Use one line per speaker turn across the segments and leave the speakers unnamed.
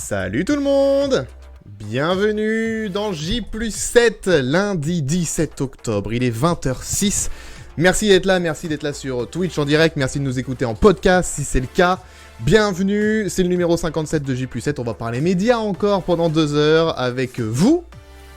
Salut tout le monde! Bienvenue dans J+7, lundi 17 octobre, il est 20h06. Merci d'être là sur Twitch en direct, merci de nous écouter en podcast si c'est le cas. Bienvenue, c'est le numéro 57 de J+7, on va parler médias encore pendant 2 heures avec vous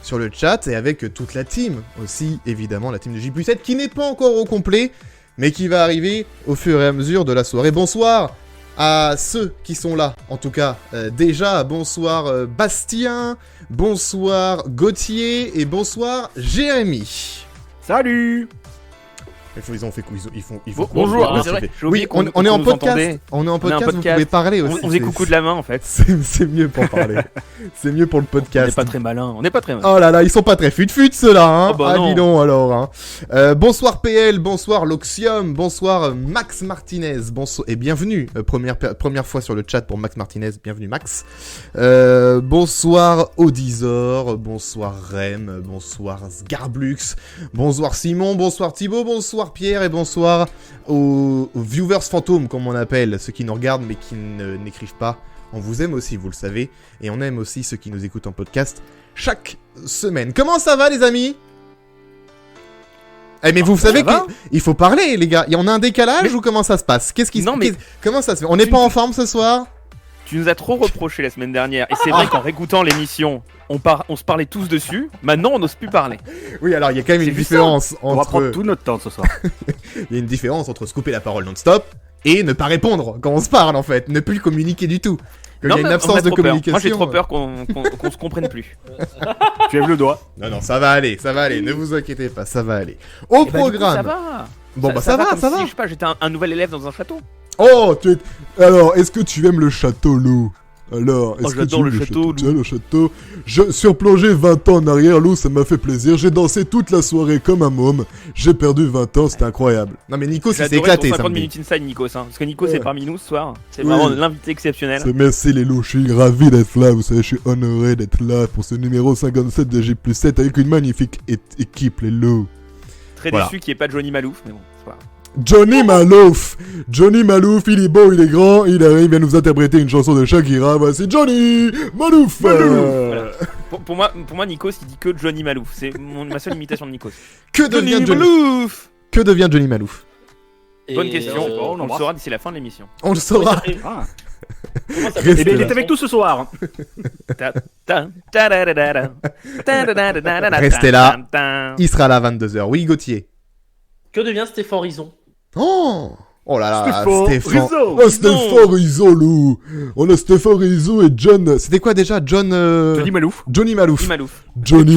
sur le chat et avec toute la team aussi, évidemment la team de J+7 qui n'est pas encore au complet, mais qui va arriver au fur et à mesure de la soirée. Bonsoir à ceux qui sont là, en tout cas, déjà, bonsoir Bastien, bonsoir Gauthier et bonsoir Jérémy.
Salut.
Ils ont fait quoi? Ils font
bonjour,
quoi?
c'est vrai.
Oui, on est en podcast. On est en podcast, vous pouvez parler aussi.
On faisait coucou de la main en fait.
C'est mieux pour parler. C'est mieux pour le podcast.
On n'est pas très malin.
Oh là là, ils sont pas très fut-fut ceux-là, hein.
Oh bah non.
Dis donc alors, hein. Bonsoir PL, bonsoir Loxium, bonsoir Max Martinez, bonsoir et bienvenue. Première fois sur le chat pour Max Martinez, bienvenue Max. Bonsoir Odizor, bonsoir Rem, bonsoir Sgarblux, bonsoir Simon, bonsoir Thibaut, bonsoir Pierre et bonsoir aux viewers fantômes comme on appelle, ceux qui nous regardent mais qui n'écrivent pas. On vous aime aussi, vous le savez, et on aime aussi ceux qui nous écoutent en podcast chaque semaine. Comment ça va les amis? Eh mais vous savez qu'il faut parler les gars, on a un décalage ou comment ça se passe? Comment ça se fait? On n'est pas en forme ce soir?
Tu nous as trop reproché la semaine dernière, et c'est vrai qu'en réécoutant l'émission, on se parlait tous dessus, maintenant on n'ose plus parler.
Oui, alors il y a quand même une différence entre...
On va prendre tout notre temps ce soir.
Il y a une différence entre se couper la parole non-stop et ne pas répondre quand on se parle en fait, ne plus communiquer du tout. Quand il y a une absence de communication...
Moi j'ai trop peur qu'on se comprenne plus.
Tu lèves le doigt.
Non, ça va aller, ne vous inquiétez pas, ça va aller. Au programme...
Ça va.
Bon ça va.
Si, je sais pas, j'étais un nouvel élève dans un château.
Oh, alors, est-ce que tu aimes le château, Lou? Alors, est-ce que tu aimes
le château,
Tu aimes le château? Je suis replongé 20 ans en arrière, Lou, ça m'a fait plaisir. J'ai dansé toute la soirée comme un môme. J'ai perdu 20 ans, c'était incroyable. Non mais Nico, il s'est éclaté, ça
50 minutes inside, Nico, hein, parce que Nico, c'est parmi nous ce soir. C'est vraiment l'invité exceptionnel.
Merci les loups, je suis ravi d'être là, vous savez, je suis honoré d'être là pour ce numéro 57 de J+7 avec une magnifique équipe, les loups.
Très déçu qu'il n'y ait pas Johnny Malouf, mais bon, c'est pas grave.
Johnny Malouf, il est beau, il est grand, il arrive à nous interpréter une chanson de Shakira. Voici Johnny Malouf.
Voilà. Pour moi, Nikos, il dit que Johnny Malouf. C'est ma seule imitation de Nikos.
Que devient Johnny Malouf?
Bonne question. On le saura d'ici la fin de l'émission.
On le saura.
Et bien, il est avec nous ce soir.
Restez là. Il sera là à 22h. Oui, Gauthier.
Que devient Stéphane Rizon?
Oh là là,
Stéphane Rizzo.
Oh, Stéphane Rizzo, Lou. On a Stéphane Rizzo et John... C'était quoi déjà? Johnny Malouf. John Malouf. Johnny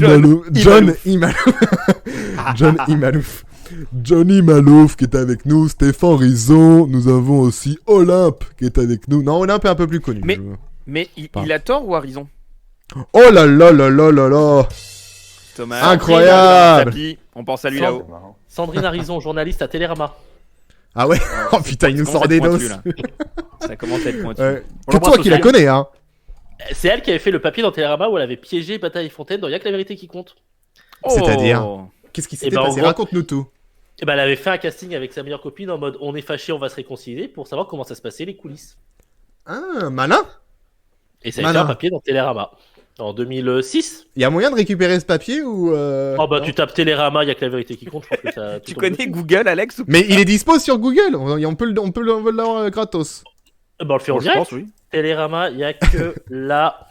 Malouf qui est avec nous, Stéphane Rizzo, nous avons aussi Olympe qui est avec nous. Non, Olympe est un peu plus connu.
Mais il a tort ou a raison?
Oh là là.
Thomas,
incroyable.
On pense à lui là-haut.
Sandrine Harrison, journaliste à Télérama.
Ah ouais. Oh putain, il nous sort des doses.
Ça commence à être pointu.
Que toi qui la connais, hein.
C'est elle qui avait fait le papier dans Télérama où elle avait piégé Bataille Fontaine dans Y'a que la vérité qui compte.
C'est-à-dire, qu'est-ce qui s'était passé? Raconte-nous tout.
Elle avait fait un casting avec sa meilleure copine en mode on est fâché, on va se réconcilier pour savoir comment ça se passait les coulisses.
Ah, malin.
Et ça a été un papier dans Télérama. En 2006.
Il y a moyen de récupérer ce papier ou
Oh bah tu tapes Télérama, il y a que la vérité qui compte. Je pense que ça,
tu connais Google, Alex ou...
Mais il est dispo sur Google. On peut l'avoir gratos.
Bah on le fait en direct. Oui. Télérama, il y a que la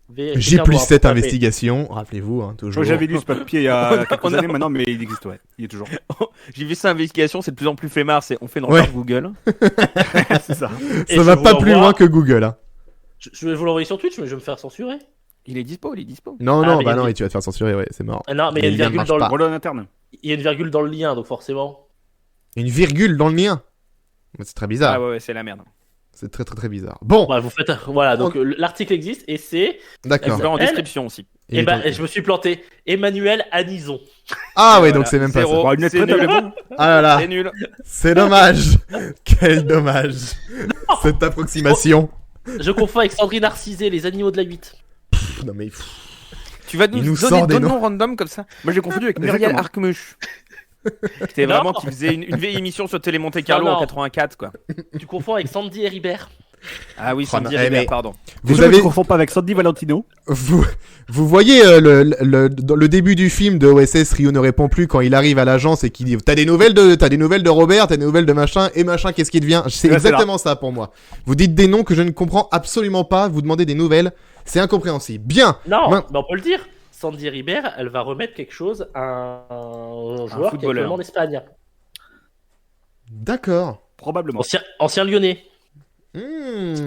vérité.
J+7 investigation, rappelez-vous, hein, toujours.
Moi j'avais lu ce papier il y a quelques années maintenant, mais il existe, ouais. Il est toujours.
J'ai vu ça, investigation, c'est de plus en plus flemmard, on fait dans Google.
C'est ça.
Ça va pas plus loin que Google, hein.
Je vais vous l'envoyer sur Twitch, mais je vais me faire censurer.
Il est dispo.
Non, et tu vas te faire censurer, ouais, c'est mort.
Non, mais il y a une virgule dans le...
interne.
Il y a une virgule dans le lien, donc forcément.
Une virgule dans le lien? C'est très bizarre.
Ah ouais, c'est la merde.
C'est très très très bizarre. Bon.
Ouais, vous faites... Voilà, donc l'article existe et c'est...
D'accord.
En description aussi.
Et je me suis planté. Emmanuel Anison.
Ah ouais, donc c'est même pas ça.
C'est nul.
Ah là là.
C'est nul.
C'est dommage. Quel dommage. Cette approximation.
Je confonds avec Sandrine Narcisé, les animaux de la 8.
Non mais...
Tu vas nous donner deux noms random comme ça? Moi j'ai confondu avec Muriel Arcmuche. C'était vraiment qui faisait une vieille émission sur Télé Monte Carlo en 84 quoi.
Tu confonds avec Sandy Heribert.
Ah oui, Sandy
mais-
Ribert, pardon.
Vous
Ne
avez,
confonds pas avec Sandy Valentino.
vous voyez dans le début du film de OSS, Ryu ne répond plus quand il arrive à l'agence et qu'il dit t'as des nouvelles de Robert, t'as des nouvelles de machin, et machin, qu'est-ce qui devient? C'est
Ouais, c'est
exactement ça pour moi. Vous dites des noms que je ne comprends absolument pas, vous demandez des nouvelles, c'est incompréhensible. Bien.
Non,
Ouais.
mais on peut le dire. Sandy Ribert, elle va remettre quelque chose à un joueur qui est
footballeur.
actuellement en Espagne.
D'accord.
Probablement.
Ancien Lyonnais.
Je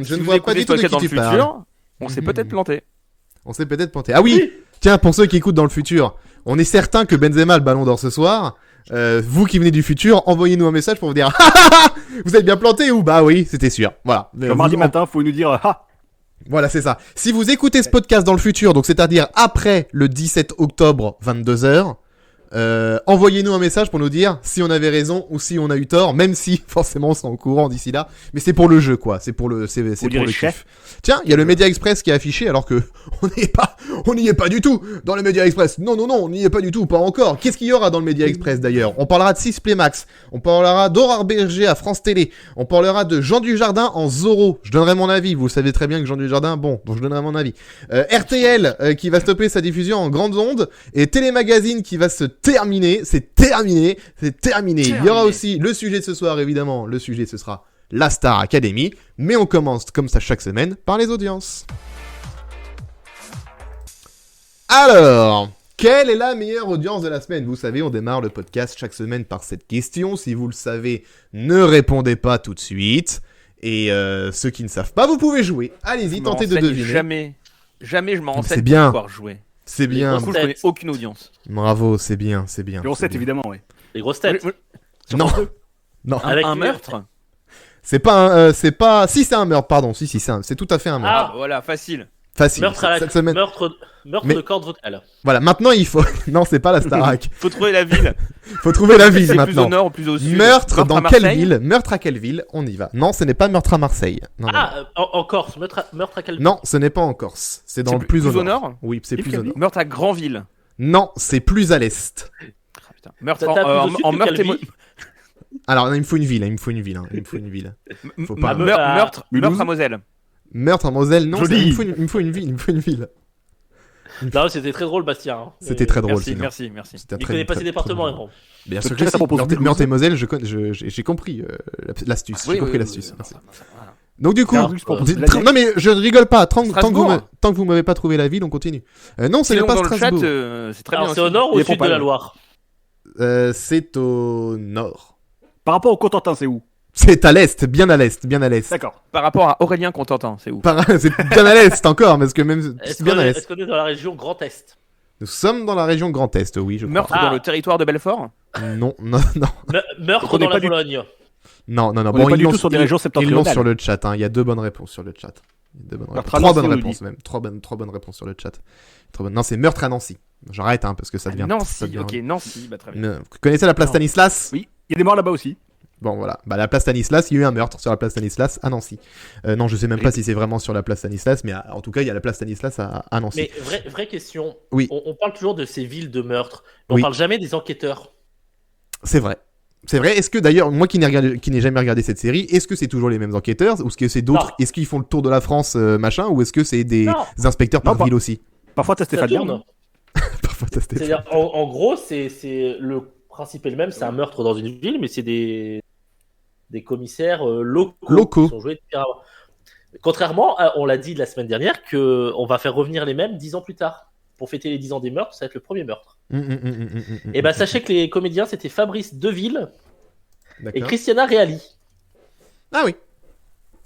Si
ne
vous
vois pas
écoutez
du tout de
Podcast
qui
dans le
tu parles.
futur, on s'est peut-être planté.
On s'est peut-être planté. Ah oui, tiens, pour ceux qui écoutent dans le futur, on est certain que Benzema a le ballon d'or ce soir. Vous qui venez du futur, envoyez-nous un message pour vous dire vous êtes bien planté ou bah oui, c'était sûr. Voilà.
Le mardi matin, faut nous dire ah.
Voilà, c'est ça. Si vous écoutez ce podcast dans le futur, donc c'est-à-dire après le 17 octobre 22h, envoyez-nous un message pour nous dire si on avait raison ou si on a eu tort, même si forcément on sera au courant d'ici là. Mais c'est pour le jeu, quoi. C'est pour le, c'est pour
dirait
le
chef.
kiff. Tiens, il y a le Média Express qui est affiché alors que on n'y est pas du tout dans le Média Express. Non, on n'y est pas du tout, pas encore. Qu'est-ce qu'il y aura dans le Média Express d'ailleurs? On parlera de 6 Playmax, on parlera d'Aurore Berger à France Télé, on parlera de Jean Dujardin en Zorro. Je donnerai mon avis, vous le savez très bien que Jean Dujardin, bon, donc je donnerai mon avis. RTL qui va stopper sa diffusion en grandes ondes et Télémagazine qui va se terminer. C'est terminé. Il y aura aussi le sujet de ce soir, évidemment. Le sujet, ce sera la Star Academy. Mais on commence, comme ça chaque semaine, par les audiences. Alors, quelle est la meilleure audience de la semaine? Vous savez, on démarre le podcast chaque semaine par cette question. Si vous le savez, ne répondez pas tout de suite. Et ceux qui ne savent pas, vous pouvez jouer. Allez-y,
Je me
tentez de
renseigne
deviner.
Jamais je m'en renseigne
C'est bien.
pour pouvoir jouer.
C'est bien.
Du coup, je connais aucune audience.
Bravo, c'est bien.
Le 7 évidemment, ouais.
Les grosses têtes.
Non. Non.
Avec
Un
lui.
meurtre.
C'est pas c'est pas, si c'est un meurtre, pardon, si, c'est tout à fait un meurtre.
Ah, voilà, facile.
Facile.
Meurtre, à la...
Cette semaine.
meurtre
Mais-
de corde vocale.
Voilà, maintenant il faut, non, c'est pas la Starac.
Faut trouver la ville.
Faut trouver la ville
C'est plus au
maintenant.
nord ou plus au sud.
Meurtre dans
à
quelle
Marseille.
ville? Meurtre à quelle ville? On y va. Non, ce n'est pas meurtre à Marseille. Non, non,
Ah, en Corse. Meurtre à quelle
non, ce n'est pas en Corse. C'est dans
C'est
le plus au nord.
nord.
Oui, c'est plus au nord.
Meurtre à Granville.
Non, c'est plus à l'est.
Ah, putain. Meurtre
T'as plus au sud
en
que
meurtre
quelle
émo-
ville
Alors, il me faut une ville. Faut pas-
Meurtre
Mulhouse.
à Moselle.
Meurtre en Moselle, non,
Joli.
il me faut une ville.
Non, c'était très drôle, Bastien. hein.
C'était très drôle,
Merci,
sinon.
merci.
C'était
Il
très-
connaît pas
très-
ses départements,
très-
Héron.
Bien sûr que
Peut-être
si.
à propos de
Meurtre et Moselle, j'ai compris l'astuce. J'ai compris l'astuce. Merci. Donc du coup,
Non,
non mais je rigole pas. Tant que
Strasbourg.
vous m'avez pas trouvé la ville, on continue. Non, ce n'est
Sinon,
pas
dans le chat,
Strasbourg.
c'est très
Alors,
bien.
c'est au
aussi.
nord ou
Il
au
est
sud de
pas
la
mal.
Loire?
C'est au nord.
Par rapport au Cotentin, c'est où?
C'est à l'est, bien à l'est.
D'accord.
Par rapport à Aurélien Contentin, c'est où?
C'est bien à l'est encore, parce que même
Est-ce
c'est bien à
qu'on
l'est.
est dans la région Grand Est?
Nous sommes dans la région Grand Est, oui, je crois.
Meurtre
Ah.
dans le territoire de Belfort.
Non.
Meurtre
on est
dans
pas
la
du-
Bologne.
Non.
On
Bon,
est pas
ils
du
l'ont
tout sur des régions
ils l'ont
septentrionales.
sur le chat. Hein. Il y a 2 bonnes réponses sur le chat.
Meurtre à
Trois
Nancy,
bonnes
on nous
réponses
dit.
même. Trois bonnes réponses sur le chat. Trop bonne. Non, c'est meurtre à Nancy. J'arrête parce que ça devient. ça
Nancy,
devient-
ok, Nancy, bah très bien.
Vous connaissez la place
Non.
Stanislas?
Oui. Il y a des morts là-bas aussi.
Bon voilà, la place Stanislas, il y a eu un meurtre sur la place Stanislas à Nancy. Non, je sais même pas si c'est vraiment sur la place Stanislas, mais en tout cas, il y a la place Stanislas à Nancy.
Mais vraie question.
Oui.
On parle toujours de ces villes de meurtre. Mais
Oui.
on parle jamais des enquêteurs.
C'est vrai. Est-ce que d'ailleurs, moi qui n'ai jamais regardé cette série, est-ce que c'est toujours les mêmes enquêteurs ou est-ce que c'est d'autres?
Non.
Est-ce qu'ils font le tour de la France, machin, ou est-ce que c'est des
Non.
inspecteurs par
Non, pas-
ville aussi?
Parfois, t'as
Ça
Stéphane
tourne.
Bern.
Parfois, t'as Stéphane.
C'est-à-dire, en gros, c'est le principe est le même. C'est un meurtre dans une ville, mais c'est des commissaires locaux qui sont joués depuis avant. Contrairement, on l'a dit la semaine dernière, qu'on va faire revenir les mêmes 10 ans plus tard. Pour fêter les 10 ans des meurtres, ça va être le premier meurtre. Et ben sachez que les comédiens, c'était Fabrice Deville et
D'accord.
Christiana Reali.
Ah oui,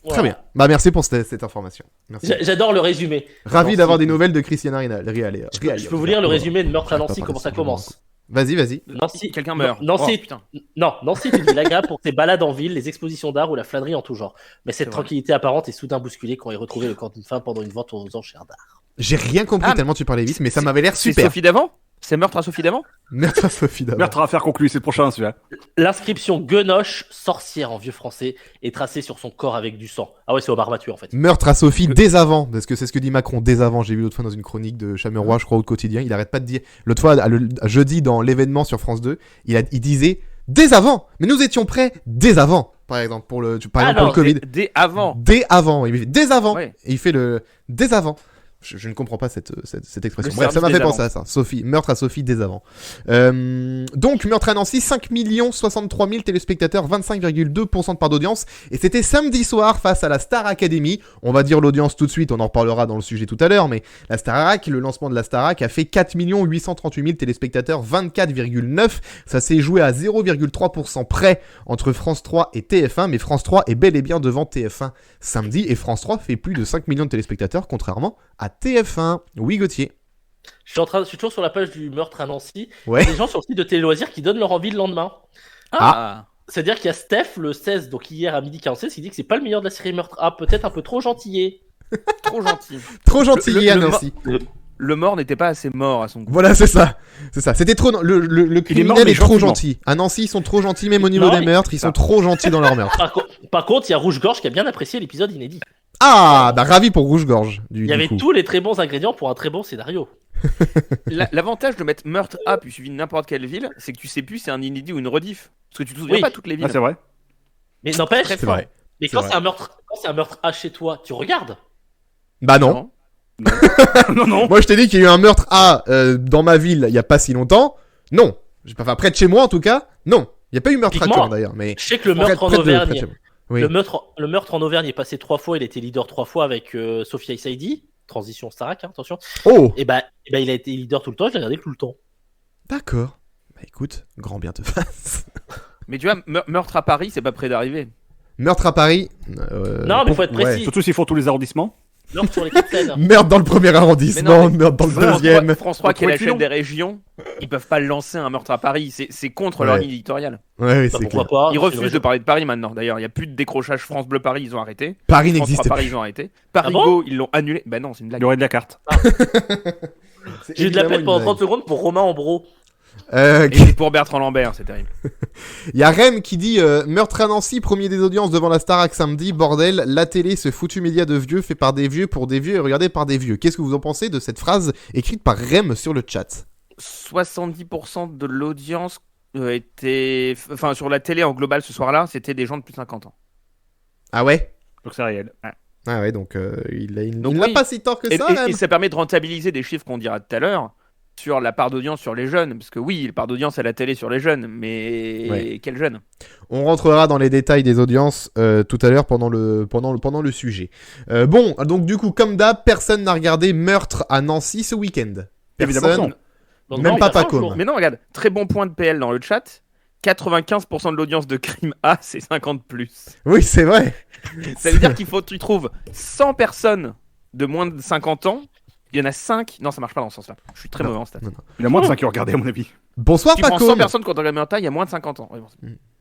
Voilà.
très bien. Bah merci pour cette information. Merci.
J'adore le résumé.
Ravi
Nancy.
d'avoir des nouvelles de Christiana Reali.
Je peux vous lire le résumé de Meurtre à Nancy, comment ça commence.
Vas-y.
Nancy,
Quelqu'un meurt.
Nancy,
Oh, putain.
Nancy est une ville agréable pour ses balades en ville, les expositions d'art ou la flânerie en tout genre. Mais cette
C'est vrai.
tranquillité apparente est soudain bousculée quand est retrouvé le corps d'une femme pendant une vente aux enchères d'art.
J'ai rien compris
Ah,
tellement tu parlais vite, mais ça m'avait l'air
C'est
super.
Sophie d'avant? C'est Meurtre à Sophie d'avant?
Meurtre à Sophie d'abord.
Meurtre à affaire conclue, c'est le prochain celui-là.
L'inscription Guenoche, sorcière en vieux français, est tracée sur son corps avec du sang. Ah ouais, c'est Omar Mathieu en fait.
Meurtre à Sophie dès avant, parce que c'est ce que dit Macron dès avant. J'ai vu l'autre fois dans une chronique de Chameroy, je crois, au quotidien. Il arrête pas de dire. L'autre fois, jeudi, dans l'événement sur France 2, il disait dès avant. Mais nous étions prêts dès avant. par exemple, pour le Covid.
Dès avant.
Dès avant. Il fait dès avant.
Ouais.
Et il fait le dès avant. Je ne comprends pas cette expression.
Le
Bref, ça m'a
service
fait
dès
penser à ça. Sophie, meurtre à Sophie dès avant. Donc, meurtre à Nancy, 5 63 000 téléspectateurs, 25,2% de part d'audience. Et c'était samedi soir face à la Star Academy. On va dire l'audience tout de suite, on en reparlera dans le sujet tout à l'heure. Mais la Starac, le lancement de la Starac a fait 4 838 000 téléspectateurs, 24,9. Ça s'est joué à 0,3% près entre France 3 et TF1. Mais France 3 est bel et bien devant TF1 samedi. Et France 3 fait plus de 5 millions de téléspectateurs, contrairement à TF1. Oui, Gauthier.
Je suis toujours sur la page du meurtre à Nancy.
Ouais.
Il y a des gens sur le site de Télé Loisirs qui donnent leur envie le lendemain. C'est-à-dire qu'il y a Steph le 16, donc hier à 12h46, qui dit que c'est pas le meilleur de la série Meurtre A, peut-être un peu trop gentillé.
Trop gentil.
Trop gentillé à Nancy.
Le mort n'était pas assez mort à son goût.
Voilà, c'est ça. C'est ça. C'était trop. Le criminel est trop gentil. À Nancy, ils sont trop gentils, même au niveau des meurtres, ils sont trop gentils dans leurs meurtres.
Par contre, il y a Rouge-Gorge qui a bien apprécié l'épisode inédit.
Ah, bah ravi pour Rouge-Gorge.
Il y avait tous les très bons ingrédients pour un très bon scénario.
L'avantage de mettre meurtre A puis suivi de n'importe quelle ville, c'est que tu sais plus si c'est un inédit ou une rediff. Parce que tu te souviens pas toutes les villes.
Ah, c'est vrai.
Mais n'empêche,
C'est vrai.
mais quand c'est un meurtre A chez toi, tu regardes.
Bah non.
Non.
Moi, je t'ai dit qu'il y a eu un meurtre A dans ma ville il y a pas si longtemps. Non. Enfin, près de chez moi en tout cas. Non. Il y a pas eu meurtre à Caen d'ailleurs. Mais
je sais que le meurtre en Auvergne.
Oui.
Le meurtre en Auvergne est passé 3 fois, il a été leader 3 fois avec Sophia Saidi, transition Starac, hein, attention.
Oh.
Et bah, il a été leader tout le temps, je l'ai regardé tout le temps.
D'accord. Bah écoute, grand bien te fasse.
Mais tu vois, meurtre à Paris, c'est pas près d'arriver.
Meurtre à Paris.
Non, mais faut être précis.
Surtout s'ils font tous les arrondissements.
Meurtre sur les petites scènes.
Meurtre dans le premier arrondissement, meurtre dans le deuxième.
France 3 qui est la chaîne des régions, ils peuvent pas lancer un meurtre à Paris, c'est contre leur ligne éditoriale.
Ouais, c'est clair.
Pas,
ils refusent de parler de Paris maintenant. D'ailleurs, il y a plus de décrochage France Bleu Paris, ils ont arrêté.
Paris
France
n'existe
3
pas.
Paris, ils ont arrêté. Paris Go, ils l'ont annulé. Bah non, c'est une blague.
Il y aurait de la carte.
J'ai eu de la peine pendant 30 secondes pour Romain Ambro.
Et pour Bertrand Lambert, c'est terrible.
Il y a Rem qui dit meurtre à Nancy, premier des audiences devant la Starac samedi, bordel, la télé, ce foutu média de vieux fait par des vieux pour des vieux et regardé par des vieux. Qu'est-ce que vous en pensez de cette phrase écrite par Rem sur le chat?
70% de l'audience était... Enfin, sur la télé en global ce soir-là, c'était des gens de plus de 50 ans.
Ah ouais?
Donc c'est réel.
Ah ouais, donc il n'a pas si tort que ça, Rem.
Et ça permet de rentabiliser des chiffres qu'on dira tout à l'heure sur la part d'audience sur les jeunes, parce que oui, la part d'audience à la télé sur les jeunes, mais quels jeunes?
On rentrera dans les détails des audiences tout à l'heure pendant le sujet. Bon, donc du coup, comme d'hab, personne n'a regardé Meurtre à Nancy ce week-end.
Évidemment
Donc,
même
non,
pas
personne,
Pacôme.
Mais non, regarde, très bon point de PL dans le chat. 95% de l'audience de Crime A, c'est 50+.
Oui, c'est vrai.
Ça veut dire qu'il faut que tu trouves 100 personnes de moins de 50 ans. Il y en a 5. Non, ça marche pas dans ce sens-là. Je suis très mauvais en stats.
Il y a moins de 5 qui ont regardé, à mon avis.
Bonsoir,
Tu prends 100
Pacôme.
personnes quand on regarde un tas, il y a moins de 50 ans. Ouais, bon.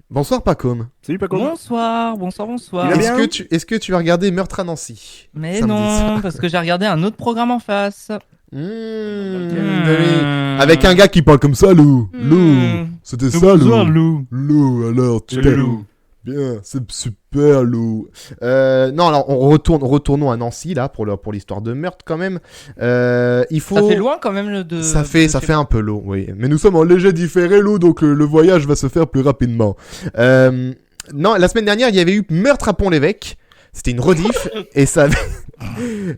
Bonsoir, Pacôme.
Salut, Paco.
Bonsoir.
Il a bien.
Est-ce que tu as regardé Meurtre à Nancy?
Mais
samedi
non,
soir
parce que j'ai regardé un autre programme en face.
Avec un gars qui parle comme ça, Lou. Lou. C'était ça, Lou.
Lou.
Lou, alors, tu
Salut, Lou.
Bien, c'est super, Lou. Non, alors, retournons à Nancy, là, pour l'histoire de meurtre, quand même. Il faut...
Ça fait loin, quand même,
Ça fait un peu long, oui. Mais nous sommes en léger différé, Lou, donc le voyage va se faire plus rapidement. Non, la semaine dernière, il y avait eu Meurtre à Pont-l'Évêque. C'était une rediff, et ça avait...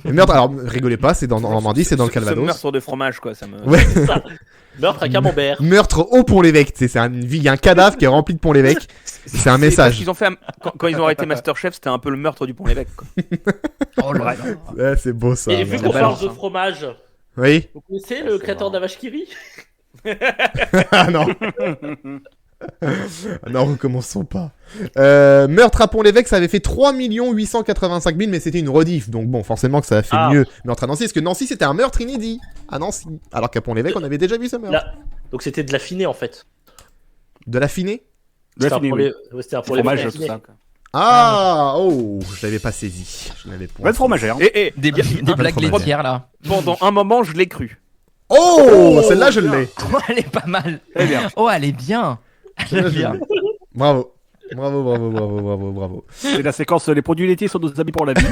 Meurtre, alors, rigolez pas, c'est dans Normandie, c'est dans le Calvados.
Ce meurtre de fromage, quoi. Ça me...
Ouais.
Meurtre à Camembert.
Meurtre au Pont-l'Évêque, tu sais, il y a un cadavre qui est rempli de Pont-l'Évêque. C'est un message.
Qu'ils ont fait quand ils ont arrêté Masterchef, c'était un peu le meurtre du Pont-l'Évêque, quoi.
Oh là là.
Ouais, c'est beau ça.
Et vu
la
qu'on parle
balance,
de
hein.
fromage,
Oui.
vous connaissez le créateur de la vache qui rit?
Ah non. Non, recommençons pas. Meurtre à Pont-l'Évêque, ça avait fait 3 885 000, mais c'était une rediff, donc bon, forcément que ça a fait mieux. Meurtre à Nancy, parce que Nancy c'était un meurtre inédit à Nancy, alors qu'à Pont-l'Évêque on avait déjà vu ce meurtre.
Là. Donc c'était de l'affiné en fait.
De l'affiné?
De la finie, oui.
C'était un pour
Fromage,
les
tout ça.
Ah, oh, je l'avais pas saisi. Je l'avais pas.
Pas de fromagère.
Et
Des blagues
fromage.
laitières, là.
pendant un moment, je l'ai cru.
Oh, celle-là je l'ai.
Oh, elle est pas mal.
Très bien.
Oh, elle est bien. Elle est bien.
Bravo. Bravo.
C'est la séquence les produits laitiers sont nos amis pour la vie.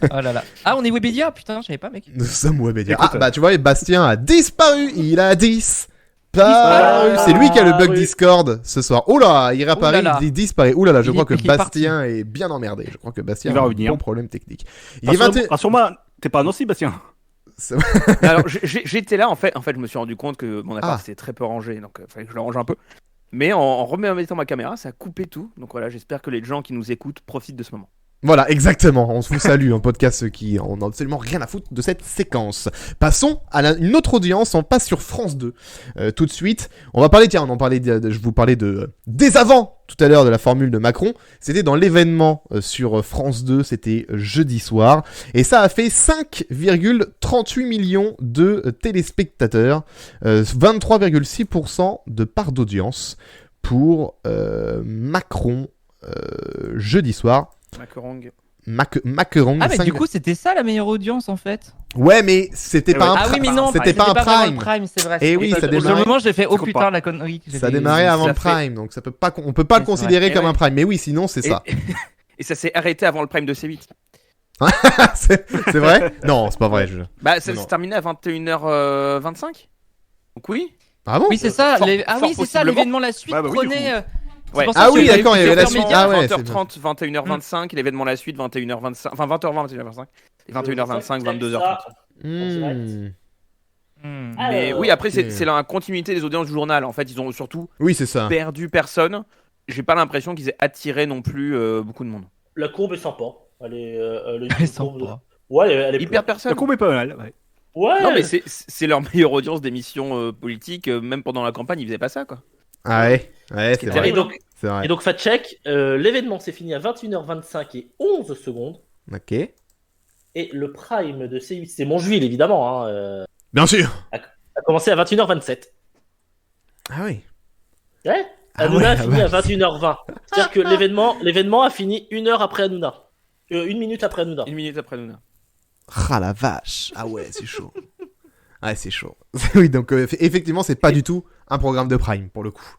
Oh là là. Ah, on est Webedia, putain, je savais pas, mec.
Nous sommes Webedia.
Écoute,
Ah, bah tu vois, Bastien a disparu. Il a 10. disparu. C'est lui qui a le bug
oui.
Discord ce soir. Oh là, il réapparaît,
Ouh là là.
il disparaît. Ouh là là, je crois que
il est
Bastien est bien emmerdé. Je crois que Bastien
Il va
a un
revenir.
bon problème technique. Il est 21...
Rassure-moi, t'es pas à Nancy, Bastien.
Alors, j'étais là, en fait, je me suis rendu compte que mon appart c'était très peu rangé, donc il fallait que je le range un peu. Mais en remettant ma caméra, ça a coupé tout. Donc voilà, j'espère que les gens qui nous écoutent profitent de ce moment.
Voilà, exactement. On vous salue, un podcast qui on n'a absolument rien à foutre de cette séquence. Passons à une autre audience. On passe sur France 2 tout de suite. On va parler, tiens, je vous parlais des avant tout à l'heure de la formule de Macron. C'était dans l'événement sur France 2. C'était jeudi soir et ça a fait 5,38 millions de téléspectateurs, 23,6% de part d'audience pour Macron jeudi soir. Macron.
Ah, mais du coup, c'était ça la meilleure audience en fait.
Ouais, mais c'était pas un
Ah oui, mais non,
c'était pas un
vraiment
prime.
le c'est vrai.
Et oui, ça
Sur le
démarrait.
moment, j'ai fait oh
Je
putain
comprends.
la connerie. que j'ai
Ça
fait.
démarrait avant
ça
le
fait-
prime, donc ça peut pas, on peut pas le
C'est
considérer
vrai.
comme
Eh
un
ouais.
prime. Mais oui, sinon c'est ça.
Et ça s'est arrêté avant le prime de C8.
c'est vrai? Non, c'est pas vrai.
Bah, ça
Non.
s'est terminé à 21h25. Donc oui.
Ah bon?
Oui, c'est ça.
Fort-
Ah
fort
oui, c'est ça.
possiblement.
L'événement la suite
Bah oui,
prenait. c'est
Ouais.
pour ça
Ah
que
oui,
j'avais
d'accord, il y avait la
plusieurs
suite.
médias.
Ah ouais,
20h30, 21h25, l'événement la suite 21h25, enfin 20h20, 21h25, et 21h25, 22h30.
Hmm.
Mais
Alors,
oui, après
ok.
c'est la continuité des audiences du journal. En fait, ils ont surtout
Oui, c'est ça.
perdu personne. J'ai pas l'impression qu'ils aient attiré non plus beaucoup de monde.
La courbe est sympa. Elle est
Elle est sympa.
Ouais, elle est
Hyper
La
personne.
courbe est pas mal. Ouais.
Ouais.
Non mais c'est leur meilleure audience d'émissions politiques. Même pendant la campagne, ils faisaient pas ça quoi.
Ah ouais, ouais,
qui
c'est
est
vrai.
Et
terrible.
donc,
C'est vrai.
et donc fact check, l'événement s'est fini à 21h25 et 11 secondes.
Ok.
Et le prime de C8, c'est Montjuil évidemment, hein,
Bien sûr.
a commencé à 21h27.
Ah oui.
Ouais.
Ah
Hanouna
ouais,
a fini
ah
à 21h20. C'est-à-dire que l'événement a fini 1 heure après Hanouna. 1 minute après Hanouna.
Une minute après Nouna.
Ah la vache. Ah ouais, c'est chaud. Ouais, c'est chaud. Oui, donc effectivement, c'est pas du tout un programme de prime pour le coup.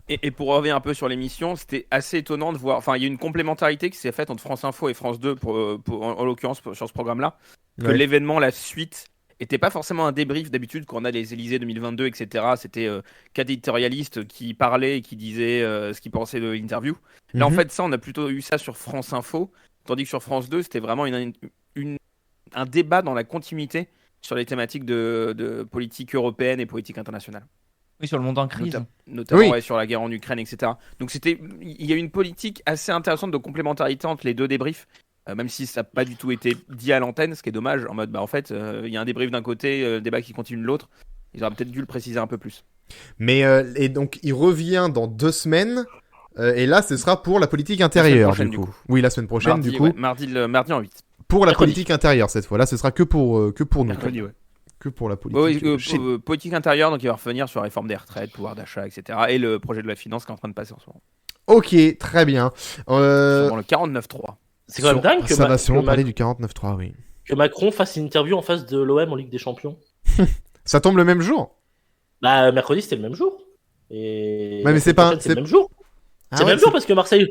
Et pour revenir un peu sur l'émission, c'était assez étonnant de voir. Enfin, il y a une complémentarité qui s'est faite entre France Info et France 2, en l'occurrence sur ce programme-là. Que
Ouais.
l'événement, la suite, était pas forcément un débrief d'habitude quand on a les Élysées 2022, etc. C'était quatre éditorialistes qui parlaient et qui disaient ce qu'ils pensaient de l'interview. Là, en
Mhm.
fait, ça, on a plutôt eu ça sur France Info, tandis que sur France 2, c'était vraiment un débat dans la continuité sur les thématiques de politique européenne et politique internationale.
Oui, sur le monde en crise.
Notamment
Oui.
ouais, sur la guerre en Ukraine, etc. Donc il y a eu une politique assez intéressante de complémentarité entre les deux débriefs, même si ça n'a pas du tout été dit à l'antenne, ce qui est dommage, en mode bah en fait il y a un débrief d'un côté, le débat qui continue de l'autre. Ils auraient peut-être dû le préciser un peu plus.
Mais et donc il revient dans 2 semaines. Et là, ce sera pour la politique intérieure,
prochaine,
du
du
coup.
coup.
Oui, la semaine prochaine,
Mardi,
du coup.
ouais, mardi en 8.
Pour la
Mercredi.
politique intérieure, cette fois. Là, ce sera que pour nous.
Mercredi, ouais.
Que pour la politique.
Oui, politique intérieure, donc il va revenir sur la réforme des retraites, pouvoir d'achat, etc. Et le projet de loi de finances qui est en train de passer en ce moment.
Ok, très bien.
Sûrement le 49.3.
C'est quand même dingue
Ça va sûrement
que
parler du 49.3, oui.
que Macron fasse une interview en face de l'OM en Ligue des Champions.
Ça tombe le même jour.
Bah, mercredi, c'était le même jour. Et
Ouais, mais c'est pas un-
c'est le même jour.
Ah
C'est le
ouais,
même jour parce que Marseille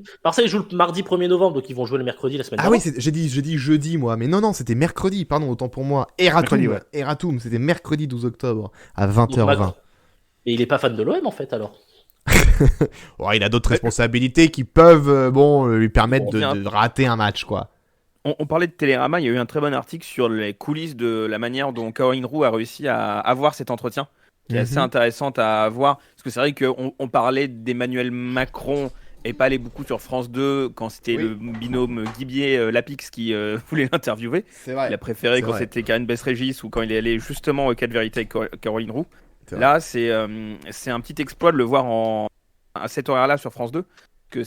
joue le mardi 1er novembre, donc ils vont jouer le mercredi la semaine
Ah
d'avant.
oui, j'ai dit jeudi, moi. Mais non, c'était mercredi, pardon, autant pour moi. Eratum,
Mercredi, ouais.
Eratum, c'était mercredi 12 octobre à
Donc,
20h20.
Macron- Et il est pas fan de l'OM en fait alors.
Oh, il a d'autres responsabilités qui peuvent lui permettre
Bon,
de
bien.
rater un match, quoi.
On parlait de Télérama, il y a eu un très bon article sur les coulisses de la manière dont Caroline Roux a réussi à avoir cet entretien, qui est assez
Mhm.
intéressante à voir. Parce que c'est vrai qu'on parlait d'Emmanuel Macron et pas allé beaucoup sur France 2 quand c'était
Oui.
le binôme Guibier-Lapix qui voulait l'interviewer.
C'est vrai.
Il a préféré
C'est
quand
vrai.
c'était Karine Bess-Régis ou quand il est allé justement au 4 vérités avec Caroline Roux.
C'est
Là, c'est un petit exploit de le voir à cette horaire-là sur France 2. Que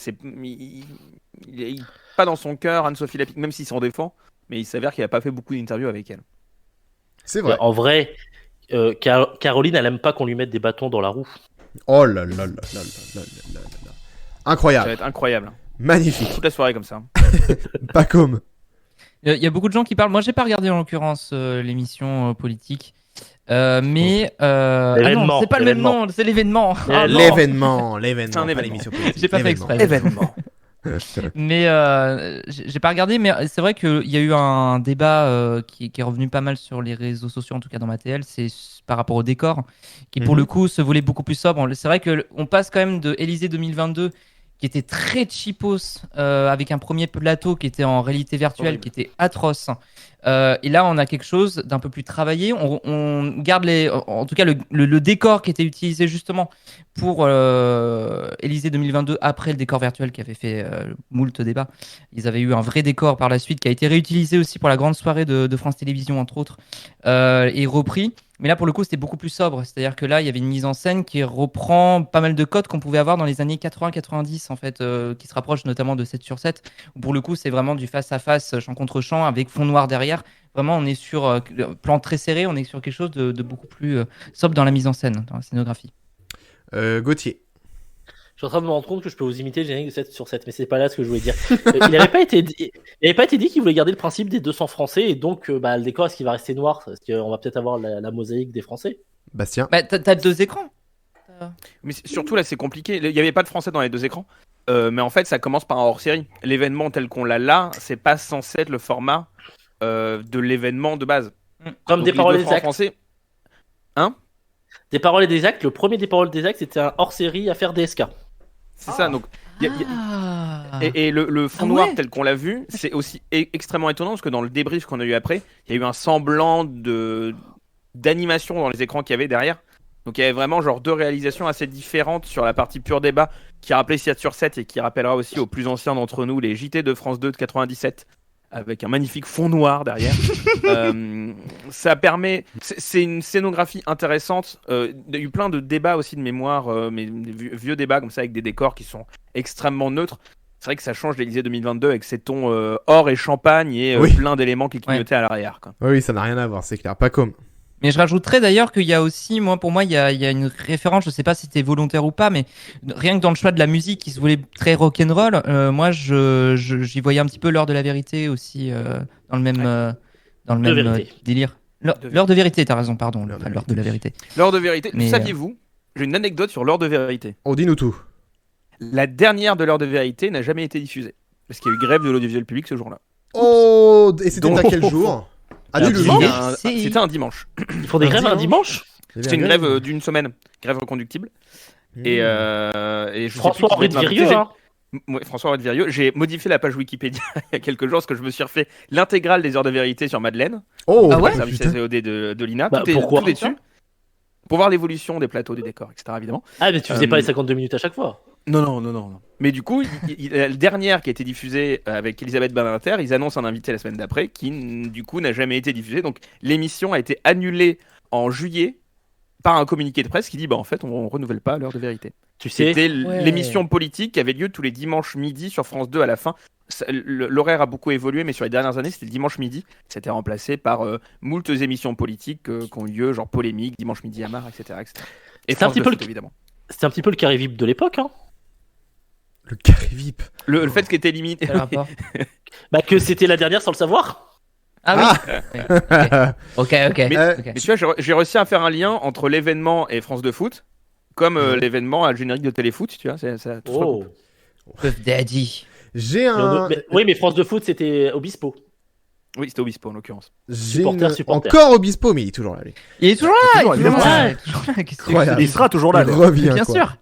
il est pas dans son cœur, Anne-Sophie Lapix, même s'il s'en défend, mais il s'avère qu'il n'a pas fait beaucoup d'interviews avec elle.
C'est vrai.
En vrai, Caroline, elle aime pas qu'on lui mette des bâtons dans la roue.
Oh là là là là là là là là là.
Ça
Incroyable.
va être incroyable.
Magnifique.
Toute la soirée comme ça.
Pas comme.
Il y a beaucoup de gens qui parlent. Moi, j'ai pas regardé en l'occurrence l'émission politique. Mais ah
L'événement,
non, c'est pas le même
l'événement.
nom, c'est l'événement. Ah non.
L'événement,
C'est un
pas
événement.
l'émission politique.
J'ai pas fait
l'événement.
exprès.
Événement.
Mais j'ai pas regardé, mais c'est vrai qu'il y a eu un débat qui est revenu pas mal sur les réseaux sociaux, en tout cas dans ma TL, c'est par rapport au décor, qui pour le coup se voulait beaucoup plus sobre. C'est vrai qu'on passe quand même de Élysée 2022, qui était très cheapos, avec un premier plateau qui était en réalité virtuelle, qui était atroce. Et là, on a quelque chose d'un peu plus travaillé. On garde en tout cas le décor qui était utilisé justement pour Élysée 2022 après le décor virtuel qui avait fait moult débat. Ils avaient eu un vrai décor par la suite qui a été réutilisé aussi pour la grande soirée de France Télévisions entre autres et repris. Mais là, pour le coup, c'était beaucoup plus sobre. C'est-à-dire que là, il y avait une mise en scène qui reprend pas mal de codes qu'on pouvait avoir dans les années 80-90, en fait, qui se rapproche notamment de 7/7. Où pour le coup, c'est vraiment du face-à-face, champ contre champ, avec fond noir derrière. Vraiment, on est sur plan très serré, on est sur quelque chose de beaucoup plus sobre dans la mise en scène, dans la scénographie.
Gauthier.
Je suis en train de me rendre compte que je peux vous imiter le générique de 7/7, mais c'est pas là ce que je voulais dire. Il n'avait pas été dit qu'il voulait garder le principe des 200 Français, et donc le décor, est-ce qu'il va rester noir? Parce qu'on va peut-être avoir la mosaïque des Français.
Bastien.
Bah, t'as 2 écrans.
Mais surtout là, c'est compliqué. Il n'y avait pas de français dans les 2 écrans. Mais en fait, ça commence par un hors-série. L'événement tel qu'on l'a là, c'est pas censé être le format de l'événement de base.
Comme
Donc,
des paroles et
les
des
deux
actes.
Français. Hein?
Des paroles et des actes. Le premier des paroles et des actes, c'était un hors-série à faire DSK.
C'est ça. Donc,
Ah.
et le fond
Ah
noir
ouais.
tel qu'on l'a vu, c'est aussi extrêmement étonnant parce que dans le débrief qu'on a eu après, il y a eu un semblant d'animation dans les écrans qu'il y avait derrière. Donc il y avait vraiment genre 2 réalisations assez différentes sur la partie pur débat qui rappelait 7/7 et qui rappellera aussi aux plus anciens d'entre nous les JT de France 2 de 97 avec un magnifique fond noir derrière. Ça permet, c'est une scénographie intéressante. Il y a eu plein de débats aussi de mémoire, mais des vieux débats comme ça avec des décors qui sont extrêmement neutres. C'est vrai que ça change l'Élysée 2022 avec ses tons or et champagne et
Oui.
plein d'éléments qui clignotaient à l'arrière, quoi.
Oui, ça n'a rien à voir, c'est clair. Pas comme.
Mais je rajouterais d'ailleurs qu'il y a aussi, pour moi, il y a une référence, je sais pas si c'était volontaire ou pas, mais rien que dans le choix de la musique qui se voulait très rock'n'roll, moi, j'y voyais un petit peu l'heure de la vérité aussi dans le même
vérité.
délire. L'heure
De
l'heure de vérité, t'as raison, pardon,
L'heure de
l'heure de la vérité.
L'heure de vérité,
Mais,
saviez-vous, j'ai une anecdote sur l'heure de vérité.
On dit nous tout.
La dernière de l'heure de vérité n'a jamais été diffusée. Parce qu'il y a eu grève de l'audiovisuel public ce jour-là.
Oh, et c'était
Donc-
à quel jour? Ah,
Un
dis-le
dimanche.
jour.
C'était un dimanche.
Ils font des grèves un dimanche.
C'était une grève d'une semaine. Grève reconductible. Et je sais
François-Henri
plus
de
qui
Virieux,
m'avait-
hein.
Ouais, François-Henri de Virieux. J'ai modifié la page Wikipédia il y a quelques jours parce que je me suis refait l'intégrale des heures de vérité sur Madeleine.
Oh,
Ah ouais
le service
putain.
SVOD de l'INA.
Bah,
tout est,
pourquoi
tout est dessus. Pour voir l'évolution des plateaux, des décors, etc. évidemment.
Ah, mais tu faisais pas les 52 minutes à chaque fois.
Non. Mais du coup, la dernière qui a été diffusée avec Elisabeth Badinter, ils annoncent un invité la semaine d'après qui, du coup, n'a jamais été diffusée. Donc, l'émission a été annulée en juillet par un communiqué de presse qui dit, bah, en fait, on renouvelle pas l'heure de vérité.
Tu sais,
C'était
Ouais.
l'émission politique qui avait lieu tous les dimanches midi sur France 2 à la fin. L'horaire a beaucoup évolué, mais sur les dernières années, c'était le dimanche midi. C'était remplacé par moultes émissions politiques qui ont lieu, genre Polémique, Dimanche midi à Mar, etc. Et
C'est un
France
petit
2
peu
Foot, évidemment.
c'était un petit peu le carré VIP de l'époque, hein.
Le carré VIP.
Le fait qu'il était limité.
Quel rapport
Bah, que c'était la dernière sans le savoir.
Ah oui. Ok.
Mais-
ok.
Mais tu vois, j'ai réussi à faire un lien entre l'événement et France de foot, comme l'événement à le générique de téléfoot, tu vois. Ça, tout se
Oh.
recoupe.
Puff Daddy.
J'ai un.
Oui, mais France de foot, c'était Obispo.
Oui, c'était Obispo en l'occurrence.
J'ai
Supporter.
Encore Obispo, mais il est toujours là, lui.
Il est toujours là.
Toujours,
il est toujours
évidemment.
là, il est toujours là, qu'est-ce que tu veux
Incroyable.
Il sera toujours là.
Il
lui.
revient,
Bien
quoi.
sûr.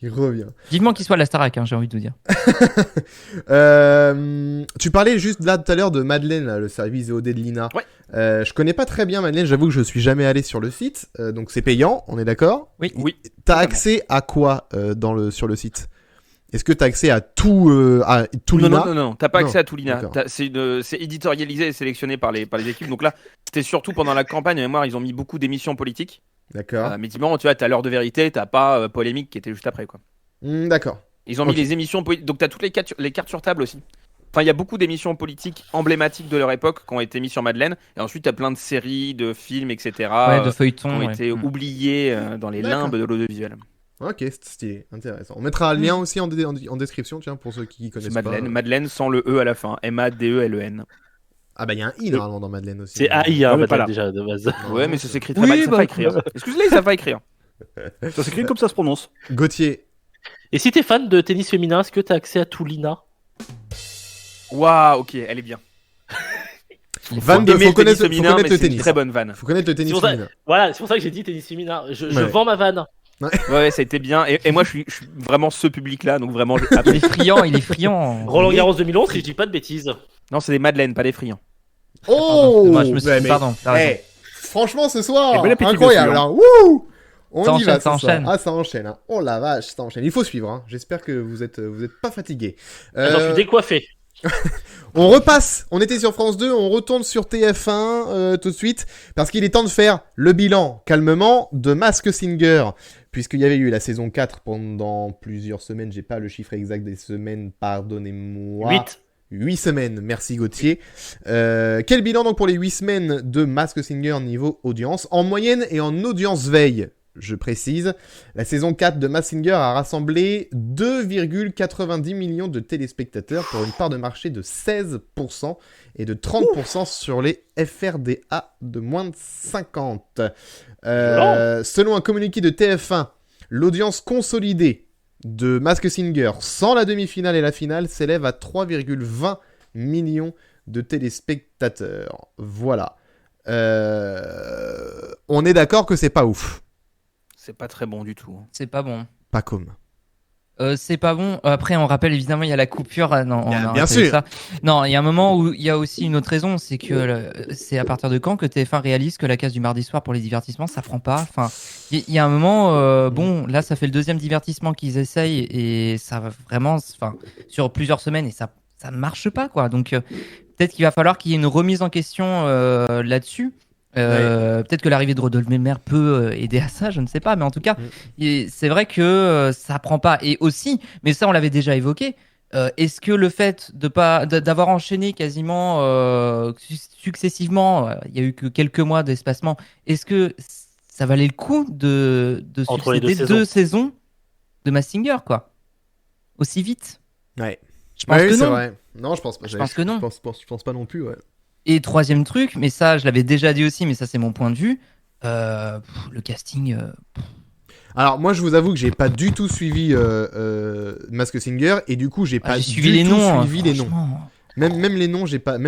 Il revient.
Vivement qu'il soit à la Starac, j'ai envie de vous dire.
Tu parlais juste là tout à l'heure de Madeleine, là, le service VOD de l'INA.
Ouais.
Je connais pas très bien Madeleine, j'avoue que je suis jamais allé sur le site, donc c'est payant, on est d'accord?
Oui.
Oui.
T'as
Totalement.
accès à quoi sur le site? Est-ce que t'as accès à tout
Non,
l'INA?
non, t'as pas
Non,
accès à tout l'INA.
d'accord.
C'est éditorialisé et sélectionné par les équipes. Donc là, c'était surtout pendant la campagne. À mémoire, ils ont mis beaucoup d'émissions politiques.
D'accord.
Mais dis-moi, tu vois, t'as l'heure de vérité, t'as pas Polémique qui était juste après, quoi.
D'accord.
Ils ont
Ok.
mis les émissions politiques. Donc t'as toutes les cartes sur table aussi. Enfin, il y a beaucoup d'émissions politiques emblématiques de leur époque qui ont été mises sur Madeleine. Et ensuite, t'as plein de séries, de films, etc.
Ouais, de
qui
feuilletons.
ont
ouais.
été oubliés dans les
D'accord.
limbes de l'audiovisuel.
Ok, c'est stylé, intéressant. On mettra un lien aussi en description, tiens, pour ceux qui connaissent
C'est Madeleine.
pas.
Madeleine sans le E à la fin. Madeleine.
Ah bah il y a un i normalement dans Madeleine aussi.
C'est AI, hein,
Ouais, mais pas
Madeleine,
là.
déjà, de base.
Non,
Ouais, mais
c'est-
ça s'écrit très
Oui,
mal. Ils savent
bah,
pas écrire. Excusez-les, ils savent pas écrire.
Ça s'écrit comme ça se prononce.
Gauthier.
Et si t'es fan de tennis féminin, est-ce que t'as accès à tout l'INA?
Waouh, ok, elle est bien.
Vanne de, faut connaître le tennis.
Très bonne vanne.
Faut connaître le tennis féminin.
Voilà, c'est pour ça que j'ai dit tennis féminin. Je vends ma vanne.
Ouais, ça a été bien. Et moi, je suis vraiment ce public-là, donc vraiment.
Il est friand.
Roland Garros 2011, si je dis pas de bêtises.
Non, c'est des madeleines, pas des friands.
Oh,
moi, je me suis dit, pardon.
Franchement, ce soir,
bon appétit,
incroyable.
bien sûr.
Hein. Wouh, on
ça
y
enchaîne,
va.
ça
Ce soir.
enchaîne.
Ah, ça enchaîne. Hein. Oh la vache, ça enchaîne. Il faut suivre. Hein. J'espère que vous êtes pas fatigués.
J'en suis décoiffé.
On repasse, on était sur France 2, on retourne sur TF1 tout de suite, parce qu'il est temps de faire le bilan, calmement, de Masked Singer, puisqu'il y avait eu la saison 4 pendant plusieurs semaines, j'ai pas le chiffre exact des semaines, pardonnez-moi. 8 semaines, merci Gauthier. Quel bilan donc pour les 8 semaines de Masked Singer niveau audience, en moyenne et en audience veille? Je précise, la saison 4 de Masked Singer a rassemblé 2,90 millions de téléspectateurs pour une part de marché de 16% et de 30% sur les FRDA de moins de 50. Selon un communiqué de TF1, l'audience consolidée de Masked Singer sans la demi-finale et la finale s'élève à 3,20 millions de téléspectateurs. Voilà. On est d'accord que c'est pas ouf.
C'est pas très bon du tout.
C'est pas bon.
Pas comme.
C'est pas bon. Après, on rappelle évidemment, il y a la coupure. Non,
bien sûr.
Ça. Non, il y a un moment où il y a aussi une autre raison, c'est que c'est à partir de quand que TF1 réalise que la case du mardi soir pour les divertissements, ça prend pas. Enfin, il y a un moment. Bon, là, ça fait le deuxième divertissement qu'ils essayent et ça va vraiment, enfin, sur plusieurs semaines et ça marche pas quoi. Donc peut-être qu'il va falloir qu'il y ait une remise en question là-dessus. Peut-être que l'arrivée de Rodolphe Melmer peut aider à ça, je ne sais pas, mais en tout cas, c'est vrai que ça prend pas. Et aussi, mais ça on l'avait déjà évoqué, est-ce que le fait d'avoir enchaîné quasiment successivement, il y a eu que quelques mois d'espacement, est-ce que ça valait le coup de
entre les
succéder deux saisons de Masked Singer quoi, aussi vite?
Ouais.
Je pense que
c'est
non.
vrai. Non, je pense pas.
Je pense que non.
Je pense pas non plus, ouais.
Et troisième truc, mais ça je l'avais déjà dit aussi, mais ça c'est mon point de vue, le casting.
Alors moi je vous avoue que j'ai pas du tout suivi Masked Singer et du coup j'ai pas
suivi
du
les
tout
noms,
suivi les noms. Même les noms j'ai pas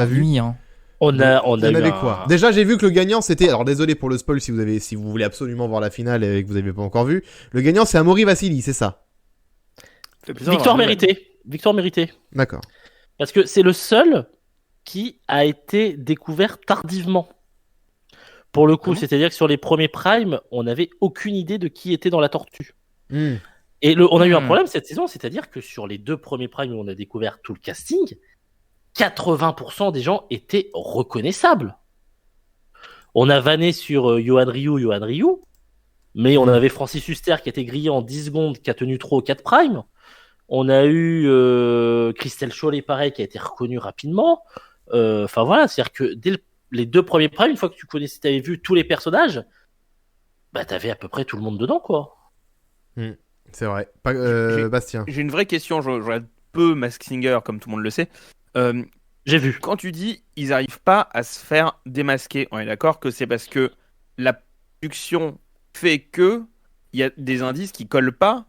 vu.
Nuit, hein.
On a
Il y en avait quoi? Déjà j'ai vu que le gagnant c'était, alors désolé pour le spoil si vous voulez absolument voir la finale et que vous avez pas encore vu, le gagnant c'est Amaury Vassili, c'est ça?
Victoire méritée.
D'accord.
Parce que c'est le seul qui a été découvert tardivement. Pour le coup, c'est-à-dire que sur les premiers primes, on n'avait aucune idée de qui était dans la tortue. Et on a eu un problème cette saison, c'est-à-dire que sur les 2 premiers primes où on a découvert tout le casting, 80% des gens étaient reconnaissables. On a vanné sur Yohan Ryu, mais on avait Francis Huster qui a été grillé en 10 secondes, qui a tenu trop aux 4 primes. On a eu Christelle Chollet, pareil, qui a été reconnue rapidement. Enfin voilà, c'est-à-dire que dès les 2 premiers primes, une fois que tu avais vu tous les personnages, bah t'avais à peu près tout le monde dedans, quoi.
C'est vrai. Bastien.
J'ai une vraie question, je regarde peu Masked Singer, comme tout le monde le sait.
J'ai vu.
Quand tu dis ils n'arrivent pas à se faire démasquer, on est d'accord que c'est parce que la production fait que il y a des indices qui collent pas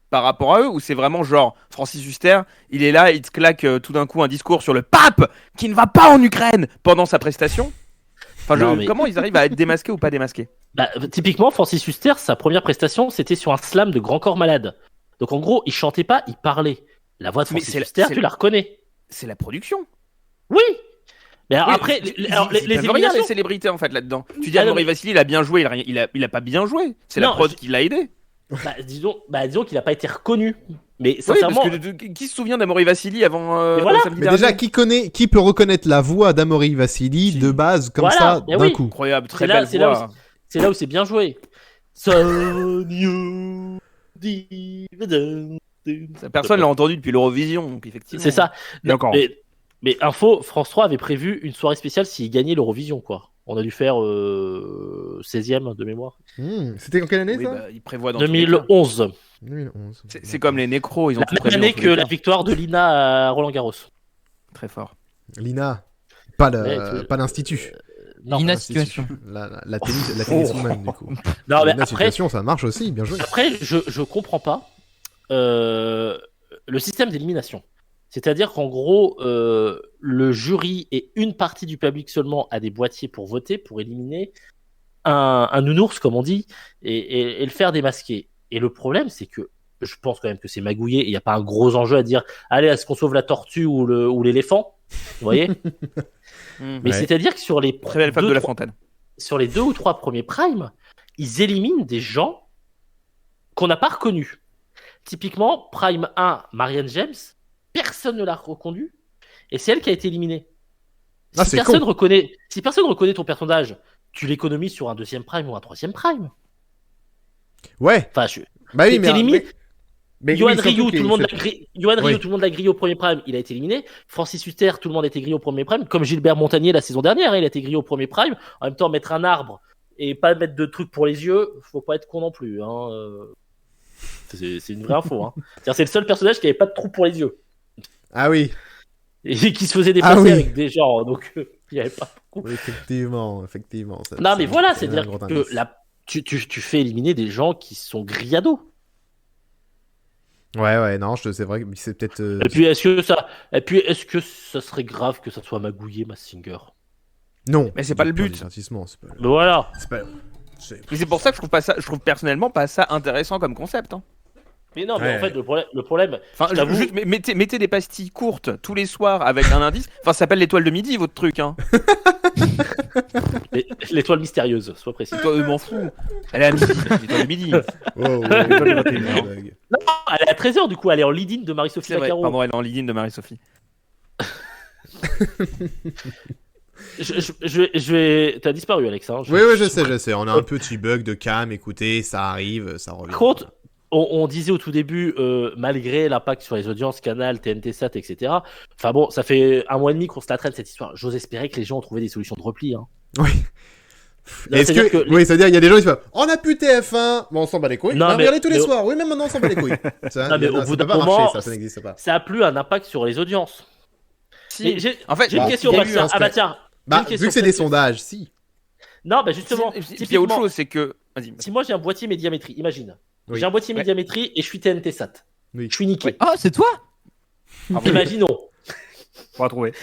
par rapport à eux, ou c'est vraiment genre Francis Huster, il est là, il te claque tout d'un coup un discours sur le pape qui ne va pas en Ukraine pendant sa prestation. Enfin, comment ils arrivent à être démasqués ou pas démasqués?
Bah, typiquement, Francis Huster, sa première prestation, c'était sur un slam de Grand Corps Malade. Donc en gros, il chantait pas, il parlait. La voix de Francis Huster, tu la reconnais.
C'est la production.
Oui. Mais alors,
oui,
après, les
éliminations, les célébrités en fait là-dedans. Tu dis Amaury Vassili, il a bien joué, il a pas bien joué. C'est la prod qui l'a aidé.
Disons qu'il n'a pas été reconnu. Mais sincèrement,
parce que qui se souvient d'Amaury Vassili avant samedi
mais
dernier?
déjà, qui peut reconnaître la voix d'Amaury Vassili de base comme ça d'un coup?
Incroyable, très belle voix.
C'est là où c'est bien joué.
Personne l'a entendu depuis l'Eurovision, donc effectivement.
C'est ça.
D'accord.
Mais info, France 3 avait prévu une soirée spéciale s'il gagnait l'Eurovision, quoi. On a dûu faire 16e de mémoire.
C'était en quelle année, ça?
Bah, il prévoit dans
2011.
2011.
C'est comme les nécros, ils ont tout
la même année que la victoire de Lina à Roland Garros.
Très fort.
Lina, pas l'institut.
Non, Lina Situation.
La tenniswoman, du coup.
Non, mais
Lina
après,
Situation, ça marche aussi, bien joué.
Après, je comprends pas le système d'élimination. C'est-à-dire qu'en gros, le jury et une partie du public seulement a des boîtiers pour voter, pour éliminer un nounours, comme on dit, et le faire démasquer. Et le problème, c'est que je pense quand même que c'est magouillé, et il n'y a pas un gros enjeu à dire « Allez, est-ce qu'on sauve la tortue ou l'éléphant ?» Vous voyez. Mais c'est-à-dire que sur les
Très belle fable de La Fontaine.
Sur les 2 ou 3 premiers primes, ils éliminent des gens qu'on n'a pas reconnus. Typiquement, Prime 1, Marianne James, personne ne l'a reconnu, et c'est elle qui a été éliminée. Si personne reconnaît ton personnage, tu l'économises sur un 2e prime ou un 3e prime.
Ouais.
Enfin,
Bah oui, mais
Yoann Ryu, tout le monde l'a grillé au premier prime, il a été éliminé. Francis Huster, tout le monde a été grillé au premier prime. Comme Gilbert Montagnier la saison dernière, il a été grillé au premier prime. En même temps, mettre un arbre et pas mettre de trucs pour les yeux, faut pas être con non plus. C'est une vraie info. C'est le seul personnage qui avait pas de trou pour les yeux.
Ah oui.
Et qui se faisait déplacer avec des gens. Donc, il y avait pas beaucoup.
Oui, effectivement.
Non, mais voilà, c'est-à-dire que tu fais éliminer des gens qui sont grillados.
Ouais, non, c'est vrai que c'est peut-être.
Et puis est-ce que ça serait grave que ça soit magouillé, Masked Singer?
Non.
Mais c'est pas le but.
Mais voilà.
Mais c'est pour ça que je trouve personnellement pas ça intéressant comme concept.
Mais non, mais en fait, le problème.
Enfin, juste mettez des pastilles courtes tous les soirs avec un indice. Enfin, ça s'appelle l'étoile de midi, votre truc.
L'étoile mystérieuse, sois précis.
Toi, m'en fous. Elle est à midi, l'étoile de midi.
Non, elle est à 13h du coup, elle est en lead-in de Marie-Sophie Lacaro.
Pardon, elle est en lead-in de Marie-Sophie.
je vais. T'as disparu, Alex.
Oui, je sais. On a un petit bug de cam. Écoutez, ça arrive, ça revient.
Par contre, on disait au tout début, malgré l'impact sur les audiences, Canal, TNT Sat, etc. Enfin bon, ça fait 1 mois et demi qu'on se la traîne cette histoire. J'ose espérer que les gens ont trouvé des solutions de repli.
Oui. Oui, c'est-à-dire il y a des gens qui se disent on a plus TF1, bon on s'en bat les couilles. Regardez tous les soirs. Oui, même maintenant on s'en bat les couilles. Ça,
mais au bout d'un moment, ça n'existe pas. Ça a plus un impact sur les audiences.
Si.
J'ai une question, Bastien. Ah bah tiens.
Vu que c'est des sondages, si.
Non, bah justement.
Il y a autre chose, c'est que.
Si moi j'ai un boîtier médiamétrie, imagine. J'ai un boîtier médiamétrie et je suis TNT Sat. Je suis niqué.
Ah, c'est toi?
Imaginons.
On va trouver.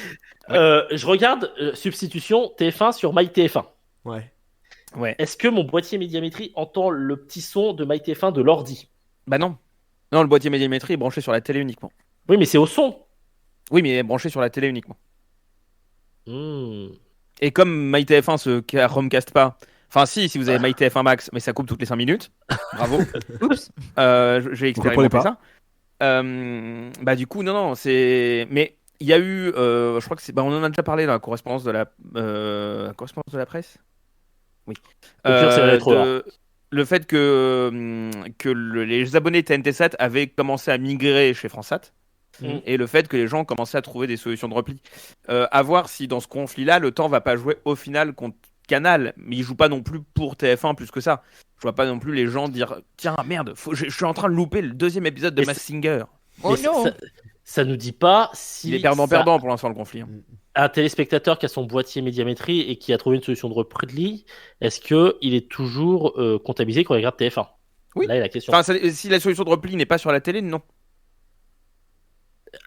Je regarde substitution TF1 sur MyTF1.
Ouais.
Est-ce que mon boîtier médiamétrie entend le petit son de MyTF1 de l'ordi?
Bah non. Non, le boîtier médiamétrie est branché sur la télé uniquement.
Oui, mais c'est au son.
Oui, mais il est branché sur la télé uniquement. Et comme MyTF1 se Chromecast pas. Enfin, si vous avez MyTF1 Max, mais ça coupe toutes les 5 minutes. Bravo. Oups. J'ai expérimenté ça. Bah du coup, non, c'est. Mais il y a eu, je crois que c'est. Bah, on en a déjà parlé dans la correspondance de la presse. Oui.
Au pire, c'est la lettre
le fait que les abonnés TNT Sat avaient commencé à migrer chez FranceSat. Et le fait que les gens commençaient à trouver des solutions de repli. À voir si dans ce conflit-là, le temps va pas jouer au final contre Canal, mais il joue pas non plus pour TF1 plus que ça. Je vois pas non plus les gens dire tiens merde, je suis en train de louper le 2e épisode de Masked Singer. Oh non.
Ça nous dit pas si
il est perdant pour l'instant le conflit.
Un téléspectateur qui a son boîtier médiamétrie et qui a trouvé une solution de repli, est-ce que il est toujours comptabilisé quand il regarde TF1?
Oui.
Là est la question.
Enfin, si la solution de repli n'est pas sur la télé, non.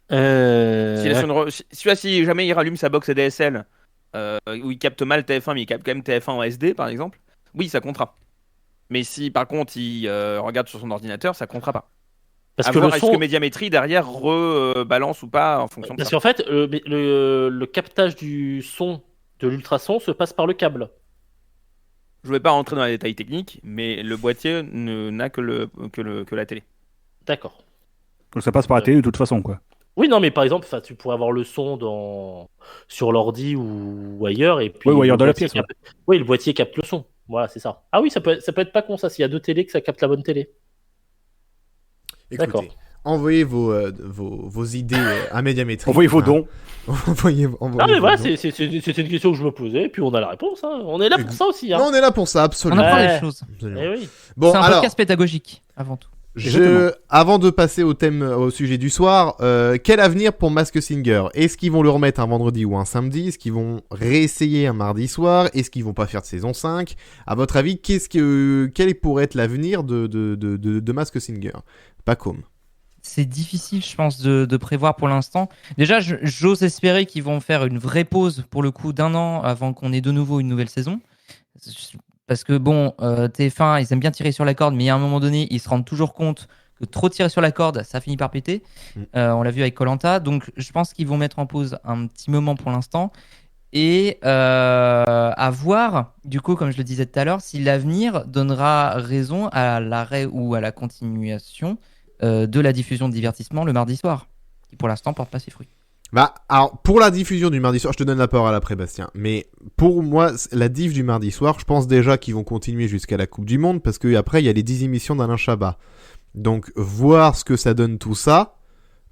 Si jamais il rallume sa box ADSL où il capte mal TF1 mais il capte quand même TF1 en SD par exemple, oui ça comptera. Mais si par contre il regarde sur son ordinateur, ça comptera pas. Parce que est-ce que médiamétrie derrière balance ou pas en fonction de
parce
ça.
qu'en fait le captage du son de l'ultrason se passe par le câble.
Je vais pas rentrer dans les détails techniques, mais le boîtier n'a que la télé.
D'accord.
Donc ça passe par la télé de toute façon quoi.
Oui, non, mais par exemple, tu pourrais avoir le son sur l'ordi ou ailleurs. Et puis,
ou ailleurs dans la pièce.
Oui, le boîtier capte le son. Voilà, c'est ça. Ah oui, ça peut être pas con, ça, s'il y a 2 télés, que ça capte la bonne télé.
Écoutez, d'accord. Envoyez vos idées à Médiamétrie.
Envoyez vos dons.
Envoyez mais voilà, c'est une question que je me posais, et puis on a la réponse. On est là pour ça aussi.
Non, on est là pour ça, absolument.
On apprend les choses.
Oui.
Bon,
c'est un podcast pédagogique, avant tout.
Avant de passer au sujet du soir, quel avenir pour Masked Singer? Est-ce qu'ils vont le remettre un vendredi ou un samedi? Est-ce qu'ils vont réessayer un mardi soir? Est-ce qu'ils vont pas faire de saison 5? À votre avis, quel pourrait être l'avenir de Masked Singer? Pacôme.
c'est difficile, je pense, de prévoir pour l'instant. Déjà, j'ose espérer qu'ils vont faire une vraie pause pour le coup d'1 an avant qu'on ait de nouveau une nouvelle saison. Parce que bon, TF1, ils aiment bien tirer sur la corde, mais à un moment donné, ils se rendent toujours compte que trop tirer sur la corde, ça finit par péter. On l'a vu avec Koh-Lanta. Donc, je pense qu'ils vont mettre en pause un petit moment pour l'instant. Et à voir, du coup, comme je le disais tout à l'heure, si l'avenir donnera raison à l'arrêt ou à la continuation de la diffusion de divertissement le mardi soir, qui pour l'instant porte pas ses fruits.
Bah, alors, pour la diffusion du mardi soir, je te donne la parole après, Bastien. Mais pour moi, la diff du mardi soir, je pense déjà qu'ils vont continuer jusqu'à la Coupe du Monde, parce que après, il y a les 10 émissions d'Alain Chabat. Donc, voir ce que ça donne tout ça,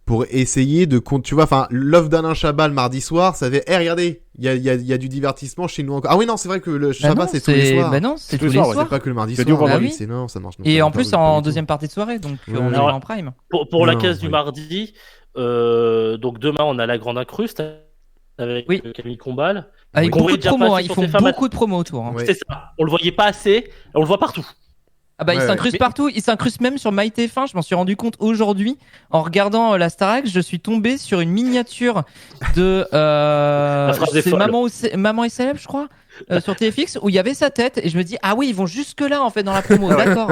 pour essayer de... Tu vois, enfin, l'offre d'Alain Chabat le mardi soir, ça fait, regardez, il y a du divertissement chez nous encore. Ah oui, non, c'est vrai que le Chabat, c'est tous les soirs.
Bah non, c'est tous les soirs.
C'est pas que le mardi
C'est
soir.
du vendredi.
C'est non, ça marche.
Et en plus, en deuxième partie de soirée, donc on est en prime.
Pour la case du mardi, donc demain, on a la grande incruste avec Camille Combal.
Avec beaucoup de promos, ils font beaucoup de promos autour. Hein.
C'est ça, on le voyait pas assez, on le voit partout.
Ah bah, il s'incruste partout, il s'incruste même sur MyTF1, je m'en suis rendu compte aujourd'hui en regardant la Starac, je suis tombé sur une miniature de c'est Maman est célèbre, je crois, sur TFX où il y avait sa tête et je me dis ah oui, ils vont jusque là en fait dans la promo, d'accord.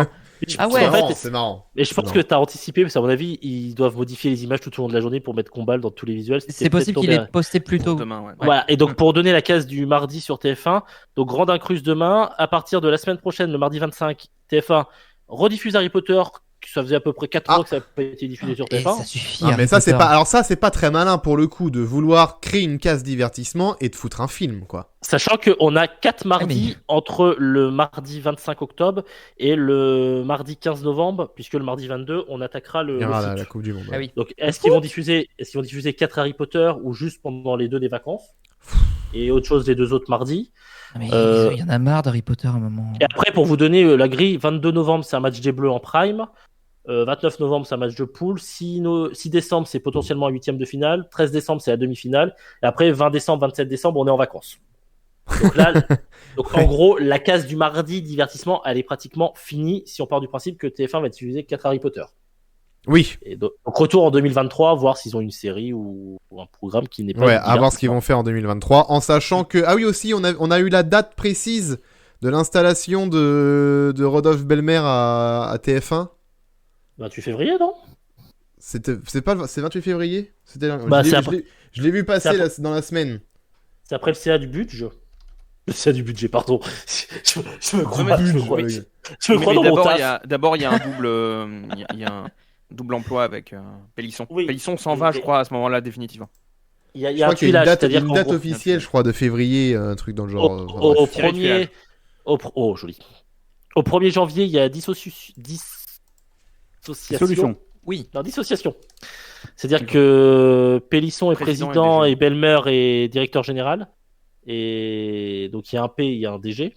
Ah ouais,
c'est marrant.
Et je pense que tu as anticipé parce qu'à mon avis, ils doivent modifier les images tout au long de la journée pour mettre Combal dans tous les visuels.
C'est possible qu'il ait posté plus tôt.
Demain, ouais.
Voilà, et donc pour donner la case du mardi sur TF1, donc grande incruste demain, à partir de la semaine prochaine, le mardi 25, TF1 rediffuse Harry Potter. Ça faisait à peu près 4 mois que ça n'a pas été diffusé sur TF1.
Ça suffit.
Non, mais ça c'est pas. Alors ça c'est pas très malin pour le coup de vouloir créer une case divertissement et de foutre un film quoi.
Sachant qu'on a 4 mardis entre le mardi 25 octobre et le mardi 15 novembre, puisque le mardi 22 on attaquera
la Coupe du Monde.
Ah oui.
Donc est-ce qu'ils vont diffuser 4 Harry Potter ou juste pendant les 2 des vacances et autre chose les 2 autres mardis?
Mais il y en a marre d'Harry Potter à un moment.
Et après pour vous donner la grille, 22 novembre c'est un match des Bleus en prime. 29 novembre, c'est un match de poule. 6 décembre, c'est potentiellement un 8e de finale. 13 décembre, c'est la demi-finale. Et après, 20 décembre, 27 décembre, on est en vacances. Donc là, en gros, la case du mardi divertissement, elle est pratiquement finie si on part du principe que TF1 va diffuser 4 Harry Potter.
Oui.
Et donc retour en 2023, voir s'ils ont une série ou un programme qui n'est pas...
Ouais, à voir ce qu'ils vont faire en 2023. En sachant que... Ah oui, aussi, on a eu la date précise de l'installation de Rodolphe Belmer à TF1.
28 février, non ?
C'est 28 février ? Je l'ai vu passer dans la semaine.
C'est après le CA du budget. Le CA du budget, pardon. Je me crois dans mon taf.
D'abord, il y a un double emploi avec Pélisson. Oui. Pélisson s'en va, je crois, à ce moment-là, définitivement.
Il y a une date officielle, je crois, de février, un truc dans le genre.
Au 1er... joli. Au 1er janvier, il y a dissociation. Oui, non, dissociation. C'est-à-dire que Pélisson est président et Belmer est directeur général. Et donc il y a un P, il y a un DG.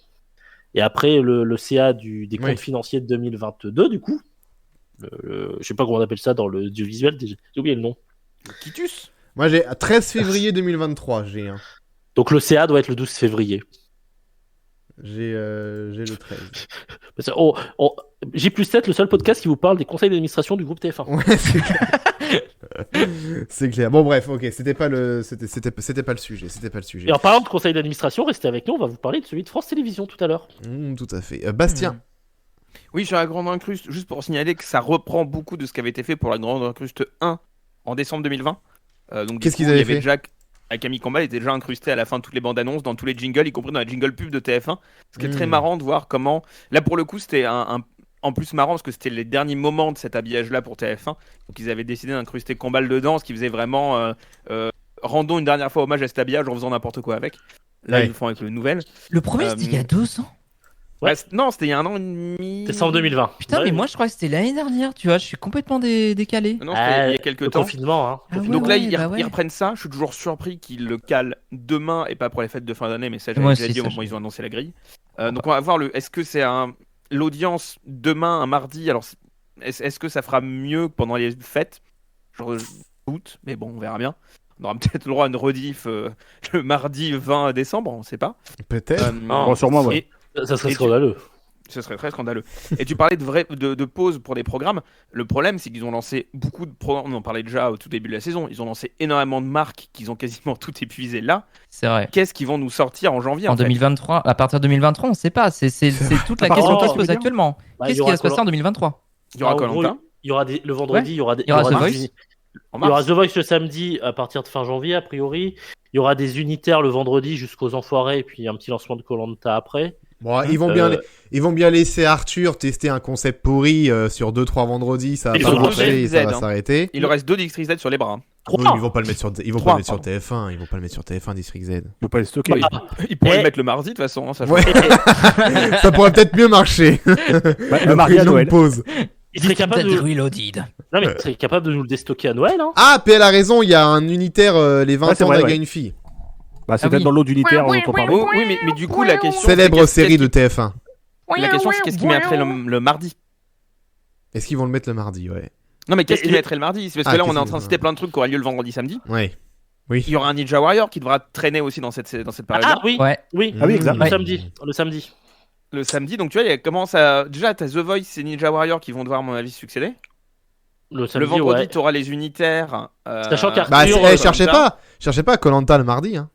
Et après le CA des comptes financiers de 2022, du coup. Je sais pas comment on appelle ça dans l'audiovisuel. J'ai oublié le nom.
Le Quitus.
Moi j'ai 13 février 2023, j'ai un.
Donc le CA doit être le 12 février.
J'ai le 13.
J+7, le seul podcast qui vous parle des conseils d'administration du groupe TF1.
Ouais, c'est clair. C'est clair. Bon bref, ok, c'était pas le sujet.
Et en parlant de conseils d'administration, restez avec nous, on va vous parler de celui de France Télévisions tout à l'heure.
Tout à fait. Bastien.
Oui, sur la Grande Incruste, juste pour signaler que ça reprend beaucoup de ce qui avait été fait pour la Grande Incruste 1 en décembre 2020. Donc
qu'est-ce qu'ils avaient fait ?
Camille Combal était déjà incrusté à la fin de toutes les bandes annonces, dans tous les jingles, y compris dans la jingle pub de TF1. Ce qui est très marrant de voir comment... Là, pour le coup, c'était en plus marrant parce que c'était les derniers moments de cet habillage-là pour TF1. Donc, ils avaient décidé d'incruster Combal dedans, ce qui faisait vraiment... rendons une dernière fois hommage à cet habillage en faisant n'importe quoi avec. Là, ils le font avec le nouvel.
Le premier, c'était il y a 2 ans.
Ouais. Non, c'était il y a 1 an et demi.
Décembre 2020.
Putain, mais moi je crois que c'était l'année dernière, tu vois, je suis complètement décalé.
Non, c'était il y a quelques temps.
Confinement, hein.
Donc là, ils reprennent ça. Je suis toujours surpris qu'ils le calent demain et pas pour les fêtes de fin d'année, mais ça, j'avais déjà dit au moment où ils ont annoncé la grille. Donc on va voir est-ce que c'est l'audience demain, un mardi. Alors, est-ce que ça fera mieux que pendant les fêtes ? Je doute, mais bon, on verra bien. On aura peut-être le droit à une rediff le mardi 20 décembre, on sait pas.
Peut-être.
Sûrement, ouais.
Ça serait scandaleux.
Ce serait très scandaleux. Et tu parlais de pause pour des programmes. Le problème, c'est qu'ils ont lancé beaucoup de programmes. On en parlait déjà au tout début de la saison. Ils ont lancé énormément de marques qu'ils ont quasiment tout épuisé là.
C'est vrai.
Qu'est-ce qu'ils vont nous sortir en janvier
En 2023, à partir de 2023, on ne sait pas. C'est toute la question qui se pose actuellement. Qu'est-ce qui va se passer en 2023?
Il y aura Koh-Lanta.
Il y aura le vendredi, il y aura
The Voice.
Il y aura The Voice le samedi à partir de fin janvier, a priori. Il y aura des unitaires le vendredi jusqu'aux Enfoirés, et puis un petit lancement de Koh-Lanta après.
Bon, ils vont bien laisser Arthur tester un concept pourri sur 2-3 vendredis, ça va
Ils
pas
ont
marcher,
deux
ça va
DXZ,
s'arrêter.
Il leur reste 2 District Z sur les bras.
Oui, mais ils vont pas le mettre sur
Trois,
TF1, ils vont pas le mettre sur TF1 District Z.
Il faut pas les stocker.
Ils pourraient le mettre le mardi de toute façon. Hein, ça
Ouais. Ça pourrait peut-être mieux marcher.
Le mardi à
Après une
Noël.
longue pause.
Il serait capable de...
Reloaded.
Non, mais il serait capable de nous le déstocker à Noël. Hein.
Ah, PL a raison, il y a un unitaire les 20
c'est
ans
vrai,
d'un
ouais.
gars une fille.
Bah, c'est
Ah
peut-être
oui.
dans l'eau d'unitaire dont on parlait.
Oh, oui, mais du coup, la question.
Célèbre
c'est
série de TF1.
La question, c'est qu'est-ce qu'ils mettraient le mardi?
Est-ce qu'ils vont le mettre le mardi, ouais.
Non, mais qu'est-ce qu'ils mettraient le mardi? C'est parce que là, on est en train de
qu'est-ce
citer plein de trucs qui auraient lieu le vendredi, samedi.
Ouais.
Il y aura un Ninja Warrior qui devra traîner aussi dans cette période-là.
Ah oui,
Ouais.
oui.
Ah oui, exact.
Le
Ouais.
samedi. Le samedi.
Le samedi, donc tu vois, il commence à. Déjà, t'as The Voice et Ninja Warrior qui vont devoir, à mon avis, succéder.
Le samedi,
Le vendredi,
ouais.
t'auras les unitaires.
Sachant qu'Arthur,
Bah, cherchez
Koh-Lanta.
pas Koh-Lanta le mardi, hein.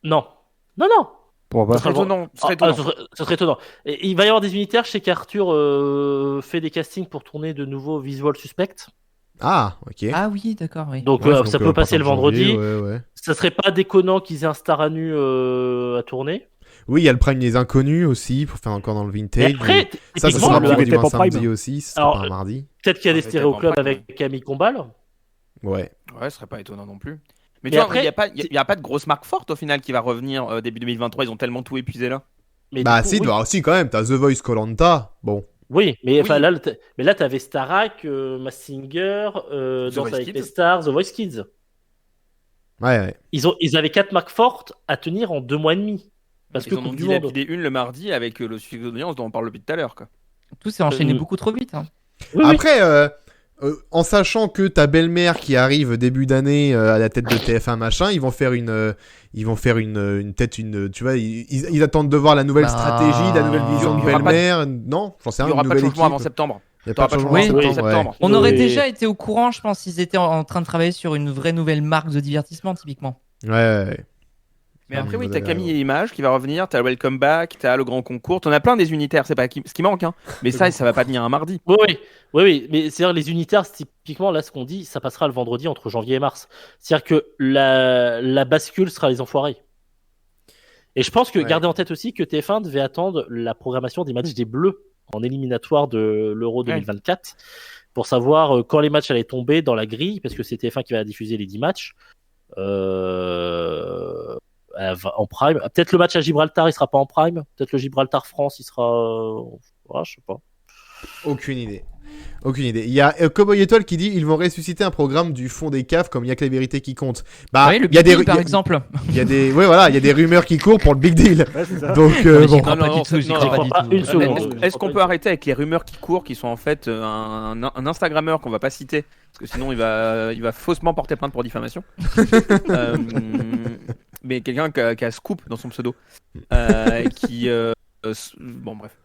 Non. Non.
Pourquoi
Ce serait
pas
étonnant. Ce serait étonnant.
Ce serait étonnant. Et il va y avoir des unitaires. Je sais qu'Arthur fait des castings pour tourner de nouveaux Visual Suspects.
Ah, ok.
Ah oui, d'accord, oui.
Donc,
Ouais,
ça peut
à
passer
partir
le
de janvier,
vendredi.
ouais.
Ça serait pas déconnant qu'ils aient un star à nu à tourner.
Oui, il y a le Prime des Inconnus aussi, pour faire encore dans le vintage.
Et après,
ça
typiquement,
sera
le-
probablement
le-
un
Prime.
samedi aussi, ce sera
Alors,
pas un mardi.
peut-être qu'il y a des
Ouais,
stéréoclubs
peut-être en
avec Camille Combal.
Ouais.
Ouais, ce serait pas étonnant non plus. Mais
Mais
tu vois,
après,
il n'y a pas de grosse marque forte au final qui va revenir début 2023. Ils ont tellement tout épuisé là.
Mais
Bah,
du coup,
si,
oui.
bah, si, quand même, t'as The Voice Koh-Lanta. Bon.
Oui, mais enfin
Oui.
là, t'avais Starak, Mask Singer,
The
Danse
Voice
avec
Kids.
les stars, The Voice Kids.
Ouais.
Ils avaient 4 marques fortes à tenir en 2 mois et demi. Parce
Ils
que
en ont
Coupe du Monde.
dilapidé une le mardi avec le succès d'audience dont on parle depuis tout à l'heure. Quoi.
Tout s'est enchaîné
Euh,
beaucoup trop vite. Hein.
Oui, oui.
Après, en sachant que ta belle-mère qui arrive début d'année à la tête de TF1 machin, ils vont faire tu vois, ils attendent de voir la nouvelle
Bah,
stratégie, la nouvelle vision
il
de
y aura pas
belle-mère. Non, j'en sais
Il
rien.
n'y aura
une
pas de
nouvelle
changement avant
équipe.
septembre.
Il y a pas de
T'auras
changement
de
en
changement
septembre,
avant
ouais.
septembre.
On aurait
Oui.
déjà été au courant, je pense, s'ils étaient en train de travailler sur une vraie nouvelle marque de divertissement, typiquement.
Ouais.
Mais après, oui,
vous
t'as
avez
Camille
raison.
et Image qui va revenir, t'as le Welcome Back, t'as le Grand Concours, t'en as plein des unitaires, c'est pas ce qui manque, hein. Mais ça va pas venir un mardi.
Oui, mais c'est-à-dire les unitaires, typiquement, là, ce qu'on dit, ça passera le vendredi entre janvier et mars. C'est-à-dire que la bascule sera les Enfoirés. Et je pense que,
Ouais.
gardez en tête aussi que TF1 devait attendre la programmation des matchs des Bleus en éliminatoire de l'Euro 2024 pour savoir quand les matchs allaient tomber dans la grille, parce que c'est TF1 qui va diffuser les 10 matchs. En prime. Peut-être le match à Gibraltar, il sera pas en prime. Peut-être le Gibraltar-France, il sera. Je sais pas.
Aucune idée. Il y a Cowboy Étoile qui dit ils vont ressusciter un programme du fond des caves comme il y a que la vérité qui compte. Bah,
oui, le
il y a
Big
des
Deal, par exemple.
il y a des il y a des rumeurs qui courent pour le Big Deal.
Ouais, c'est ça.
Donc
Non, mais
bon.
j'y crois pas
Non,
du tout, j'y
non,
crois pas
non,
du
pas
tout.
une seconde.
Est-ce qu'on peut arrêter avec les rumeurs qui courent, qui sont en fait un Instagrammeur qu'on va pas citer, parce que sinon il va faussement porter plainte pour diffamation. Mais quelqu'un qui a Scoop dans son pseudo, bon bref.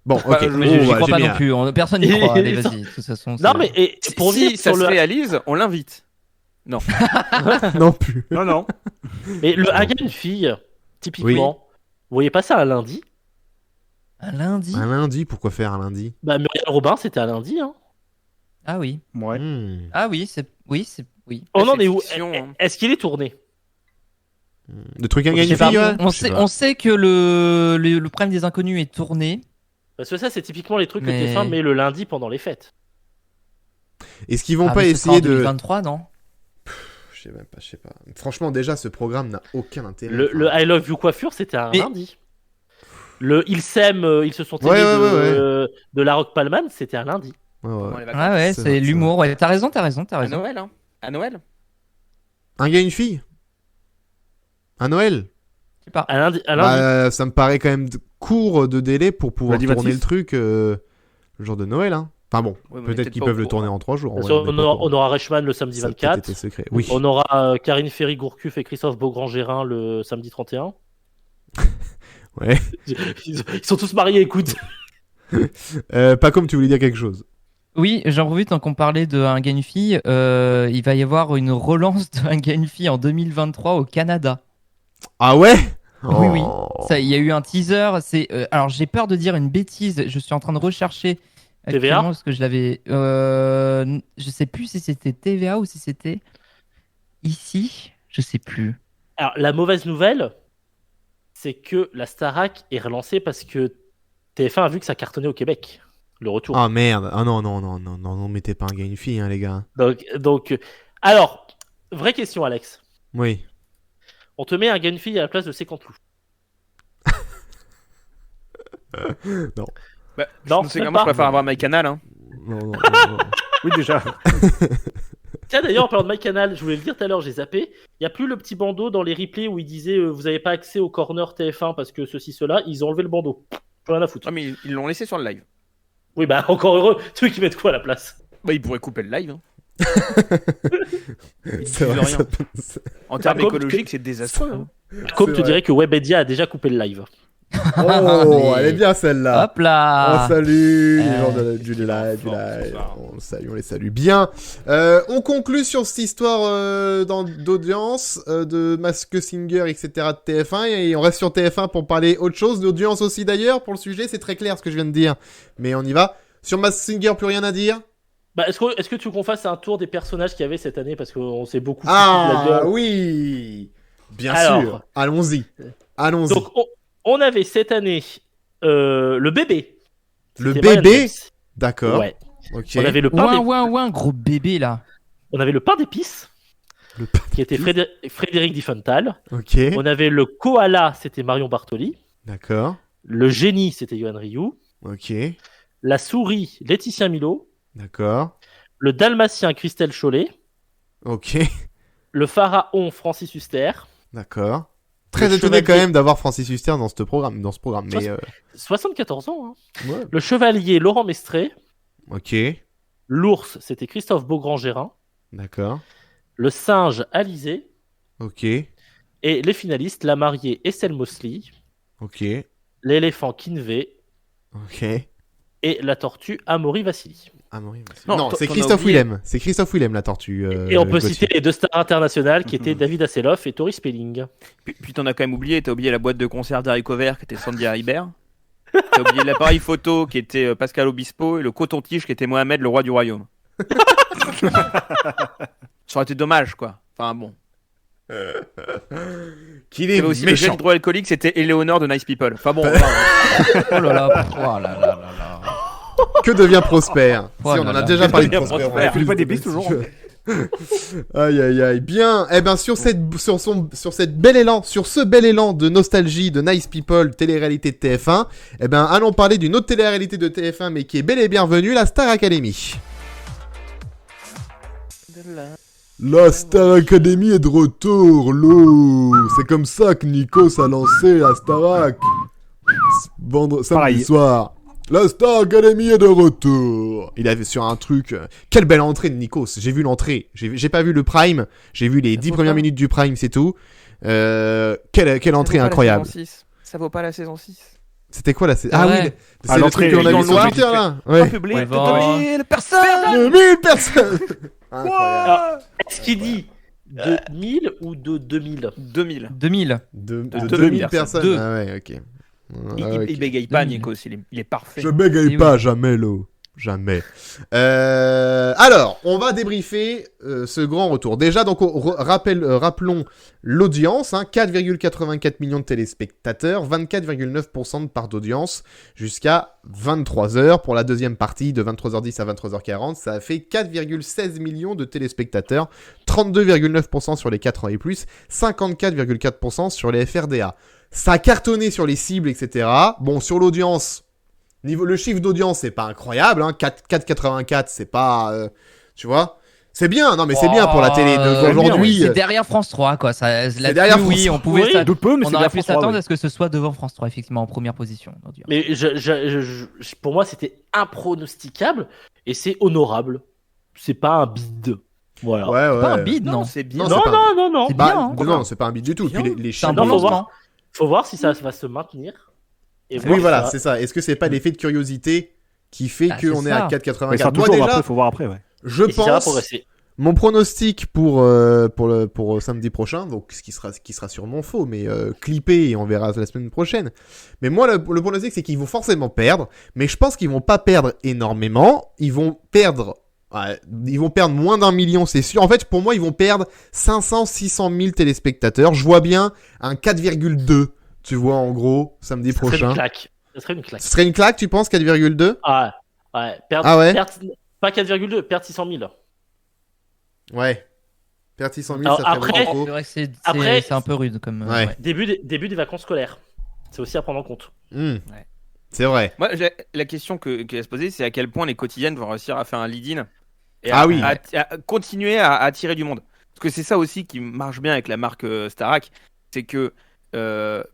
Bon,
Bah,
ok.
mais
J'y
Oh,
crois
j'ai
pas
mis
non plus. Personne n'y croit. Allez, vas-y. De toute façon.
Non,
c'est-
mais et pour
si
revenir
ça
sur
se
le.
réalise, on l'invite.
un- non plus.
Non.
Mais le Haga une fille, typiquement, vous voyez pas ça un lundi?
Un lundi.
Un lundi, pourquoi faire un lundi?
Bah, Muriel Robin, c'était un lundi. Hein.
Ah oui.
Ouais.
Ah oui, oui.
On
c'est
en est où?
fiction, hein.
Est-ce qu'il est tourné?
Le truc un
Je
gars
sais
une
pas,
fille, ouais?
On
Je sais
sait,
pas.
on sait que le Prime des Inconnus est tourné.
Parce que ça, c'est typiquement les trucs
Mais-
que TF1 met le lundi pendant les fêtes.
Est-ce qu'ils vont
Ah,
pas
mais ce sera en
essayer de
2023, non?
je sais pas. Franchement, déjà ce programme n'a aucun intérêt.
Le I Love You Coiffure, c'était un
Mais-
lundi. Le Ils s'aiment, ils se sont aimés
Ouais,
de La Roque Palman, c'était un lundi.
Ouais, ouais.
Pendant les vacances.
Ah ouais,
C'est
c'est
vrai,
l'humour. Ouais, t'as raison.
À Noël, hein. À Noël.
Un gars une fille? Un Noël?
Je sais pas.
Un lundi.
Bah, ça me paraît quand même court de délai pour pouvoir
Lundi
tourner
26.
le truc le jour de Noël, hein. Enfin bon,
Ouais, mais on est
peut-être
peut-être
qu'ils
pas
peuvent
au
le tourner
courant.
en 3 jours.
Parce
ouais,
qu'on on aura Reichmann le samedi
Ça a peut-être
24.
été secret. Oui.
On aura Karine Ferry-Gourcuff et Christophe Beaugrand-Gérin le samedi 31.
Ouais.
Ils sont tous mariés, écoute.
Pas comme tu voulais dire quelque chose.
Oui, j'en profite tant qu'on parlait de un gars une fille. Il va y avoir une relance de un gars une fille en 2023 au Canada.
Ah ouais?
Oui, oui.
Oh.
Ça, il y a eu un teaser. Alors, j'ai peur de dire une bêtise. Je suis en train de rechercher actuellement parce que je l'avais. Je sais plus si c'était TVA ou si c'était ici. Je sais plus.
Alors, la mauvaise nouvelle, c'est que la Starac est relancée parce que TF1 a vu que ça cartonnait au Québec, le retour.
Ah merde. Ah non, mettez pas un gars et une fille, hein, les gars.
Donc, alors, vraie question, Alex.
Oui.
On te met un gars et une fille à la place de Sécantelou.
Non.
Bah,
Non,
c'est
même
vraiment, je
pas.
préfère avoir MyCanal. Hein.
Non.
Oui, déjà.
Tiens, d'ailleurs, en parlant de MyCanal, je voulais le dire tout à l'heure, j'ai zappé. Il n'y a plus le petit bandeau dans les replays où il disait vous n'avez pas accès au corner TF1 parce que ceci, cela. Ils ont enlevé le bandeau. Plus rien à foutre.
Ah, mais ils l'ont laissé sur le live.
Oui, bah encore heureux. Tu veux qu'ils mettent quoi à la place?
Bah, ils pourraient couper le live. Hein.
C'est vrai,
rien. En termes
comme
écologiques, c'est désastreux. Hein.
Comme
C'est
te
vrai.
dirait que Webedia a déjà coupé le live.
Oh,
Mais-
elle est bien celle-là.
Hop là.
On salue les gens du
c'est
live,
fort, c'est fort.
on les salue bien. On conclut sur cette histoire d'audience, de Masked Singer, etc. de TF1, et on reste sur TF1 pour parler autre chose, d'audience aussi d'ailleurs, pour le sujet, c'est très clair ce que je viens de dire. Mais on y va. Sur Masked Singer, plus rien à dire?
Bah, est-ce que tu veux qu'on fasse un tour des personnages qu'il y avait cette année parce qu'on s'est beaucoup foutu de la
Ah
gueule.
oui. Bien
Alors.
sûr. Allons-y.
Donc on avait cette année le bébé.
Le
C'était Ryan
bébé.
James.
D'accord.
Ouais.
Ok.
On avait le pain
Ouin, gros bébé là.
On avait le pain d'épices
Le pain
qui était Frédéric Diffenthal.
Ok.
On avait le koala, c'était Marion Bartoli.
D'accord.
Le génie, c'était Yoann Rioux.
Ok.
La souris, Laetitia Milo.
D'accord.
Le dalmatien, Christelle Chollet.
Ok.
Le pharaon, Francis Huster.
D'accord. Très
Le
étonné
chevalier-
quand même d'avoir Francis Huster dans ce programme. Mais
74 ans. Hein.
ouais.
Le chevalier, Laurent Mestré.
Ok.
L'ours, c'était Christophe Beaugrand-Gérin.
D'accord.
Le singe, Alizé.
Ok.
Et les finalistes, la mariée, Estelle Mosley.
Ok.
L'éléphant, Kinvey.
Ok.
Et la tortue, Amaury Vassili.
Amaury, merci.
Non,
Non,
t'en
c'est
as
Christophe
oublié.
Willem. C'est Christophe Willem, la tortue.
Et on peut
Gauthier.
citer les deux stars internationales qui étaient
Mhm.
David Hasselhoff et Tori Spelling.
Puis t'en as quand même oublié, t'as oublié la boîte de concert d'haricots verts qui était Sandy Haribert. T'as oublié l'appareil photo qui était Pascal Obispo et le coton-tige qui était Mohamed, le roi du royaume. Ça aurait été dommage, quoi. Enfin bon.
Qu'il
Il y
est
avait aussi le gel
méchant.
hydroalcoolique, c'était Eleonore de Nice People. Enfin bon,
Oh là là. Oh là là là là.
Que devient Prosper?
Oh
Si, on
là
en a
là.
déjà
Que
parlé de
devient
Prosper.
Prosper?
Philippe Davis, toujours.
Aïe aïe aïe. Bien. Eh ben sur ce bel élan de nostalgie de Nice People, télé-réalité de TF1, eh ben allons parler d'une autre télé-réalité de TF1 mais qui est bel et bien revenue, la Star Academy. La Star Academy est de retour, c'est comme ça que Nikos a lancé la Starac. Samedi
Pareil.
soir. La Star Academy est de retour. Il avait sur un truc. Quelle belle entrée de Nikos. J'ai vu l'entrée. J'ai pas vu le prime. J'ai vu les 10
vaut
premières
pas.
minutes du prime, c'est tout. Quelle entrée incroyable.
Ça vaut pas la saison 6.
C'était quoi la saison?
Ah
Ah
ouais.
oui,
Ah,
c'est le truc
l'entrée,
qu'on a
dans
vu
le
sur
noir.
Twitter là. Ouais.
public
Ouais,
de
bon.
2000 personnes.
De 1000 personnes. Incroyable.
Alors, est-ce qu'il dit de 1000 ou de 2000?
2000.
2000.
De
de
2000 personnes.
Deux.
Ah ouais, ok.
Il bégaye pas,
2000.
Nikos, il est parfait.
Je bégaye
Eh
pas, jamais, Lo. Jamais. Alors, on va débriefer ce grand retour. Déjà, donc, rappelons l'audience. 4,84 millions de téléspectateurs, 24,9% de part d'audience jusqu'à 23h. Pour la deuxième partie, de 23h10 à 23h40, ça a fait 4,16 millions de téléspectateurs, 32,9% sur les 4 ans et plus, 54,4% sur les FRDA. Ça a cartonné sur les cibles, etc. Bon, sur l'audience... Le chiffre d'audience, c'est pas incroyable, 4,84, c'est pas... tu vois? C'est bien, non mais c'est bien pour la télé d'aujourd'hui.
C'est derrière France 3, quoi. Là-dessus,
derrière France
oui,
3.
on pouvait
Oui,
De peu, mais
on
c'est
aurait
bien
pu
François,
s'attendre
oui.
à ce que ce soit devant France 3, effectivement, en première position.
Mais pour moi, c'était impronosticable et c'est honorable. C'est pas un bid. Voilà.
Ouais, ouais.
Pas un bid, non.
c'est bien.
Non,
Non,
c'est pas
non.
C'est
Bah,
bien, hein.
non, c'est pas un bid du tout.
Bien.
Puis les
C'est un
chiffres...
bon
Non, faut
lancement.
Faut voir si ça va se maintenir. Et
Oui, voilà,
ça.
c'est ça. Est-ce que c'est pas l'effet de curiosité qui fait
Ah,
qu'on
c'est
est à
ça.
4,84?
Mais ça
Moi
toujours,
déjà,
après, faut voir après, ouais.
je
Et si ça va
pense,
progresser.
mon pronostic pour samedi prochain, donc ce qui sera sûrement faux, mais clippé et on verra la semaine prochaine. Mais moi, le pronostic, c'est qu'ils vont forcément perdre, mais je pense qu'ils vont pas perdre énormément. Ils vont perdre moins d'1 million, c'est sûr. En fait, pour moi, ils vont perdre 600 000 téléspectateurs. Je vois bien un 4,2, tu vois, en gros, samedi
Ça serait
prochain.
une claque. Ça serait une claque.
Ce serait une claque, tu penses, 4,2?
Ah ouais.
Ah ouais?
Pas 4,2, perdre 600 000.
Ouais. Perdre 600 000,
Alors,
ça ferait
après-
beaucoup.
C'est vrai que
Après-
c'est un peu rude comme.
Ouais.
Début des vacances scolaires. C'est aussi à prendre en compte.
Hmm. C'est vrai.
Moi, la question qui va se poser, c'est à quel point les quotidiennes vont réussir à faire un lead-in et
Ah oui.
à continuer à attirer du monde. Parce que c'est ça aussi qui marche bien avec la marque Starac, c'est que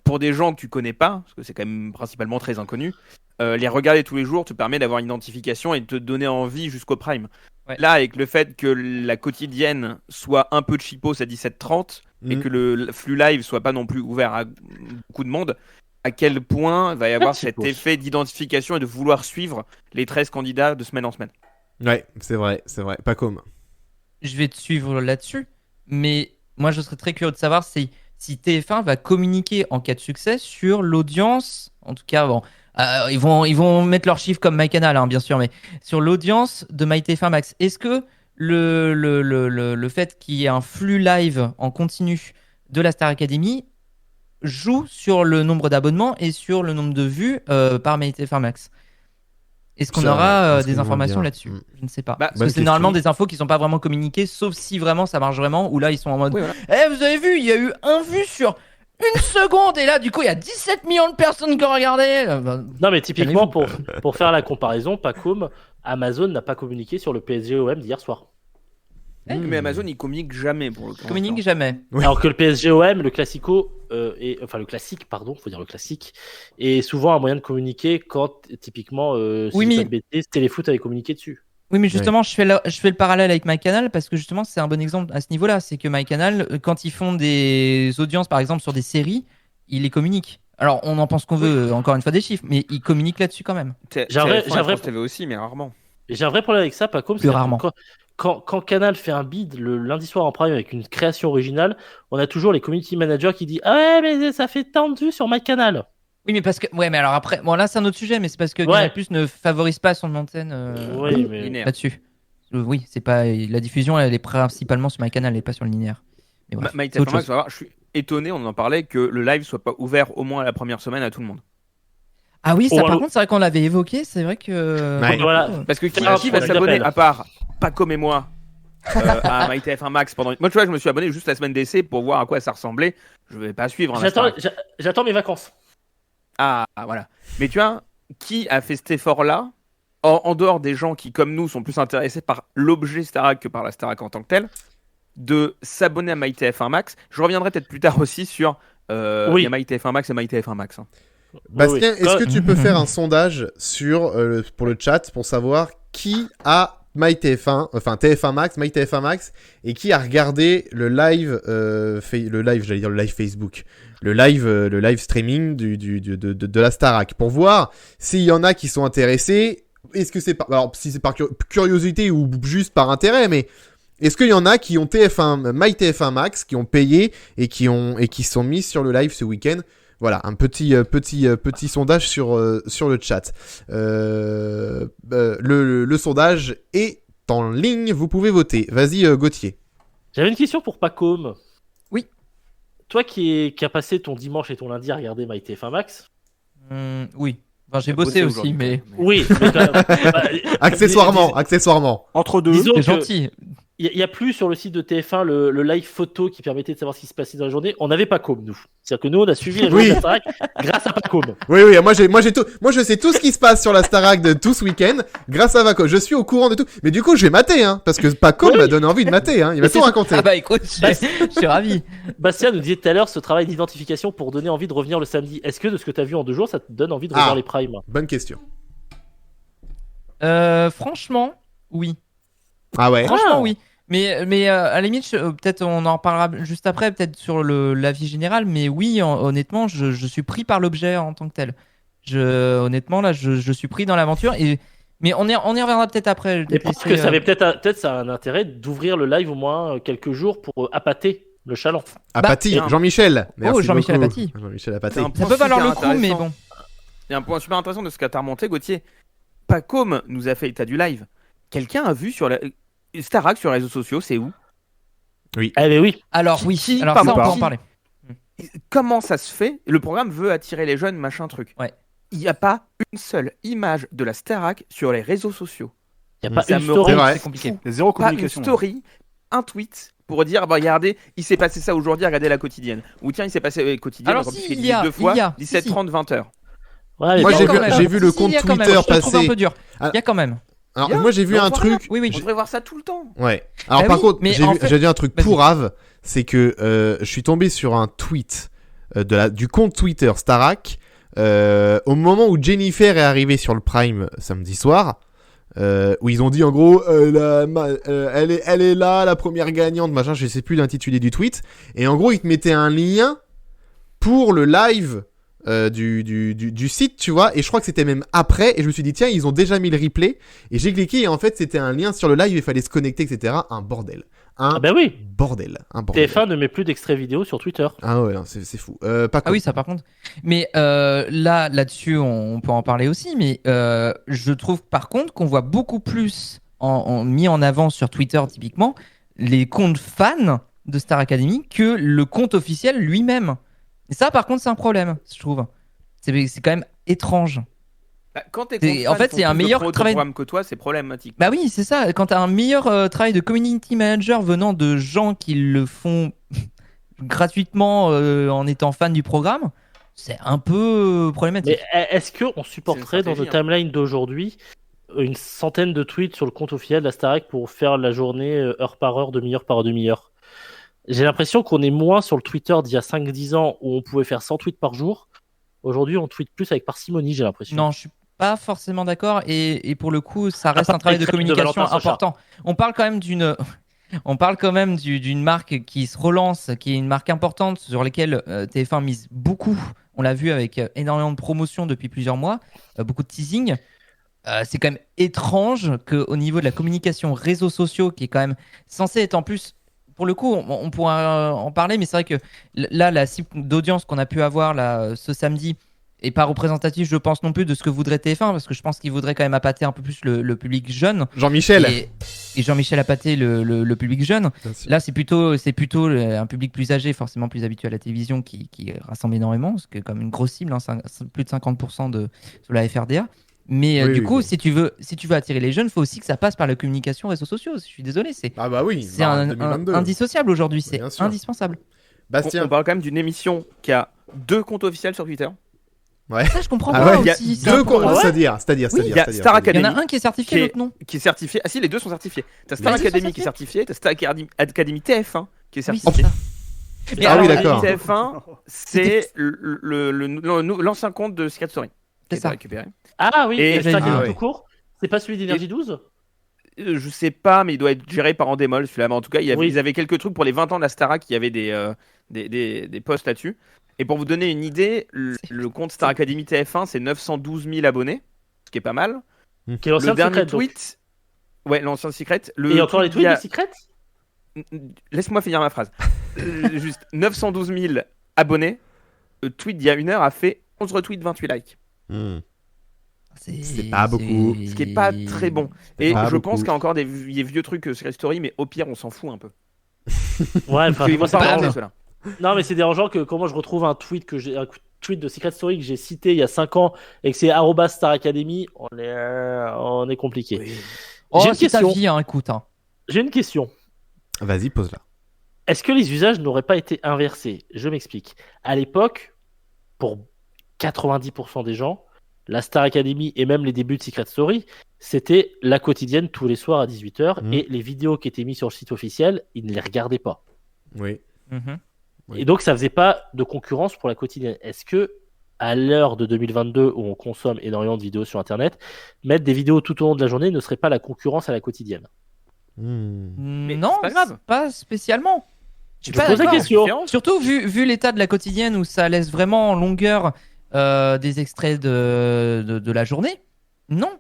pour des gens que tu connais pas, parce que c'est quand même principalement très inconnu, les regarder tous les jours te permet d'avoir une identification et de te donner envie jusqu'au prime.
Ouais.
Là, avec le fait que la quotidienne soit un peu cheapos à 17h30 et
Hmm.
que le flux live soit pas non plus ouvert à beaucoup de monde, à quel point va y avoir cet
cheapos.
effet d'identification et de vouloir suivre les 13 candidats de semaine en semaine.
Ouais, c'est vrai. Pas comme.
Je vais te suivre là-dessus, mais moi je serais très curieux de savoir si TF1 va communiquer en cas de succès sur l'audience. En tout cas, bon, ils vont mettre leurs chiffres comme MyCanal, hein, bien sûr, mais sur l'audience de MyTF1 Max. Est-ce que le fait qu'il y ait un flux live en continu de la Star Academy joue sur le nombre d'abonnements et sur le nombre de vues par MyTF1 Max? Est-ce qu'on
Ça,
aura
parce
des
qu'ils vont
informations
dire.
là-dessus? Je ne sais pas.
Bah,
Parce
bonne
que c'est
question.
normalement des infos qui sont pas vraiment communiquées, sauf si vraiment ça marche vraiment, ou là ils sont en mode
Oui, voilà.
vous avez vu, il y a eu un vu sur une seconde, et là du coup il y a 17 millions de personnes qui ont regardé.
Non, mais typiquement,
Calmez-vous.
pour faire la comparaison, Pacom, Amazon n'a pas communiqué sur le PSG-OM d'hier soir.
Mais Amazon, il communique jamais pour le coup.
Communique jamais.
Oui.
Alors que le PSG-OM, le classico, le classique, pardon, faut dire le classique, est souvent un moyen de communiquer quand, typiquement, si
Oui,
je dis
mais-
pas de bêtises, Téléfoot avait communiqué dessus.
Oui, mais justement, je fais le parallèle avec MyCanal parce que justement, c'est un bon exemple à ce niveau-là. C'est que MyCanal, quand ils font des audiences, par exemple, sur des séries, ils les communiquent. Alors, on en pense qu'on veut, encore une fois, des chiffres, mais ils communiquent là-dessus quand même.
J'ai un vrai-
TF1
j'ai un
et
vrai-
France TV aussi, mais rarement.
Et j'ai un vrai problème avec ça, Pacom,
Plus
c'est-à-dire
rarement.
que quand Canal fait un bid le lundi soir en prime avec une création originale, on a toujours les community managers qui disent ah ouais, mais ça fait tant de vues sur MyCanal.
Oui, mais parce que. Ouais, mais alors après. Bon, là, c'est un autre sujet, mais c'est parce que
Ouais.
Canal Plus ne favorise pas son antenne
Oui, mais
Linéaire.
là-dessus. Oui, c'est pas. La diffusion, elle est principalement sur MyCanal et pas sur le linéaire. Mais bref,
MyTF1
c'est autre
Max,
chose.
tu vas voir, je suis étonné, on en parlait, que le live soit pas ouvert au moins la première semaine à tout le monde.
Ah oui, ça,
Oh,
par
allô.
contre, c'est vrai qu'on l'avait évoqué. C'est vrai que.
Ouais.
Voilà.
Parce que qui
Ouais,
va
je
s'abonner,
l'appelle.
à part Paco et moi, à MyTF1 Max pendant. Moi, tu vois, je me suis abonné juste la semaine d'essai pour voir à quoi ça ressemblait. Je vais pas suivre. hein,
J'attends mes vacances.
Ah, voilà. Mais tu vois, qui a fait cet effort-là, en dehors des gens qui, comme nous, sont plus intéressés par l'objet Starac que par la Starac en tant que telle, de s'abonner à MyTF1 Max? Je reviendrai peut-être plus tard aussi sur
Oui.
il y a MyTF1 Max et MyTF1 Max. hein.
Bastien,
Oui, oui.
est-ce que tu peux faire un sondage pour le chat pour savoir qui a MyTF1, enfin TF1 Max, MyTF1 Max, et qui a regardé le live, j'allais dire le live Facebook, le live streaming de la Starac, pour voir s'il y en a qui sont intéressés. Est-ce que c'est alors si c'est par curiosité ou juste par intérêt, mais est-ce qu'il y en a qui ont MyTF1 Max, qui ont payé et qui sont mis sur le live ce week-end? Voilà, un petit sondage sur le chat. Le sondage est en ligne, vous pouvez voter. Vas-y, Gauthier.
J'avais une question pour Pacom.
Oui.
Toi qui as passé ton dimanche et ton lundi à regarder MyTF1 Max.
Oui. Enfin, j'ai bossé aussi,
aujourd'hui,
mais.
Oui, mais quand même.
Accessoirement.
Entre deux.
Disons
C'est
que
gentil.
il y a plus sur le site de TF1 le live photo qui permettait de savoir ce qui se passait dans la journée. On n'avait pas Pacom, nous. C'est-à-dire que nous, on a suivi la journée
Oui.
de la Starac grâce à Pacom.
Oui, moi je sais tout ce qui se passe sur la Starac de tout ce week-end grâce à Vaco. Je suis au courant de tout. Mais du coup, je vais mater, hein, parce que Paco
Oui.
m'a donné envie de mater, hein. Il va
Mais
tout
c'est-
raconter.
Ah bah écoute, je suis ravi.
Bastien nous disait tout à l'heure ce travail d'identification pour donner envie de revenir le samedi. Est-ce que de ce que tu as vu en 2 jours, ça te donne envie de revoir
Ah.
les primes?
Bonne question.
Franchement, oui.
Ah ouais.
Franchement, oui. Mais à la limite, peut-être on en reparlera juste après, peut-être sur l'avis général. Mais oui, honnêtement, je suis pris par l'objet en tant que tel. Honnêtement, là, je suis pris dans l'aventure. Mais on y reviendra peut-être après.
Et parce que ça avait peut-être ça a un intérêt d'ouvrir le live au moins quelques jours pour appâter le chaland.
Apathy, Jean-Michel. Merci
Jean-Michel
beaucoup.
Apathy.
Jean-Michel Apathy.
C'est un
Ça
point
peut valoir le
super
coup, mais
intéressant.
bon.
Il y a un point super intéressant de ce qu'a remonté, Gauthier. Pacôme nous a fait état du live. Quelqu'un a vu sur Starac sur les réseaux sociaux, c'est où?
Eh ben oui.
Alors oui,
Qui-
alors
pardon,
ça, on peut en
qui-
parler.
Comment ça se fait? Le programme veut attirer les jeunes, machin truc.
Ouais.
Il n'y a pas une seule image de la Starac sur les réseaux sociaux.
Il n'y a pas
Ça
une
me
story.
C'est vrai.
C'est compliqué.
Il y a zéro
Pas une
communication.
story, un tweet pour dire bah, regardez, il s'est passé ça aujourd'hui, regardez la quotidienne. Ou tiens, il s'est passé la quotidienne,
Alors,
encore
si,
plus qu'il
il y a,
dit deux fois,
il y a.
17h30, 20h.
Ouais, mais
Moi,
pas
j'ai
encore.
vu- j'ai vu le compte
il y a quand même.
Twitter
Je te trouve
passer.
un peu dur.
Ah.
Il y a quand même.
Alors,
Bien,
moi, j'ai vu
on
un
voit
truc.
Oui, oui.
On devrait voir ça tout le temps.
Ouais. Alors,
Bah
par
oui,
contre,
mais
j'ai
en
vu,
fait-
j'ai dit un truc
Vas-y.
pourrave, c'est que je suis tombé sur un tweet du compte Twitter Starac au moment où Jennifer est arrivée sur le Prime samedi soir. Où ils ont dit en gros elle est là, la première gagnante, machin, je sais plus l'intitulé du tweet, et en gros ils te mettaient un lien pour le live du site, tu vois, et je crois que c'était même après, et je me suis dit tiens, ils ont déjà mis le replay, et j'ai cliqué, et en fait c'était un lien sur le live, il fallait se connecter, etc. Un bordel.
Ah ben oui.
Un bordel.
TF1 ne met plus d'extraits vidéo sur Twitter.
Ah ouais, non, c'est fou. Pas
Ah
cool.
oui, ça par contre. Mais là-dessus, on peut en parler aussi. Mais je trouve par contre qu'on voit beaucoup plus mis en avant sur Twitter typiquement les comptes fans de Star Academy que le compte officiel lui-même. Et ça, par contre, c'est un problème, je trouve. C'est quand même étrange.
Bah, quand t'es
C'est- en fait, c'est un meilleur travail-
programme que toi, c'est problématique.
Bah oui, c'est ça. Quand t'as un meilleur travail de community manager venant de gens qui le font gratuitement en étant fan du programme, c'est un peu problématique.
Mais est-ce qu'on supporterait
C'est
dans
une
le
stratégie,
timeline d'aujourd'hui une centaine de tweets sur le compte officiel de la Starac pour faire la journée heure par heure, demi-heure par demi-heure? J'ai l'impression qu'on est moins sur le Twitter d'il y a 5-10 ans où on pouvait faire 100 tweets par jour. Aujourd'hui, on tweet plus avec parcimonie, j'ai l'impression.
Non, je suis pas forcément d'accord et pour le coup, ça reste
part
un travail de
les crêpes de
communication
Valentin Sacha.
important. On parle quand même d'une marque qui se relance, qui est une marque importante sur laquelle TF1 mise beaucoup. On l'a vu avec énormément de promotions depuis plusieurs mois, beaucoup de teasing. C'est quand même étrange qu'au niveau de la communication réseaux sociaux, qui est quand même censé être en plus, pour le coup, on pourra en parler, mais c'est vrai que là, la cible d'audience qu'on a pu avoir là, ce samedi est pas représentatif, je pense, non plus de ce que voudrait TF1, parce que je pense qu'il voudrait quand même appâter un peu plus le public jeune.
Jean-Michel.
Et Jean-Michel appâter le public jeune. Là, c'est plutôt un public plus âgé, forcément plus habitué à la télévision, qui rassemble énormément, parce que comme une grosse cible, hein, plus de 50% sur la FRDA. Mais
Oui,
du
oui,
coup,
oui.
si tu veux attirer les jeunes, il faut aussi que ça passe par la communication réseaux sociaux. Je suis désolé, c'est
Ah bah oui.
c'est indissociable aujourd'hui, c'est
Bien sûr.
indispensable.
Bastien.
On parle quand même d'une émission qui a 2 comptes officiels sur Twitter.
Ça, je comprends
Ah
pas
ouais,
il y a
aussi. c'est
Deux
un peu-
comptes, c'est-à-dire.
il y a Star
Il y en a
Academy
un qui est certifié,
qui est-
l'autre non.
qui est certifié. Ah si, les deux sont certifiés. T'as Star
Les deux sont
Academy qui est certifié, t'as Star Academy TF1 qui est
Oui,
certifié.
c'est ça.
Et
Ah
alors,
oui, d'accord.
TF1, c'est l'ancien compte de Secret Story.
C'est
qui
ça.
a été récupéré.
Ah oui,
Et-
et Star Academy
Ah oui.
tout court. C'est pas celui d'Energy 12?
Je sais pas, mais il doit être géré par Endemol celui-là. Mais en tout cas,
Oui.
ils avaient quelques trucs pour les 20 ans de la Starac, il y avait des posts là-dessus. Et pour vous donner une idée, le compte Star Academy TF1, c'est 912 000 abonnés, ce qui est pas mal.
Qui est l'ancien
Le dernier
Secret, donc.
tweet, ouais, l'ancien Secret.
Et encore les tweets
il y a-
du Secret?
Laisse-moi finir ma phrase. Juste 912 000 abonnés. Le tweet d'il y a 1 heure a fait 11 retweets, 28 likes.
C'est pas beaucoup.
Ce qui est pas très bon. Et
Pas
je
beaucoup.
pense qu'il y a encore des vieux trucs Secret Story, mais au pire, on s'en fout un peu.
Ouais, enfin,
Ils
moi,
vont
c'est
pas
dérangeant.
ranger ceux-là.
Non, mais c'est dérangeant que comment je retrouve un tweet de Secret Story que j'ai cité il y a 5 ans et que c'est @Star Academy, on est compliqué.
Oh,
J'ai une
c'est ta
question.
vie, hein, écoute. Hein.
J'ai une question.
Vas-y, pose-la.
Est-ce que les usages n'auraient pas été inversés? Je m'explique. À l'époque, pour 90% des gens, la Star Academy et même les débuts de Secret Story, c'était la quotidienne tous les soirs à 18h et les vidéos qui étaient mises sur le site officiel, ils ne les regardaient pas.
Oui.
Mhm.
Oui.
Et donc, ça faisait pas de concurrence pour la quotidienne. Est-ce que, à l'heure de 2022 où on consomme énormément de vidéos sur Internet, mettre des vidéos tout au long de la journée ne serait pas la concurrence à la quotidienne?
Mais
Non,
c'est pas grave.
pas spécialement. Je suis
Je
pas
pose la
d'accord.
question.
Surtout vu l'état de la quotidienne où ça laisse vraiment en longueur des extraits de la journée, non,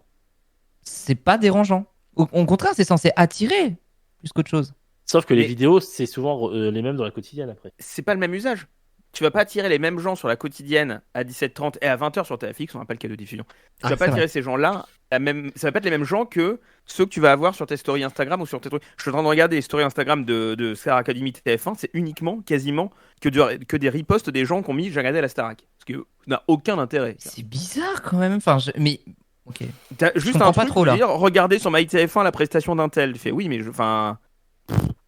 c'est pas dérangeant. Au contraire, c'est censé attirer plus qu'autre chose.
Sauf que les
Mais-
vidéos, c'est souvent les mêmes dans la quotidienne après.
C'est pas le même usage. Tu vas pas attirer les mêmes gens sur la quotidienne à 17h30 et à 20h sur TFX, on rappelle qu'il y a 2 diffusions. Tu vas pas
c'est
attirer
vrai.
ces gens-là, ça va pas être les mêmes gens que ceux que tu vas avoir sur tes stories Instagram ou sur tes trucs. Je suis en train de regarder les stories Instagram de Star Academy TF1, c'est uniquement, quasiment, que des reposts des gens qui ont mis j'ai regardé la Starac. Ce qui n'a aucun intérêt.
C'est bizarre quand même. Mais ok.
T'as juste
comprends
un
pas
truc
trop,
où
là.
dire regardez sur MyTF1 la prestation d'un tel. Tu fais oui, mais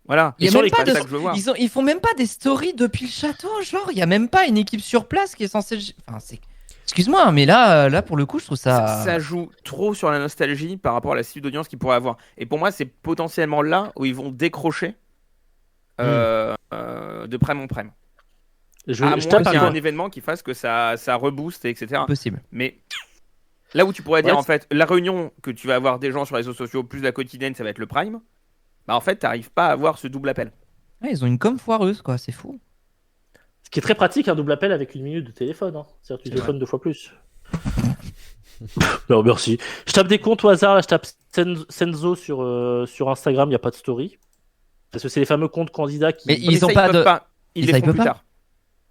voilà.
Il y a
C'est
même pas
ça que je veux voir.
ils font même pas des stories depuis le château, genre il y a même pas une équipe sur place qui est censée. Enfin, excuse-moi, mais là pour le coup, je trouve ça.
Ça joue trop sur la nostalgie par rapport à la cible d'audience qu'ils pourraient avoir. Et pour moi, c'est potentiellement là où ils vont décrocher de prime en prime.
Je
À moins
tape
qu'il y ait
un-
un événement qui fasse que ça rebooste, etc.
Possible.
Mais là où tu pourrais dire,
Ouais,
en fait, la réunion que tu vas avoir des gens sur les réseaux sociaux, plus la quotidienne, ça va être le prime. Bah, en fait, t'arrives pas à avoir ce double appel.
Ouais, ils ont une com foireuse, quoi. C'est fou.
Ce qui est très pratique, un double appel avec 1 minute de téléphone. Hein. C'est-à-dire que tu téléphones 2 fois plus. Non, merci. Je tape des comptes au hasard. Là, je tape Senzo sur Instagram. Il n'y a pas de story. Parce que c'est les fameux comptes candidats qui.
Mais ils
Mais ça,
ont pas
peuvent
de.
Ils
Et
les
ça, ils
font
peuvent
plus
pas.
tard.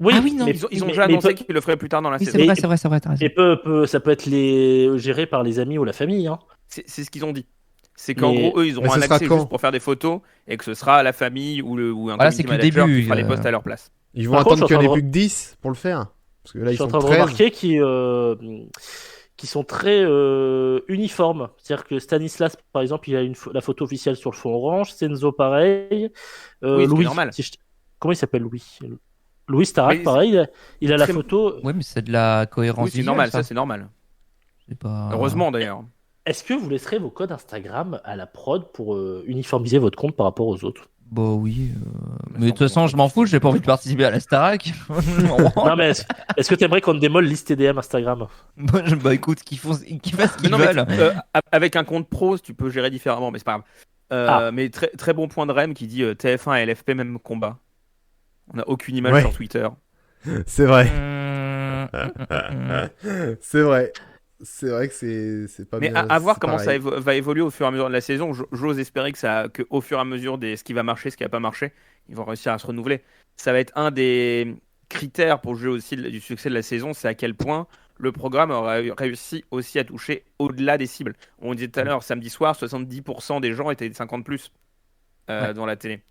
Oui,
Ah oui, non.
mais
Ils ont
mais-
déjà
mais
annoncé
peut-
qu'ils le feraient plus tard dans la
Oui,
saison.
c'est vrai, t'as raison.
Et ça peut être géré par les amis ou la famille. Hein.
C'est ce qu'ils ont dit. C'est qu'en
Mais-
gros, eux, ils auront
Mais ce
un
sera
accès
quand
juste pour faire des photos et que ce sera la famille ou un
Voilà,
community
c'est que le
manager
début,
qui fera les posts à leur place.
Ils vont
Par contre,
attendre
je suis
qu'il
en
n'y en
train
ait
de-
plus que 10 pour le faire. Parce que là,
Je
ils
suis en
sont
train de
13.
remarquer qui sont très uniformes. C'est-à-dire que Stanislas, par exemple, il a la photo officielle sur le fond orange. Senzo, pareil.
Oui, ce qui est
Louis,
normal.
comment il s'appelle Louis? Louis Starak,
Mais
pareil. Il a la
très-
photo.
Ouais, mais c'est de la cohérence
Oui, c'est
visuelle,
normal,
ça.
ça c'est normal.
C'est pas...
Heureusement d'ailleurs.
Est-ce que vous laisserez vos codes Instagram à la prod pour uniformiser votre compte par rapport aux autres?
Bah oui. Mais de toute façon, je m'en fous, j'ai pas envie de participer à la Starac.
Non, mais est-ce que tu aimerais qu'on démolle liste TDM Instagram?
Bah écoute, qu'ils fassent ce
Mais
qu'ils
non, mais,
veulent.
avec un compte pro, tu peux gérer différemment, mais c'est pas grave. Mais très, très bon point de Rem qui dit TF1 et LFP même combat. On n'a aucune image
Ouais.
sur Twitter.
C'est vrai.
Mmh.
C'est vrai. C'est vrai que c'est pas
Mais
bien.
à voir
c'est
comment
pareil.
va évoluer au fur et à mesure de la saison. J'ose espérer que au fur et à mesure ce qui va marcher, ce qui va pas marcher, ils vont réussir à se renouveler. Ça va être un des critères pour jouer aussi du succès de la saison, c'est à quel point le programme aura réussi aussi à toucher au-delà des cibles. On disait tout à l'heure, samedi soir, 70% des gens étaient 50 plus dans la télé.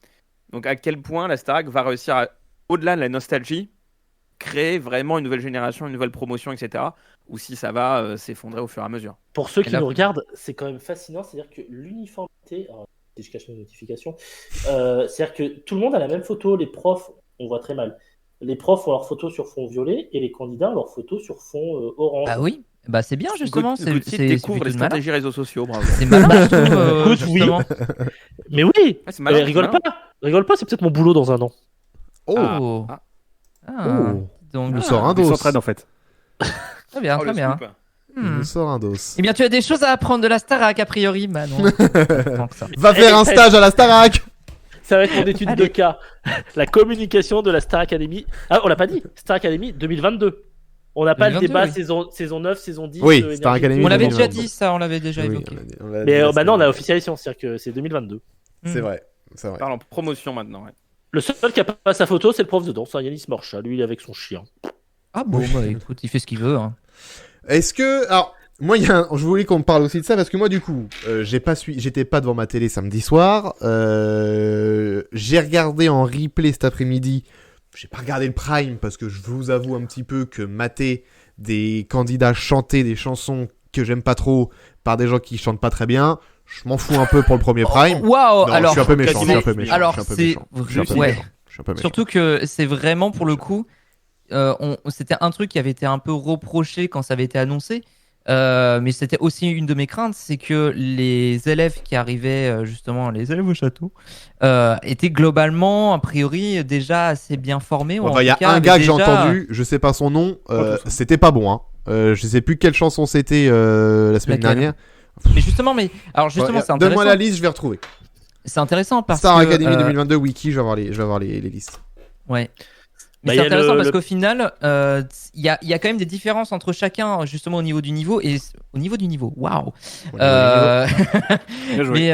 Donc à quel point la Starac va réussir au-delà de la nostalgie, créer vraiment une nouvelle génération, une nouvelle promotion, etc. Ou si ça va s'effondrer au fur et à mesure.
Pour ceux
Et
qui
là-
nous regardent, c'est quand même fascinant. C'est-à-dire que l'uniformité. Alors, si je cache mes notifications. C'est-à-dire que tout le monde a la même photo. Les profs, on voit très mal. Les profs ont leur photo sur fond violet et les candidats ont leur photo sur fond orange.
Bah oui, bah c'est bien justement. C'est
Gauthier découvre les
plutôt malin.
stratégies réseaux sociaux, bravo.
C'est malin, je trouve,
Écoute, oui.
justement.
Mais oui,
Ouais, c'est malin, c'est
rigole
malin.
pas. Rigole pas, c'est peut-être mon boulot dans un an.
Oh,
Oh.
Ah.
Ah.
Oh.
Donc,
il nous sort un
Ils
dos.
s'entraînent en fait.
très bien,
Oh,
très
le
bien.
scoop.
Il
Hmm.
nous sort un dos.
Eh bien, tu as des choses à apprendre de la Starac, a priori, Manon. Tant que ça.
Va faire un stage à la Starac.
Ça va être mon étude de
Allez.
cas. La communication de la Star Academy. Ah, on l'a pas dit. Star Academy 2022. On n'a pas le
2022,
débat
oui.
saison 9, saison 10.
Oui,
Énergie.
Star Academy
On l'avait
2022.
déjà dit, ça, on l'avait déjà
Oui,
évoqué.
on l'a
Mais
dit,
maintenant, on
c'est-
a officialisation, c'est-à-dire que c'est 2022.
C'est vrai. C'est vrai.
On parle en promotion maintenant. Ouais.
Le seul qui a pas sa photo, c'est le prof de danse, hein, Yanis Morcha. Lui, il est avec son chien.
Ah bon, bah écoute, il fait ce qu'il veut. Hein.
Est-ce que alors moi je voulais qu'on me parle aussi de ça parce que moi du coup j'étais pas devant ma télé samedi soir. J'ai regardé en replay cet après-midi. J'ai pas regardé le prime parce que je vous avoue un petit peu que mater des candidats chanter des chansons que j'aime pas trop par des gens qui chantent pas très bien, je m'en fous un peu pour le premier prime.
Waouh,
Non,
alors,
je suis un peu méchant. Je suis un peu
c'est-
méchant.
alors
je suis un peu
c'est
méchant. Je suis un peu
ouais.
méchant. Je suis un peu méchant.
Surtout que c'est vraiment pour le coup, c'était un truc qui avait été un peu reproché quand ça avait été annoncé, mais c'était aussi une de mes craintes, c'est que les élèves qui arrivaient justement, les élèves au château, étaient globalement a priori déjà assez bien formés. ou en
Enfin, il y a
tout cas,
un gars que j'ai
déjà-
entendu, je sais pas son nom,
Pas tous, hein.
c'était pas bon. Hein. Je sais plus quelle chanson c'était la semaine
Laquelle
dernière.
Mais justement, c'est intéressant.
Donne-moi la liste, je vais retrouver.
C'est intéressant parce
Star
que
Academy 2022 Wiki, je vais avoir les listes.
ouais. Mais c'est intéressant parce qu'au final, il y a quand même des différences entre chacun, justement au niveau du niveau et au niveau du niveau. Waouh. Mais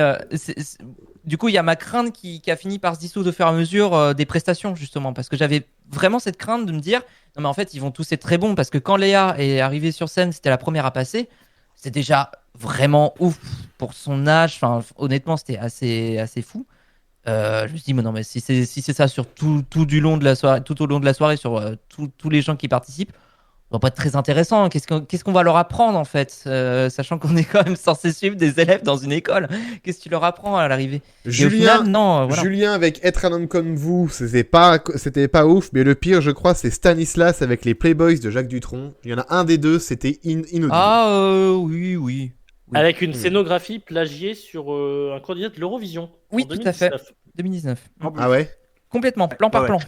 du coup, il y a ma crainte qui a fini par se dissoudre au fur et à mesure des prestations, justement, parce que j'avais vraiment cette crainte de me dire, non mais en fait, ils vont tous être très bons parce que quand Léa est arrivée sur scène, c'était la première à passer. C'est déjà vraiment ouf pour son âge. Enfin, honnêtement, c'était assez fou. Je me suis dit, mais non, mais si c'est ça sur tout au long de la soirée, sur tous les gens qui participent, ça va pas être très intéressant. Qu'est-ce qu'on va leur apprendre en fait, sachant qu'on est quand même censé suivre des élèves dans une école. Qu'est-ce que tu leur apprends à l'arrivée?
Julien,
voilà.
Julien, avec Être un homme comme vous, c'était pas ouf, mais le pire, je crois, c'est Stanislas avec les Playboys de Jacques Dutronc. Il y en a un des deux, c'était inaudible.
Ah oui.
Avec une scénographie plagiée sur un candidat de l'Eurovision.
Oui,
en
tout à fait. 2019.
Ah ouais.
Complètement, plan par plan.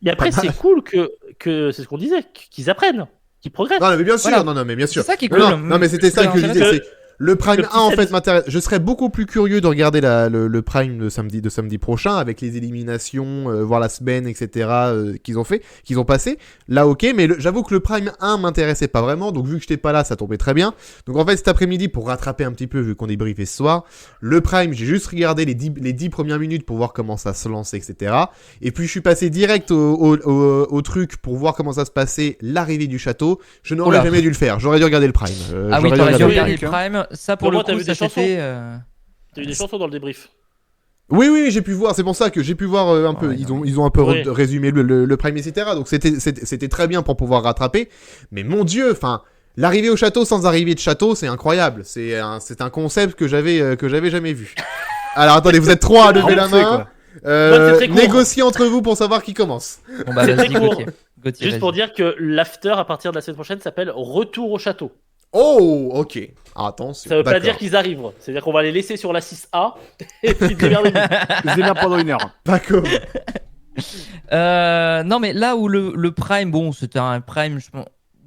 Mais après, c'est cool que c'est ce qu'on disait, qu'ils apprennent, qu'ils progressent.
Non, mais bien sûr,
Voilà.
non, mais bien sûr.
C'est ça qui est cool.
Non, mais c'était ça que je disais, c'est le Prime
Le petit
1 en fait
service.
m'intéresse. Je serais beaucoup plus curieux de regarder le Prime de samedi prochain avec les éliminations, voir la semaine, etc. Qu'ils ont passé. Là, ok, mais j'avoue que le Prime 1 m'intéressait pas vraiment, donc vu que j'étais pas là, ça tombait très bien. Donc en fait, cet après-midi, pour rattraper un petit peu, vu qu'on est briefé ce soir, le Prime, j'ai juste regardé les 10 premières minutes pour voir comment ça se lance, etc. Et puis je suis passé direct au truc pour voir comment ça se passait, l'arrivée du château. Je n'aurais jamais dû le faire, j'aurais dû regarder le Prime.
Ah oui,
J'aurais
t'aurais dû
regardé.
regarder le Prime. Ça, pour
Au
le
moins, t'as
coup,
vu
ça
des chansons
c'était.
T'as eu des chansons dans le débrief.
Oui, j'ai pu voir. C'est pour ça que j'ai pu voir un peu.
Ouais,
Ils ont un peu
Ouais.
résumé le Prime, etc. Donc c'était très bien pour pouvoir rattraper. Mais mon Dieu, enfin, l'arrivée au château sans arrivée de château, c'est incroyable. C'est un concept que j'avais jamais vu. Alors attendez, vous êtes trois à lever la
Remboursé,
main.
quoi.
c'est très court.
Négociez entre vous pour savoir qui commence.
Bon bah
C'est
vas-y,
très court.
Gauthier,
Juste
vas-y.
pour dire que l'after à partir de la semaine prochaine s'appelle Retour au château.
Oh, ok. Ah, attention.
Ça veut pas
d'accord.
dire qu'ils arrivent. C'est-à-dire qu'on va les laisser sur la 6A et puis démerdez-vous.
Ils se démerdent pendant 1 heure.
D'accord.
Non, mais là où le Prime, bon, c'était un Prime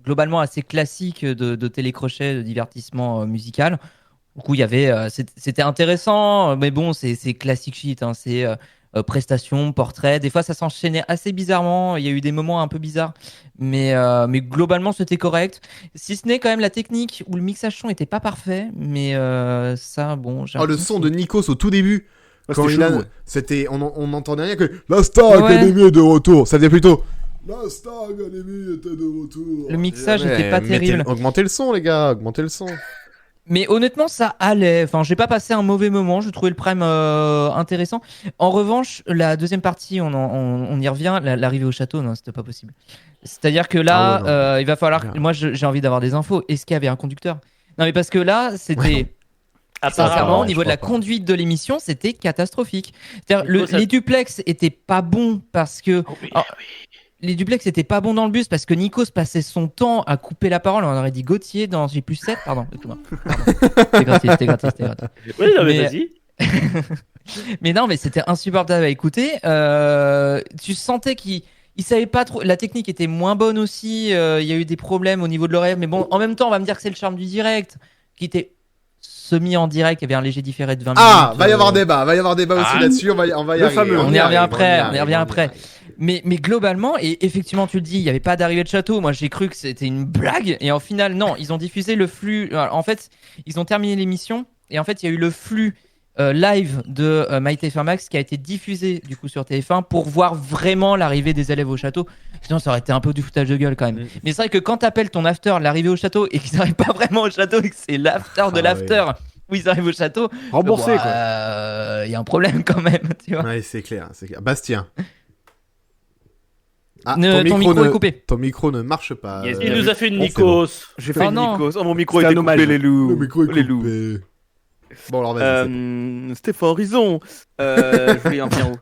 globalement assez classique de télécrochet, de divertissement musical. Du coup, il y avait, c'était intéressant, mais bon, c'est classique shit, hein, c'est prestations, portraits. Des fois, ça s'enchaînait assez bizarrement. Il y a eu des moments un peu bizarres, mais globalement, c'était correct. Si ce n'est quand même la technique où le mixage son était pas parfait, mais ça, bon. j'ai
Oh, le
l'impression
son
que
de Nikos au tout début.
Ouais,
Quand
c'était
il
chelou, ouais.
c'était, on n'entendait rien que la Star
Ouais.
Academy est de retour. Ça faisait plutôt la Star Academy était de retour.
Le mixage
Ouais,
était pas terrible.
Augmentez le son, les gars, augmentez le son.
Mais honnêtement, ça allait. Enfin, j'ai pas passé un mauvais moment. Je trouvais le Prime intéressant. En revanche, la deuxième partie, on y revient. L'arrivée au château, non, c'était pas possible. C'est-à-dire que là,
Ah ouais, non.
il va falloir.
Bien.
Moi, j'ai envie d'avoir des infos. Est-ce qu'il y avait un conducteur? Non, mais parce que là, c'était. Sincèrement,
Apparemment,
au niveau de la
je crois pas.
conduite de l'émission, c'était catastrophique. C'est-à-dire,
Il faut ça-
les duplex étaient pas bons parce que. Alors, les duplex étaient pas bons dans le bus parce que Nikos passait son temps à couper la parole. On aurait dit Gauthier dans J+7. Pardon, excuse-moi. C'était gratuit.
Oui, non, mais
Mais-
vas-y.
Mais non, mais c'était insupportable à écouter. Tu sentais qu'il savait pas trop. La technique était moins bonne aussi. Il y a eu des problèmes au niveau de l'oreille. Mais bon, en même temps, on va me dire que c'est le charme du direct, qui était semi en direct. Il y avait un léger différé de 20
Ah,
minutes.
va y avoir débat aussi
Ah,
là-dessus. On va y
le
arriver.
fameux.
On y revient après. On y revient après.
arrive.
Mais globalement, et effectivement, tu le dis, il n'y avait pas d'arrivée de château. Moi, j'ai cru que c'était une blague. Et en final, non, ils ont diffusé le flux. Alors, en fait, ils ont terminé l'émission. Et en fait, il y a eu le flux live de Maïté Fermax qui a été diffusé du coup sur TF1 pour voir vraiment l'arrivée des élèves au château. Sinon, ça aurait été un peu du foutage de gueule quand même. Mais c'est vrai que quand t'appelles ton after l'arrivée au château et qu'ils n'arrivent pas vraiment au château et que c'est l'after de l'after où ils arrivent au château,
Remboursé,
bon,
quoi.
il y a un problème quand même, tu vois.
Ouais, c'est clair. Bastien. Ah,
Ton micro est coupé.
Ton micro ne marche pas.
Yes,
Il nous a fait une
bon, c'est
Nikos.
J'ai
Oh
fait une
non.
Nikos. Oh, mon micro
C'était
était
un
coupé,
hommage.
les loups.
Le micro est
les loups.
coupé. Bon, alors vas-y. c'est bon.
Stéphane Horizon. Je voulais en venir où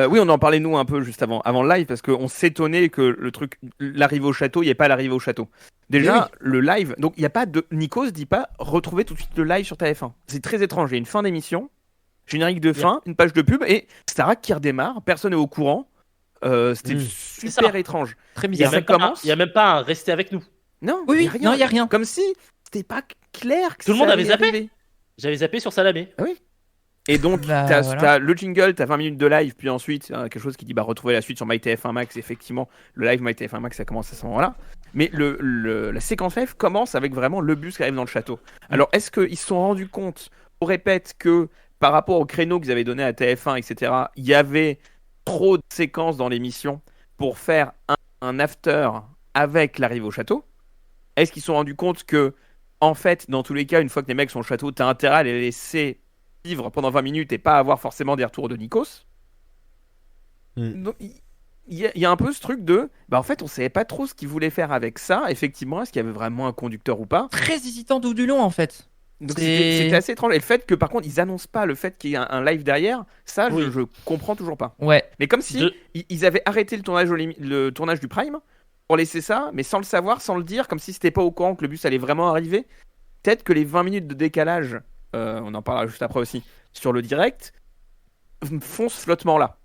oui, on en parlait nous un peu juste avant le live parce qu'on s'étonnait que le truc, l'arrivée au château, il n'y ait pas l'arrivée au château. Déjà, le live, donc il n'y a pas de. Nikos dit pas retrouver tout de suite le live sur TF1. C'est très étrange. Il y a une fin d'émission, générique de fin, une page de pub et Starac qui redémarre. Personne n'est au courant. C'était super étrange.
Très
Il y a
bizarre.
ça
même pas-
commence.
il y a même pas un rester avec nous.
Non,
Oui,
y a
oui, non, il n'y a rien.
Comme si c'était pas clair que
Tout le
ça
monde avait
allait
zappé.
arriver.
J'avais zappé sur Salamé.
Et donc,
Bah,
t'as
voilà.
le jingle, t'as 20 minutes de live, puis ensuite, quelque chose qui dit retrouver la suite sur MyTF1 Max. Effectivement, le live MyTF1 Max, ça commence à ce moment-là. Mais la séquence live commence avec vraiment le bus qui arrive dans le château. Alors, est-ce qu'ils se sont rendus compte, on répète, que par rapport au créneau qu'ils avaient donné à TF1, etc., il y avait trop de séquences dans l'émission pour faire un after avec l'arrivée au château? Est-ce qu'ils se sont rendus compte que, en fait, dans tous les cas, une fois que les mecs sont au château, t'as intérêt à les laisser vivre pendant 20 minutes et pas avoir forcément des retours de Nikos? Donc, il y a un peu ce truc de en fait on savait pas trop ce qu'ils voulaient faire avec ça, effectivement. Est-ce qu'il y avait vraiment un conducteur ou pas?
Très hésitant tout du long en fait.
Donc c'était assez étrange. Et le fait que par contre ils annoncent pas le fait qu'il y ait un live derrière, ça
Oui.
je comprends toujours pas.
Ouais.
Mais comme si ils avaient arrêté le tournage du Prime pour laisser ça, mais sans le savoir, sans le dire, comme si c'était pas au courant que le bus allait vraiment arriver. Peut-être que les 20 minutes de décalage, on en parlera juste après aussi, sur le direct, font ce flottement-là.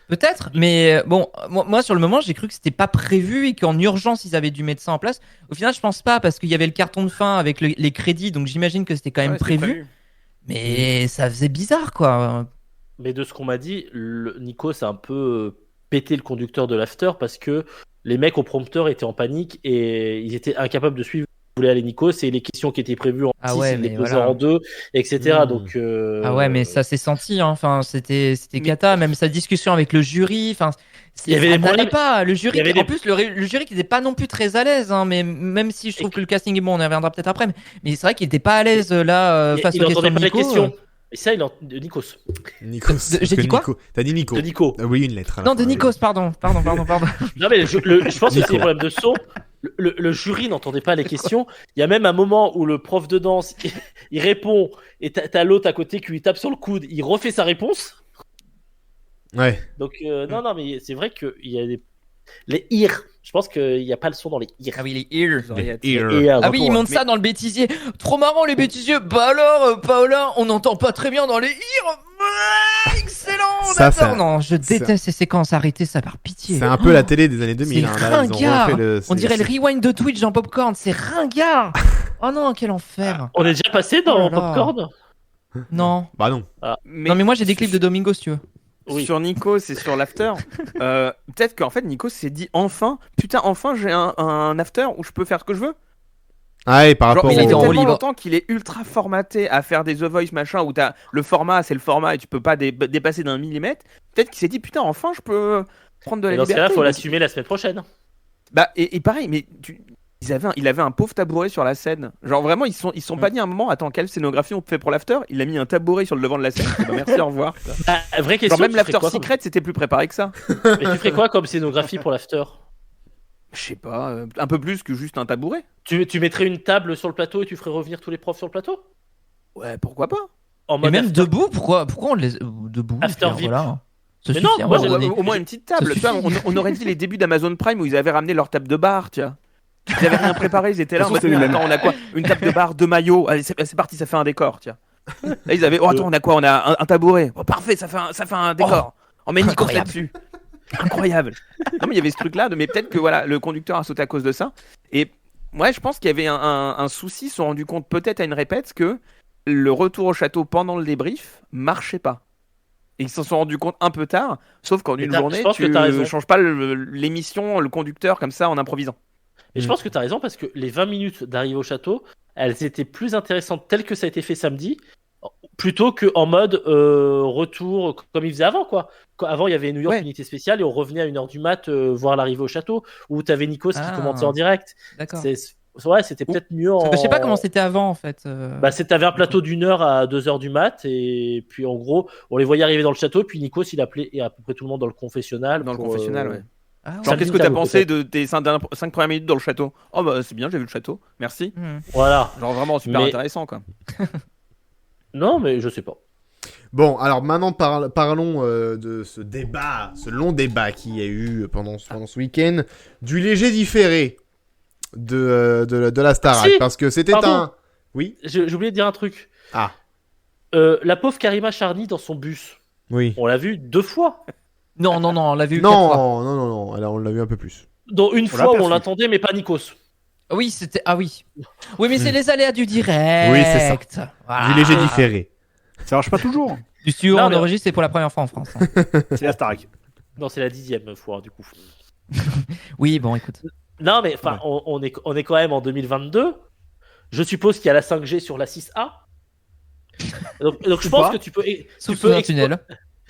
Peut-être, mais bon, moi sur le moment j'ai cru que c'était pas prévu et qu'en urgence ils avaient dû mettre ça en place. Au final je pense pas parce qu'il y avait le carton de fin avec les crédits, donc j'imagine que c'était quand même
Ouais, c'était
prévu. Mais ça faisait bizarre quoi.
Mais de ce qu'on m'a dit, Nikos a un peu pété le conducteur de l'after parce que les mecs au prompteur étaient en panique et ils étaient incapables de suivre où voulait aller Nikos et les questions qui étaient prévues en 6,
ouais,
ils les
mais
posaient
voilà.
en 2, etc.
Mmh.
Donc,
Ah ouais, mais ça s'est senti, hein. Enfin, c'était cata, même sa discussion avec le jury. Enfin,
Il y avait
ça
des
n'allait
problèmes.
pas. Le jury,
Il y avait
en plus, le jury qui n'était pas non plus très à l'aise, hein, mais même si je trouve que le casting est bon, on y reviendra peut-être après. Mais c'est vrai qu'il n'était pas à l'aise là face
il
aux questions
entendait
de
pas les
Nico.
questions. Et ça, de Nikos.
Nikos.
J'ai dit quoi?
T'as dit Nico.
De Nico.
Oui, une lettre. à la
Non,
fin,
de
oui.
Nikos, pardon.
Non, mais je pense que c'est des problèmes de son. Le jury n'entendait pas les questions. Il y a même un moment où le prof de danse, il répond et t'as l'autre à côté qui lui tape sur le coude. Il refait sa réponse.
Ouais.
Donc, non, mais c'est vrai qu'il y a les ears. Je pense qu'il n'y a pas le son dans les ears.
Ah oui, les ears. Ah oui, ils montent ça dans le bêtisier. Trop marrant, les bêtisiers. Bah alors, Paola, on n'entend pas très bien dans les ears. Excellent, on
Ça,
adore.
ça-
Non, je déteste ces séquences. Arrêtez ça par pitié.
C'est un peu la télé des années 2000.
C'est
hein, là, ils ont
ringard.
refait le-
On
c'est-
dirait le
c'est-
rewind de Twitch dans Popcorn. C'est ringard. Oh non, quel enfer.
On est déjà passé dans
Oh là là.
Popcorn.
Non.
Bah non.
Non, mais moi j'ai des clips de Domingo si tu veux.
Oui.
Sur Nikos et sur l'after, peut-être qu'en fait Nikos s'est dit enfin j'ai un after où je peux faire ce que je veux.
Ah, et par
Genre,
rapport
il a
était
été
en
au...
roue
tellement
libre.
longtemps qu'il est ultra formaté à faire des The Voice machin où t'as le format, c'est le format et tu peux pas dépasser d'un millimètre. Peut-être qu'il s'est dit putain enfin je peux prendre de la
Et dans ce
liberté.
cas-là, il faut
Donc,
l'assumer la semaine prochaine.
Bah et pareil, mais il avait un pauvre tabouret sur la scène. Genre vraiment ils sont pas dit à un moment attends quelle scénographie on fait pour l'after. Il a mis un tabouret sur le devant de la scène. Bah, merci au revoir.
Bah, vraie question.
Genre même
tu ferais
l'after
quoi
secret c'était plus préparé que ça.
Mais tu ferais quoi comme scénographie pour l'after?
Je sais pas, un peu plus que juste un tabouret.
Tu mettrais une table sur le plateau et tu ferais revenir tous les profs sur le plateau?
Ouais pourquoi pas.
En
Et
mode
même
after-
debout, pourquoi on les debout
After
puis
VIP.
voilà. Ça
Mais
suffit,
non,
à un
moi,
moment donné.
Au moins une petite table.
Ça
Tu vois,
suffit.
on aurait dit les débuts d'Amazon Prime où ils avaient ramené leur table de bar, tu vois. Ils avaient rien préparé, ils étaient là. En
De toute
mode,
façon, c'est les
attends, on a quoi? Une table de bar, deux maillots. Allez, c'est parti, ça fait un décor, tiens. Là, ils avaient. Oh, attends, on a quoi? On a un tabouret. Oh, parfait, ça fait un décor. On met Nikos
Incroyable.
là-dessus. Incroyable. Non, mais il y avait ce truc-là, mais peut-être que voilà, le conducteur a sauté à cause de ça. Et ouais, je pense qu'il y avait un souci. Ils se sont rendus compte peut-être à une répète que le retour au château pendant le débrief marchait pas. Et ils s'en sont rendus compte un peu tard, sauf qu'en
Mais
une
je
journée,
pense que
tu
t'as raison.
changes pas l'émission, le conducteur comme ça en improvisant.
Et je pense que tu as raison parce que les 20 minutes d'arrivée au château, elles étaient plus intéressantes telles que ça a été fait samedi, plutôt qu'en mode retour comme ils faisaient avant, quoi. Avant, il y avait New York
Ouais.
Unité Spéciale et on revenait à 1h du mat voir l'arrivée au château, où tu avais Nikos qui
Ah.
commentait en direct.
D'accord.
Ouais, c'était peut-être mieux en.
Je sais pas comment c'était avant en fait.
Bah, t'avais un plateau d'1 heure à 2 heures du mat, et puis en gros, on les voyait arriver dans le château, puis Nikos, il appelait et à peu près tout le monde dans le confessionnal.
Dans le
pour,
confessionnal, ouais.
Ah ouais.
Genre,
Samedi,
qu'est-ce que
ça
t'as
vaut
pensé
peut-être.
de tes 5 premières minutes dans le château? Oh, bah, c'est bien, j'ai vu le château. Merci.
Voilà.
Genre, vraiment super
Mais-
intéressant, quoi.
Non, mais je sais pas.
Bon, alors maintenant parlons de ce débat, ce long débat qu'il y a eu pendant ce week-end, du léger différé de la Starac,
Si,
parce que c'était
pardon.
un... Oui.
J'ai oublié de dire un truc.
Ah.
La pauvre Karima Charny dans son bus,
Oui.
on l'a vu 2 fois.
Non, on l'a vu 4 fois.
Non, alors on l'a vu un peu plus.
Dont une
On
fois
l'a
où on
aperçu.
l'attendait, mais pas Nikos.
Oui, c'était. Ah oui. Oui, mais c'est les aléas du direct.
Oui, c'est ça.
Voilà.
Du léger différé.
Ça marche pas toujours.
Du studio
Non,
on
mais-
enregistre, c'est pour la première fois en France. Hein.
C'est la Starac.
Non, c'est la 10e fois du coup.
Oui, bon, écoute.
Non, mais enfin, on est quand même en 2022. Je suppose qu'il y a la 5G sur la 6A. Donc je pense que tu peux.
Sauf sous un tunnel.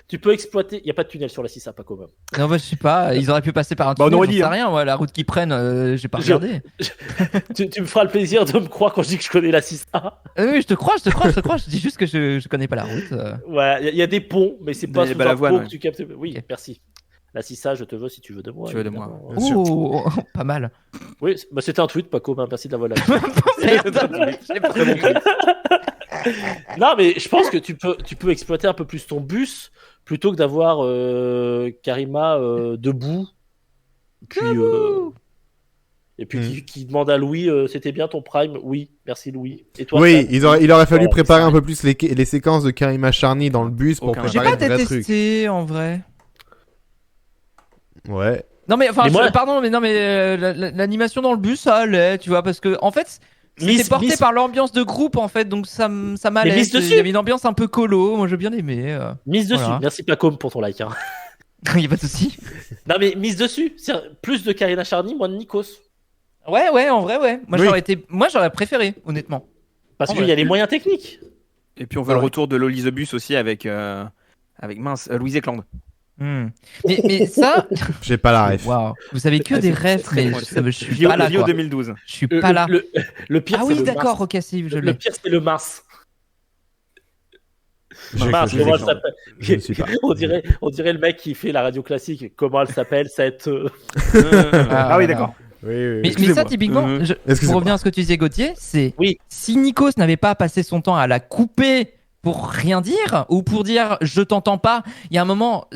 Tu peux exploiter. Il n'y a pas de tunnel sur la 6A, pas quand même.
Non, bah, je sais pas, ils auraient pu passer par un
Bah, on
tunnel,
aurait
j'en
dit,
sais
hein.
rien, moi, la route qu'ils prennent, j'ai pas regardé.
Tu me feras le plaisir de me croire quand je dis que je connais la 6A.
Oui, je te crois, je dis juste que je connais pas la route.
Ouais, il y a des ponts, mais c'est pas
Des
sous un
balavoines,
pont
ouais.
que tu captes. Oui,
Ok.
merci. La 6A, je te veux si tu veux de moi.
Tu veux de
évidemment.
moi.
Bien sûr.
Oh, pas mal.
Oui, bah, c'était un tweet, Paco. Merci de l'avoir lâché.
J'ai pas très bon tweet.
Non, mais je pense que tu peux exploiter un peu plus ton bus plutôt que d'avoir Karima debout. Puis, et puis qui demande à Louis c'était bien ton prime? Oui, merci Louis. Et toi,
Oui,
Sam
il aurait fallu
Ouais,
préparer
c'est
un peu plus les séquences de Karima Charny dans le bus pour
Aucun.
J'ai
préparer
pas
le vrai truc.
détesté en vrai.
Ouais.
Non mais enfin,
Mais moi-
pardon, mais non mais l'animation dans le bus ça allait, tu vois, parce que en fait c'était
Miss-
porté
Miss-
par l'ambiance de groupe en fait, donc ça m'allait.
mise dessus.
Il y avait une ambiance un peu colo, moi j'ai bien aimé.
Mise dessus.
Voilà.
Merci Paco pour ton like. Hein.
Il y a pas de souci.
Non, mais mise dessus. C'est plus de Karina Charny, moins de Nikos.
Ouais, en vrai ouais.
Oui.
Moi j'aurais préféré honnêtement.
Parce
En
qu'il
vrai.
y a les moyens techniques.
Et puis on veut le retour de Loli the Bus aussi avec Louise Ekland.
Mais ça,
J'ai pas la ref.
waouh, vous avez que
Ah,
des
c'est
rêves,
très
mais
bon,
je suis
Rio
pas là quoi.
2012.
Je suis pas là.
Le pire,
Ah
c'est
oui,
le
d'accord,
Mars.
ok, si, je
Le
l'ai.
pire, c'est le Mars.
Je-
Mars,
je-
comment
je-
elle s'appelle
je ne suis pas.
on dirait le mec qui fait la radio classique. Comment elle s'appelle cette.
Ah oui, d'accord.
Oui, oui, oui.
Mais ça,
Excusez-moi.
typiquement, pour
Excusez-moi.
revenir à ce que tu disais, Gauthier, c'est
Oui.
si Nikos n'avait pas passé son temps à la couper pour rien dire ou pour dire je t'entends pas, il y a un moment,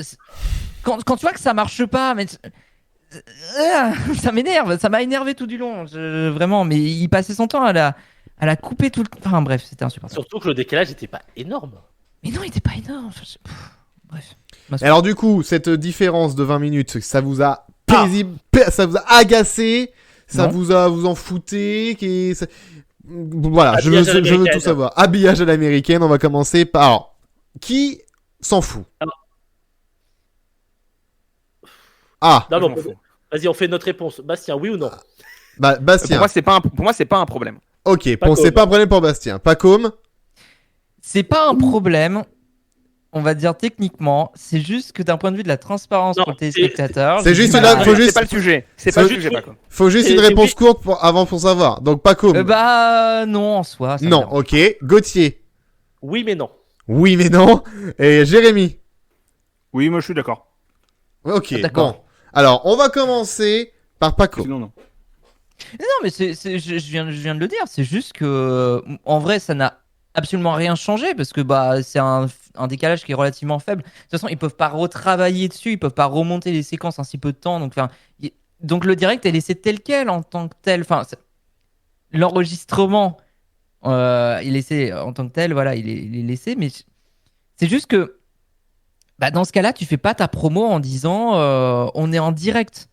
quand tu vois que ça marche pas, mais ça m'énerve, ça m'a énervé tout du long, vraiment, mais il passait son temps à la couper tout le temps. Enfin bref, c'était insupportable.
Surtout que le décalage n'était pas énorme.
Mais non, il était pas énorme. Enfin, bref.
Et alors du coup, cette différence de 20 minutes, ça vous a ça vous a agacé, ça
Non.
vous en foutez, voilà, je
Habillage à
veux tout
l'américaine.
savoir. Habillage à l'américaine, on va commencer par... Alors, qui s'en fout? Ah,
Non,
Je
mais
m'en fous.
vas-y, on fait notre réponse. Bastien, oui ou non?
bah, Bastien.
Pour moi, c'est pas un problème.
Ok,
Pas
bon, c'est
comme.
pas un problème pour Bastien. Pas comme.
C'est pas un problème, on va dire techniquement, c'est juste que d'un point de vue de la transparence
Non,
pour le téléspectateur.
c'est
j'ai
juste
du
là,
mal.
faut juste-
C'est pas le sujet. C'est
faut
pas le
juste-
sujet, Paco.
Faut juste
Et-
une
et
réponse
oui.
courte avant pour savoir. Donc pas comme.
Bah non, en soi. ça me
non,
dérange.
ok. Gauthier.
Oui, mais non.
Oui, mais non. Et Jérémy.
Oui, moi je suis d'accord.
Ok,
D'accord.
bon. Alors, on va commencer par Paco.
Sinon, non.
Non, mais je viens de le dire, c'est juste que en vrai, ça n'a absolument rien changé parce que bah c'est un décalage qui est relativement faible. De toute façon, ils peuvent pas retravailler dessus, ils peuvent pas remonter les séquences en si peu de temps. Donc le direct est laissé tel quel en tant que tel. Enfin, l'enregistrement est laissé en tant que tel, voilà, il est laissé, mais c'est juste que bah, dans ce cas-là, tu fais pas ta promo en disant on est en direct.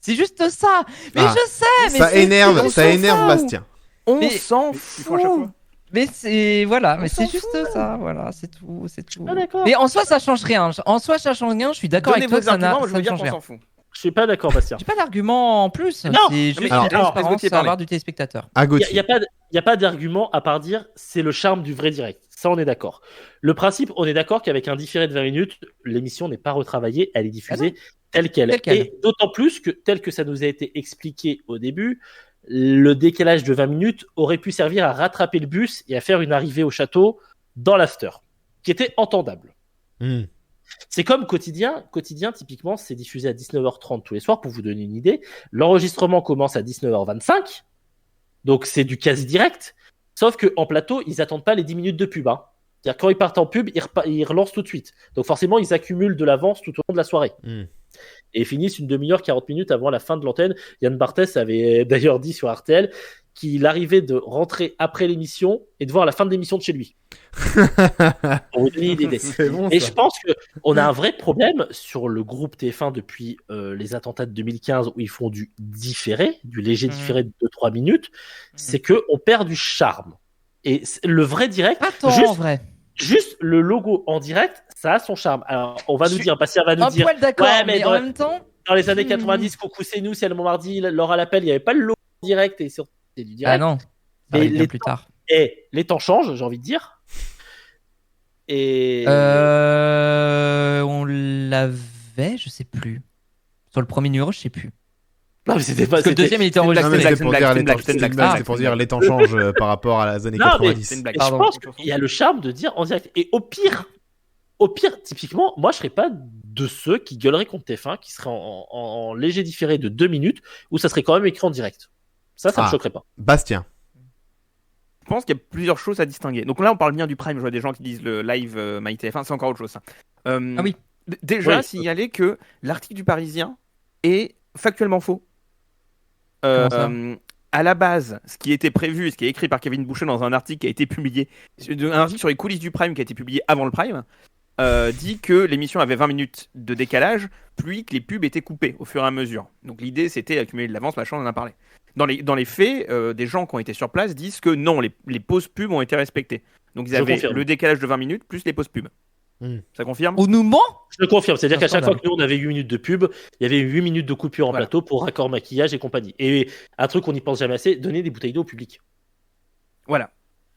C'est juste ça. Mais
Ah.
je sais, mais
Ça
c'est-
énerve,
on
ça
s'en
énerve
fout.
Bastien.
On
Mais-
s'en
Ils font à chaque
fout.
fois.
Mais c'est voilà, mais
s'en
c'est juste ça, voilà, c'est tout.
Ah, d'accord.
Mais en soi, ça change rien. En soi, ça change rien. Je suis d'accord
Donnez
avec toi
vos
que ça
arguments,
n'a-
moi, je
ça
veux
ne
dire
change
qu'on
rien.
s'en fout.
Je suis pas d'accord, Bastien.
J'ai pas d'argument en plus.
Non,
C'est juste
mais
une
alors,
transparence
Gauthier
à avoir
parlait.
du téléspectateur.
À
Il
Gauthier.
n'y a pas d'argument à part dire c'est le charme du vrai direct. Ça, on est d'accord. Le principe, on est d'accord qu'avec un différé de 20 minutes, l'émission n'est pas retravaillée, elle est diffusée telle qu'elle.
Telle quelle.
Et d'autant plus que, tel que ça nous a été expliqué au début, le décalage de 20 minutes aurait pu servir à rattraper le bus et à faire une arrivée au château dans l'after, qui était entendable.
Hmm.
C'est comme Quotidien. Quotidien, typiquement, c'est diffusé à 19h30 tous les soirs, pour vous donner une idée. L'enregistrement commence à 19h25, donc c'est du quasi direct. Sauf qu'en plateau, ils attendent pas les 10 minutes de pub. Hein. C'est-à-dire quand ils partent en pub, ils relancent tout de suite. Donc forcément, ils accumulent de l'avance tout au long de la soirée.
Hmm.
Et ils finissent une demi-heure, 40 minutes avant la fin de l'antenne. Yann Barthès avait d'ailleurs dit sur RTL qu'il arrivait de rentrer après l'émission et de voir la fin de l'émission de chez lui. Pour vous donner une idée.
C'est bon
Et
ça.
je pense qu'on a un vrai problème sur le groupe TF1 depuis les attentats de 2015 où ils font du différé, du léger différé de 2-3 minutes. C'est qu'on perd du charme. Et le vrai direct,
Attends,
juste-
en vrai.
juste le logo en direct, ça a son charme. Alors, on va nous dire, Bastien va nous
Un
dire.
poil d'accord,
Ouais,
mais en même temps.
Dans les années 90, coucou, c'est nous, c'est le mardi, Laura l'appel, il n'y avait pas le logo en direct et sur c'est du direct.
Ah non, ça
Mais
arrive bien
les
plus
temps-
tard.
Et les temps changent, j'ai envie de dire. Et
On l'avait, je sais plus. Sur le premier numéro, je sais plus.
non, mais c'était pas.
Parce que le
c'était-
deuxième, il était
c'est une blague,
Non, mais
enregistré.
c'était pour dire les temps-
c'est une blague,
c'était pour dire les temps changent par rapport à les années
Non, mais
90.
c'est une blague.
Et je
Pardon.
pense qu'il y a le charme de dire en direct. Et au pire, typiquement, moi, je serais pas de ceux qui gueuleraient contre TF1, qui seraient en léger différé de 2 minutes, où ça serait quand même écrit en direct. Ça me
Ah.
choquerait pas.
Bastien.
Je pense qu'il y a plusieurs choses à distinguer. Donc là, on parle bien du Prime. Je vois des gens qui disent le live MyTF1, c'est encore autre chose. Ça.
Ah oui.
Déjà,
Oui.
signaler que l'article du Parisien est factuellement faux.
Comment ça
À la base, ce qui était prévu, ce qui est écrit par Kevin Boucher dans un article qui a été publié, un article sur les coulisses du Prime qui a été publié avant le Prime, dit que l'émission avait 20 minutes de décalage, puis que les pubs étaient coupées au fur et à mesure. Donc l'idée, c'était d'accumuler de l'avance, machin, on en a parlé. Dans les faits, des gens qui ont été sur place disent que non, les pauses pubs ont été respectées. Donc ils
Je
avaient
confirme.
le décalage de 20 minutes plus les pauses pubs. Ça confirme?
On nous ment?
Je le confirme. C'est-à-dire
C'est
qu'à chaque
scandale.
fois que nous, on avait 8 minutes de pub, il y avait 8 minutes de coupure en
Voilà.
plateau pour raccord maquillage et compagnie. Et un truc qu'on n'y pense jamais assez, donner des bouteilles d'eau au public.
Voilà.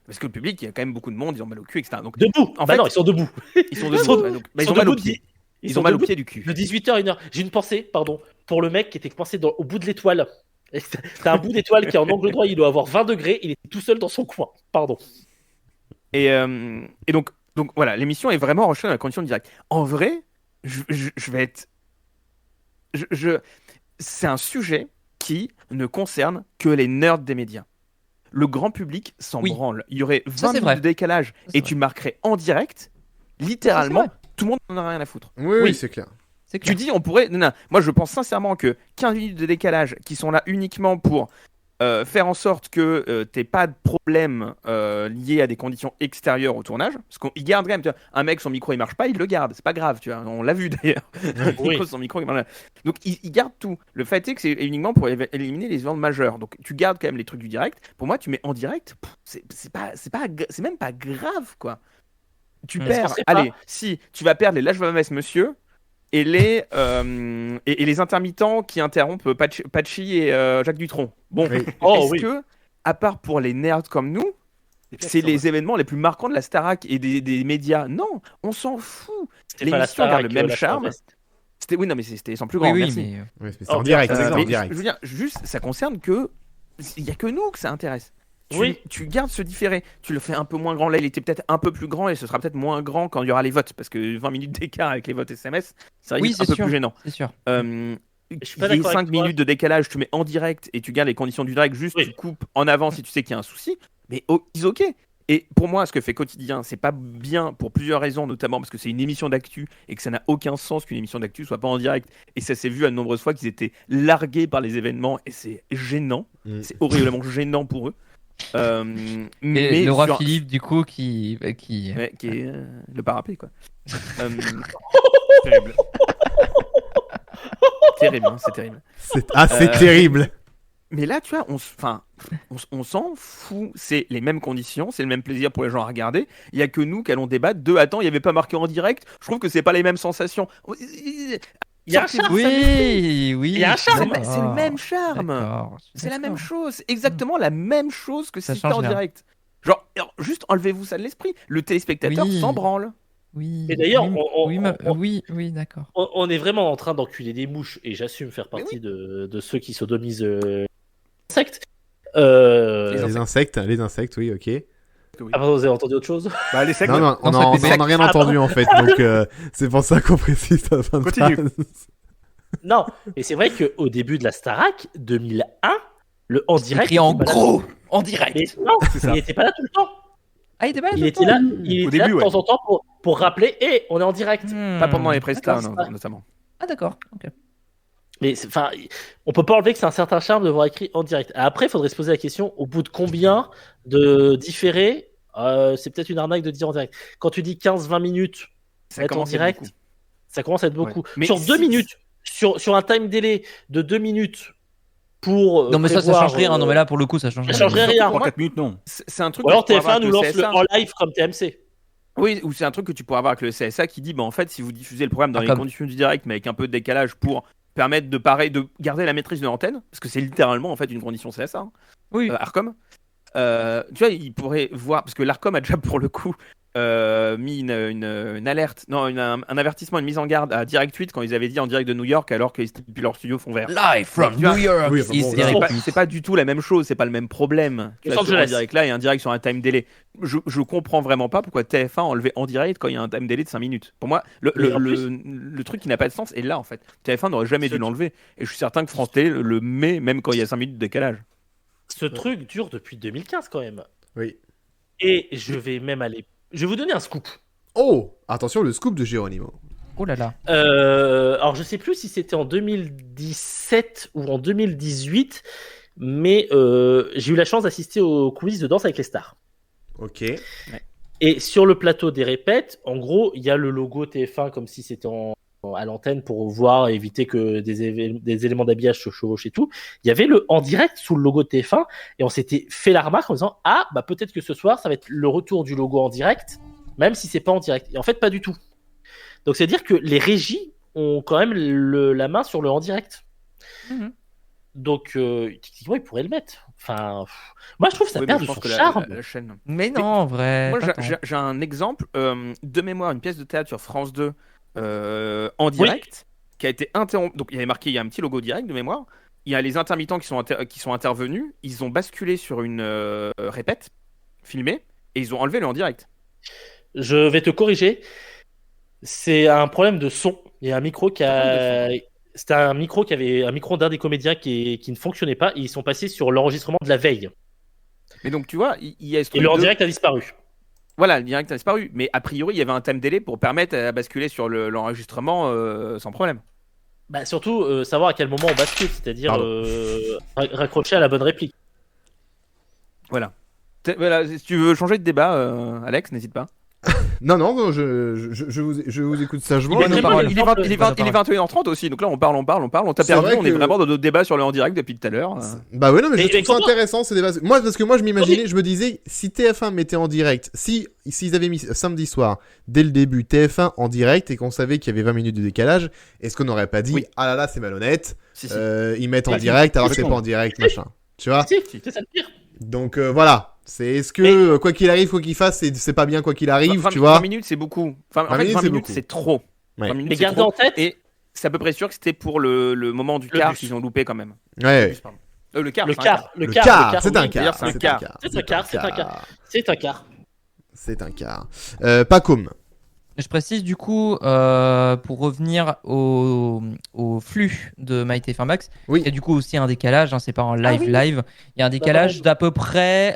Parce que le public, il y a quand même beaucoup de monde, ils ont mal au cul, etc. Donc
Debout.
En
Bah
fait,
non, ils sont debout.
ils sont debout. Ouais, donc, bah, ils ont mal au pied. Ils ont mal au pied du cul.
De 18h à 1h. J'ai une pensée, pardon, pour le mec qui était coincé au bout de l'étoile. T'as un bout d'étoile qui est en angle droit, il doit avoir 20 degrés, il est tout seul dans son coin. Pardon.
Et donc voilà, l'émission est vraiment enregistrée dans la condition directe. En vrai, je vais être. C'est un sujet qui ne concerne que les nerds des médias. Le grand public s'en
Oui.
branle. Il y aurait 20
Ça, c'est
minutes
vrai.
de décalage
c'est
et
vrai.
tu marquerais en direct, littéralement,
vrai.
tout le monde n'en a rien à foutre.
Oui,
Oui.
c'est clair.
C'est
Tu
clair.
dis, on pourrait. Non, moi, je pense sincèrement que 15 minutes de décalage qui sont là uniquement pour faire en sorte que t'aies pas de problème lié à des conditions extérieures au tournage. Parce qu'il garde quand même. Tu vois, un mec, son micro il marche pas, il le garde. C'est pas grave, tu vois. On l'a vu d'ailleurs.
Oui.
Son micro, il marche pas. Donc, il garde tout. Le fait est que c'est uniquement pour éliminer les ventes majeures. Donc, tu gardes quand même les trucs du direct. Pour moi, tu mets en direct, c'est même pas grave, quoi. Tu
Je
perds.
pensais pas.
Allez, si tu vas perdre les Lâche Vamès, monsieur. Et les intermittents qui interrompent Patchy et Jacques Dutronc. Bon,
Oui.
Oh
est-ce
oui.
que, à part pour les nerds comme nous, c'est les événements les plus marquants de la Starac et des médias? Non, on s'en fout.
C'était pas la
L'émission garde
Starac,
le même
la
charme.
Starfest.
Oui, non, mais c'était sans plus
Oui,
grand.
oui,
merci.
mais.
Oui, mais c'est
Oh,
en direct.
putain,
C'est en
Mais
direct.
je veux dire, juste, ça concerne que. Il n'y a que nous que ça intéresse.
Oui.
Tu gardes ce différé, tu le fais un peu moins grand. Là, il était peut-être un peu plus grand et ce sera peut-être moins grand quand il y aura les votes. Parce que 20 minutes d'écart avec les votes SMS, ça risque
Oui,
un
c'est
peu
sûr.
plus gênant.
C'est sûr.
Je suis pas
Il y a
d'accord
5
avec toi.
minutes de décalage, tu mets en direct et tu gardes les conditions du direct, juste
Oui.
tu coupes en avant si tu sais qu'il y a un souci. Mais ils ok. Et pour moi, ce que fait Quotidien, c'est pas bien pour plusieurs raisons, notamment parce que c'est une émission d'actu et que ça n'a aucun sens qu'une émission d'actu soit pas en direct. Et ça s'est vu à de nombreuses fois qu'ils étaient largués par les événements et c'est gênant.
Mm.
C'est horriblement gênant pour eux.
Et
Mais
le roi
sur-
Philippe, du coup, qui.
Ouais, qui est le parapet, quoi. Terrible. Terrible, hein, c'est terrible.
C'est terrible.
Mais là, tu vois, on s'en fout. C'est les mêmes conditions, c'est le même plaisir pour les gens à regarder. Il y a que nous qui allons débattre. Attends, il n'y avait pas marqué en direct. Je trouve que c'est pas les mêmes sensations.
Il y a un charme.
Oui, oui.
Il y a un charme.
C'est le même charme.
D'accord, je suis
C'est la même
d'accord.
chose. C'est exactement la même chose que
Ça
si c'était en
change rien.
direct. Genre, juste enlevez-vous ça de l'esprit. Le téléspectateur
Oui.
s'en branle.
Oui.
Et d'ailleurs,
oui, oui, d'accord.
On est vraiment en train d'enculer des mouches et j'assume faire partie de ceux qui sodomisent insectes.
Les insectes, oui, ok.
Ah, pardon, vous avez entendu autre chose?
Bah, les secs,
Non, non, on
Non,
n'a
c'était
rien
Ah,
entendu en fait, donc c'est pour ça qu'on précise la fin de
Continue.
phrase.
Non, mais c'est vrai qu'au début de la Starac, 2001, le en direct.
Écrit en
était pas là.
gros, en direct.
Mais non,
C'est ça.
il n'était pas là tout le temps.
Ah, il était pas là
Il
tout le
était là,
temps
il
Au
était là
début,
de temps en temps pour rappeler, hé, on est en direct.
Pas pendant les
D'accord,
prestats,
c'est ça.
notamment.
Ah, d'accord. Ok.
Mais enfin, on peut pas enlever que c'est un certain charme de voir écrit en direct. Après, il faudrait se poser la question au bout de combien de différés, c'est peut-être une arnaque de dire en direct. Quand tu dis 15-20 minutes,
Ça
être en
commence à être
direct,
beaucoup.
ça commence à être beaucoup.
Ouais. Mais
Sur 2
si-
minutes, sur un time delay de 2 minutes pour.
Non, mais ça
prévoir,
change rien. Non, mais là, pour le coup, ça change
ça
rien.
changerait rien.
Pour moi,
3-4 minutes, non.
c'est un truc.
Ou alors
que je pourrais
TF1
avoir
nous
avec
lance
le
le
CSA.
en live comme TMC.
Oui, ou c'est un truc que tu pourrais avoir avec le CSA qui dit, en fait, si vous diffusez le programme dans les conditions du direct, mais avec un peu de décalage pour permettre de garder la maîtrise de l'antenne, parce que c'est littéralement en fait une condition CSA, hein, Arcom. Tu vois, il pourrait voir, parce que l'Arcom a déjà pour le coup mis une alerte, non, un avertissement, une mise en garde à Direct 8 quand ils avaient dit en direct de New York alors qu'ils étaient depuis leur studio fond vert.
Live from New York.
Oui,
c'est pas du tout la même chose, c'est pas le même problème. Tu vois, sur un direct là et un direct sur un time delay. Je comprends vraiment pas pourquoi TF1 a enlevé en direct quand il y a un time delay de 5 minutes. Pour moi, le truc qui n'a pas de sens est là en fait. TF1 n'aurait jamais dû l'enlever. Et je suis certain que France Télé le met même quand il y a 5 minutes de décalage.
Ce truc dure depuis 2015 quand même.
Oui.
Et je vais vous donner un scoop.
Oh, attention, le scoop de Geronimo.
Oh là là.
Alors je sais plus si c'était en 2017 ou en 2018, mais j'ai eu la chance d'assister au quiz de Danse avec les stars.
Ok.
Et sur le plateau des répètes, en gros, il y a le logo TF1 comme si c'était à l'antenne pour voir, éviter que des éléments d'habillage se chevauchent et tout. Il y avait le en direct sous le logo de TF1 et on s'était fait la remarque en disant peut-être que ce soir ça va être le retour du logo en direct, même si c'est pas en direct. Et en fait, pas du tout. Donc c'est à dire que les régies ont quand même la main sur le en direct. Mm-hmm. Donc techniquement ils pourraient le mettre. Enfin, moi je trouve que ça perd de son charme.
La chaîne.
Mais non, en vrai.
Moi j'ai un exemple de mémoire, une pièce de théâtre sur France 2. En direct, qui a été interrompu. Donc il y avait marqué, il y a un petit logo direct de mémoire. Il y a les intermittents qui sont intervenus. Ils ont basculé sur une répète filmée et ils ont enlevé le en direct.
Je vais te corriger. C'est un problème de son. Il y a un micro c'était un micro d'un des comédiens qui ne fonctionnait pas. Et ils sont passés sur l'enregistrement de la veille.
Mais donc tu vois, il y a
et le en direct a disparu.
Voilà, le direct a disparu. Mais a priori, il y avait un time delay pour permettre à basculer sur l'enregistrement sans problème.
Surtout, savoir à quel moment on bascule, c'est-à-dire raccrocher à la bonne réplique.
Voilà. Si tu veux changer de débat, Alex, n'hésite pas.
Non, je vous écoute sagement.
Il est 21h30 aussi, donc là on parle, on t'a perdu, on est vraiment dans notre débat sur le en direct depuis tout à l'heure.
Bah ouais, non, mais je trouve ça intéressant ces débats. Parce que moi je m'imaginais, je me disais, si TF1 mettait en direct, s'ils avaient mis samedi soir, dès le début, TF1 en direct et qu'on savait qu'il y avait 20 minutes de décalage, est-ce qu'on n'aurait pas dit, ah là là, c'est malhonnête, ils mettent en direct alors que c'est pas en direct, machin. Tu vois ?
C'est ça le pire.
Donc voilà. Est-ce que quoi qu'il arrive, quoi qu'il fasse, c'est pas bien quoi qu'il arrive, tu vois ?
20 minutes c'est beaucoup. Enfin, en fait, 20 minutes c'est trop.
Ouais.
20 minutes,
mais gardez en tête.
Et c'est à peu près sûr que c'était pour le moment du quart qu'ils ont loupé quand même.
Ouais.
Le quart.
C'est un quart. C'est un quart. Pacôme.
Je précise du coup, pour revenir au flux de MyTF1 Max, il y a du coup aussi un décalage, c'est pas en live. Il y a un décalage d'à peu près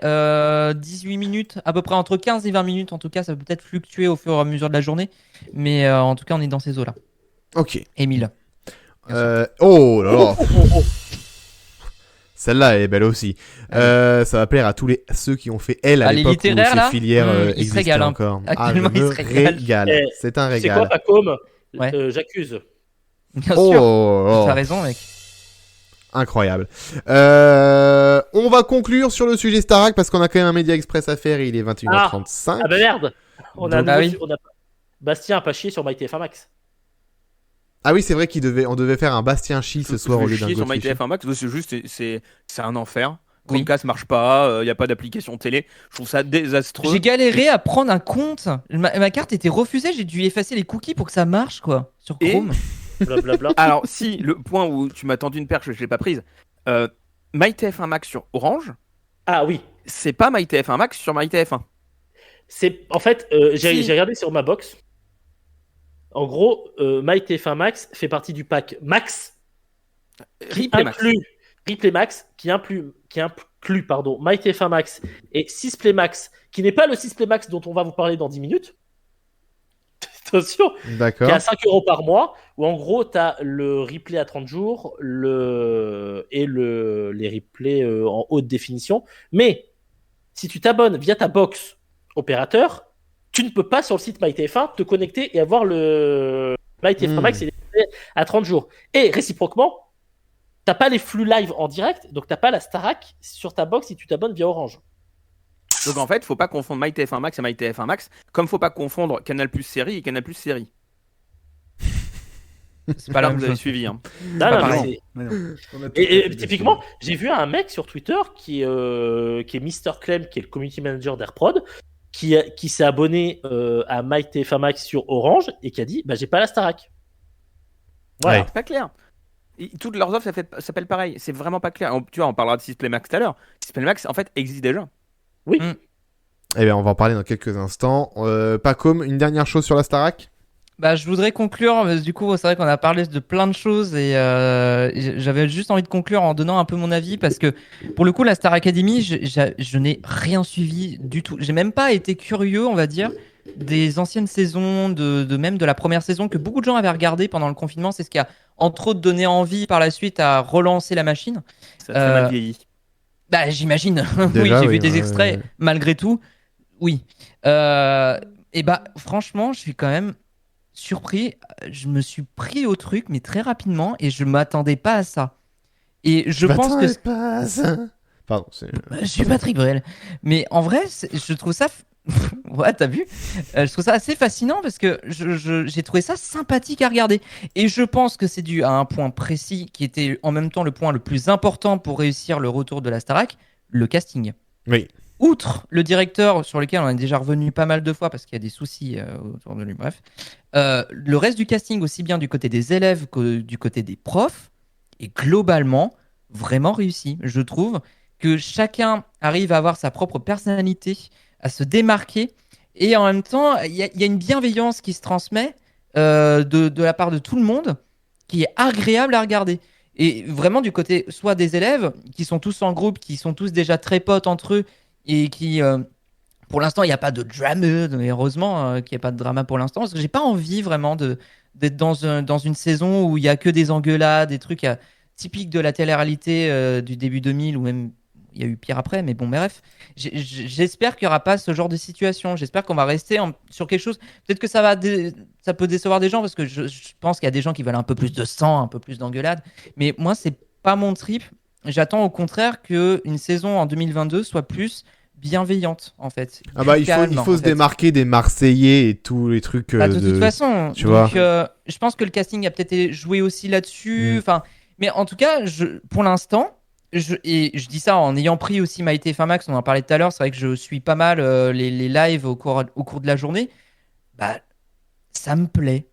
18 minutes, à peu près entre 15 et 20 minutes. En tout cas, ça peut peut-être fluctuer au fur et à mesure de la journée. Mais en tout cas, on est dans ces eaux-là.
Ok.
Émile.
Oh là là. Celle-là, elle est belle aussi. Ça va plaire à ceux qui ont fait à l'époque où ces filières existaient encore.
Je me
régale. C'est un régal.
C'est quoi, Pacôme ? J'accuse.
Bien sûr. T'as raison, mec.
Incroyable. On va conclure sur le sujet Starac parce qu'on a quand même un Média Express à faire et il est 21h35.
Ah bah merde. On a Bastien a pas chié sur MyTF1 Max.
Ah oui, c'est vrai on devait faire un Bastien Chi ce soir au lieu d'un
sur MyTF1 Max, c'est juste, c'est un enfer. Chromecast marche pas, il y a pas d'application télé. Je trouve ça désastreux.
J'ai galéré à prendre un compte. Ma carte était refusée, j'ai dû effacer les cookies pour que ça marche quoi sur Chrome.
Blablabla.
Alors si le point où tu m'as tendu une perche, je l'ai pas prise. MyTF1 Max sur Orange.
Ah oui.
C'est pas MyTF1 Max sur MyTF1.
C'est en fait, j'ai regardé sur ma box. En gros, MyTF1 Max fait partie du pack Max qui inclut Replay Max, qui inclut MyTF1 Max et 6play Max, qui n'est pas le 6play Max dont on va vous parler dans 10 minutes. Attention.
D'accord.
Qui est à 5 € par mois, où en gros, tu as le replay à 30 jours les replays en haute définition. Mais si tu t'abonnes via ta box opérateur, tu ne peux pas sur le site MyTF1 te connecter et avoir le MyTF1 Max à 30 jours. Et réciproquement, t'as pas les flux live en direct, donc t'as pas la Starac sur ta box si tu t'abonnes via Orange.
Donc en fait, faut pas confondre MyTF1 Max et MyTF1 Max, comme faut pas confondre Canal Plus série et Canal Plus série.
C'est pas la
Là,
même
vous avez
chose.
suivi. Hein.
Non,
pas
non,
pareil.
mais
Mais non.
Et typiquement, j'ai vu un mec sur Twitter qui est Mr. Clem, qui est le community manager d'AirProd, qui s'est abonné à MyTF1 Max sur Orange et qui a dit j'ai pas la Starac. Voilà.
Ouais.
C'est pas clair. Toutes leurs offres s'appellent pareil. C'est vraiment pas clair. Tu vois, on parlera de Sisplay Max tout à l'heure. Sisplay Max, en fait, existe déjà.
Eh bien, on va en parler dans quelques instants. Pacom, une dernière chose sur la Starac.
Je voudrais conclure. Du coup, c'est vrai qu'on a parlé de plein de choses et j'avais juste envie de conclure en donnant un peu mon avis parce que pour le coup, la Star Academy, je n'ai rien suivi du tout. J'ai même pas été curieux, on va dire, des anciennes saisons, même de la première saison que beaucoup de gens avaient regardé pendant le confinement. C'est ce qui a entre autres donné envie par la suite à relancer la machine.
Ça a très mal vieilli.
J'imagine. Oui,
Déjà,
j'ai
oui,
vu des
ouais,
extraits.
ouais.
Malgré tout, oui. Franchement, je suis quand même surpris. Je me suis pris au truc, mais très rapidement, et je m'attendais pas à ça. Et je pense que
pas ça. Pardon.
je suis Patrick Bruel, mais en vrai, je trouve ça. Ouais, t'as vu? Je trouve ça assez fascinant parce que j'ai trouvé ça sympathique à regarder. Et je pense que c'est dû à un point précis qui était en même temps le point le plus important pour réussir le retour de la Starac, le casting.
Oui.
Outre le directeur sur lequel on est déjà revenu pas mal de fois parce qu'il y a des soucis autour de lui, bref. Le reste du casting, aussi bien du côté des élèves que du côté des profs, est globalement vraiment réussi. Je trouve que chacun arrive à avoir sa propre personnalité, à se démarquer, et en même temps, il y a une bienveillance qui se transmet de la part de tout le monde, qui est agréable à regarder. Et vraiment du côté soit des élèves, qui sont tous en groupe, qui sont tous déjà très potes entre eux, et qui, pour l'instant, il n'y a pas de drama, heureusement qu'il n'y a pas de drama pour l'instant, parce que j'ai pas envie vraiment d'être dans une saison où il n'y a que des engueulades, des trucs typiques de la télé-réalité du début 2000, ou même il y a eu pire après, mais bon, bref. J'espère qu'il n'y aura pas ce genre de situation. J'espère qu'on va rester sur quelque chose. Peut-être que ça peut décevoir des gens, parce que je pense qu'il y a des gens qui veulent un peu plus de sang, un peu plus d'engueulade. Mais moi, c'est pas mon trip. J'attends au contraire qu'une saison en 2022 soit plus bienveillante, en fait.
Il faut se démarquer des Marseillais et tous les trucs.
De toute façon,
tu vois.
Je pense que le casting a peut-être joué aussi là-dessus. Mais en tout cas, pour l'instant, je dis ça en ayant pris aussi MyTF1 Max, on en parlait tout à l'heure, c'est vrai que je suis pas mal les lives au cours de la journée. Ça me plaît.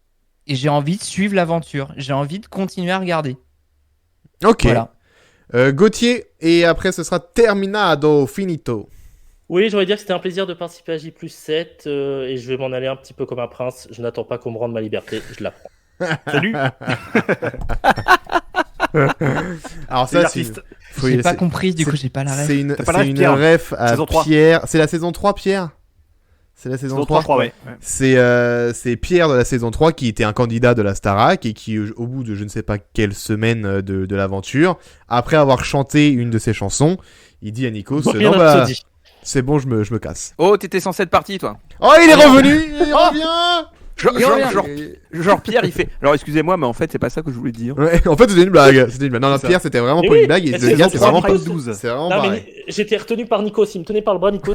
Et j'ai envie de suivre l'aventure. J'ai envie de continuer à regarder.
Ok.
Voilà.
Gauthier, et après ce sera terminado, finito.
Oui, j'aurais dire que c'était un plaisir de participer à J+7 et je vais m'en aller un petit peu comme un prince. Je n'attends pas qu'on me rende ma liberté, je la prends.
Salut.
Alors ça,
J'ai pas compris, du coup j'ai pas la ref.
C'est une
Pierre.
ref à
Saison 3.
Pierre. C'est la saison 3, Pierre? C'est la saison 3,
ouais.
C'est Pierre de la saison 3 qui était un candidat de la Starac et qui, au bout de je ne sais pas quelle semaine de l'aventure, après avoir chanté une de ses chansons, il dit à Nikos, c'est bon, je me casse.
Oh, t'étais censé être parti, toi.
Oh, il est revenu, il revient.
Genre Pierre, il fait. Alors excusez-moi, mais en fait, c'est pas ça que je voulais dire.
Ouais, en fait, c'était une blague. Non,
C'est
Pierre, c'était vraiment
Mais
pas
oui,
une blague. Et
mais
le gars, c'est
saison
vraiment
3,
pas
12.
C'est vraiment
Non,
pareil.
mais j'étais retenu par Nikos, il me tenait par le bras, Nikos.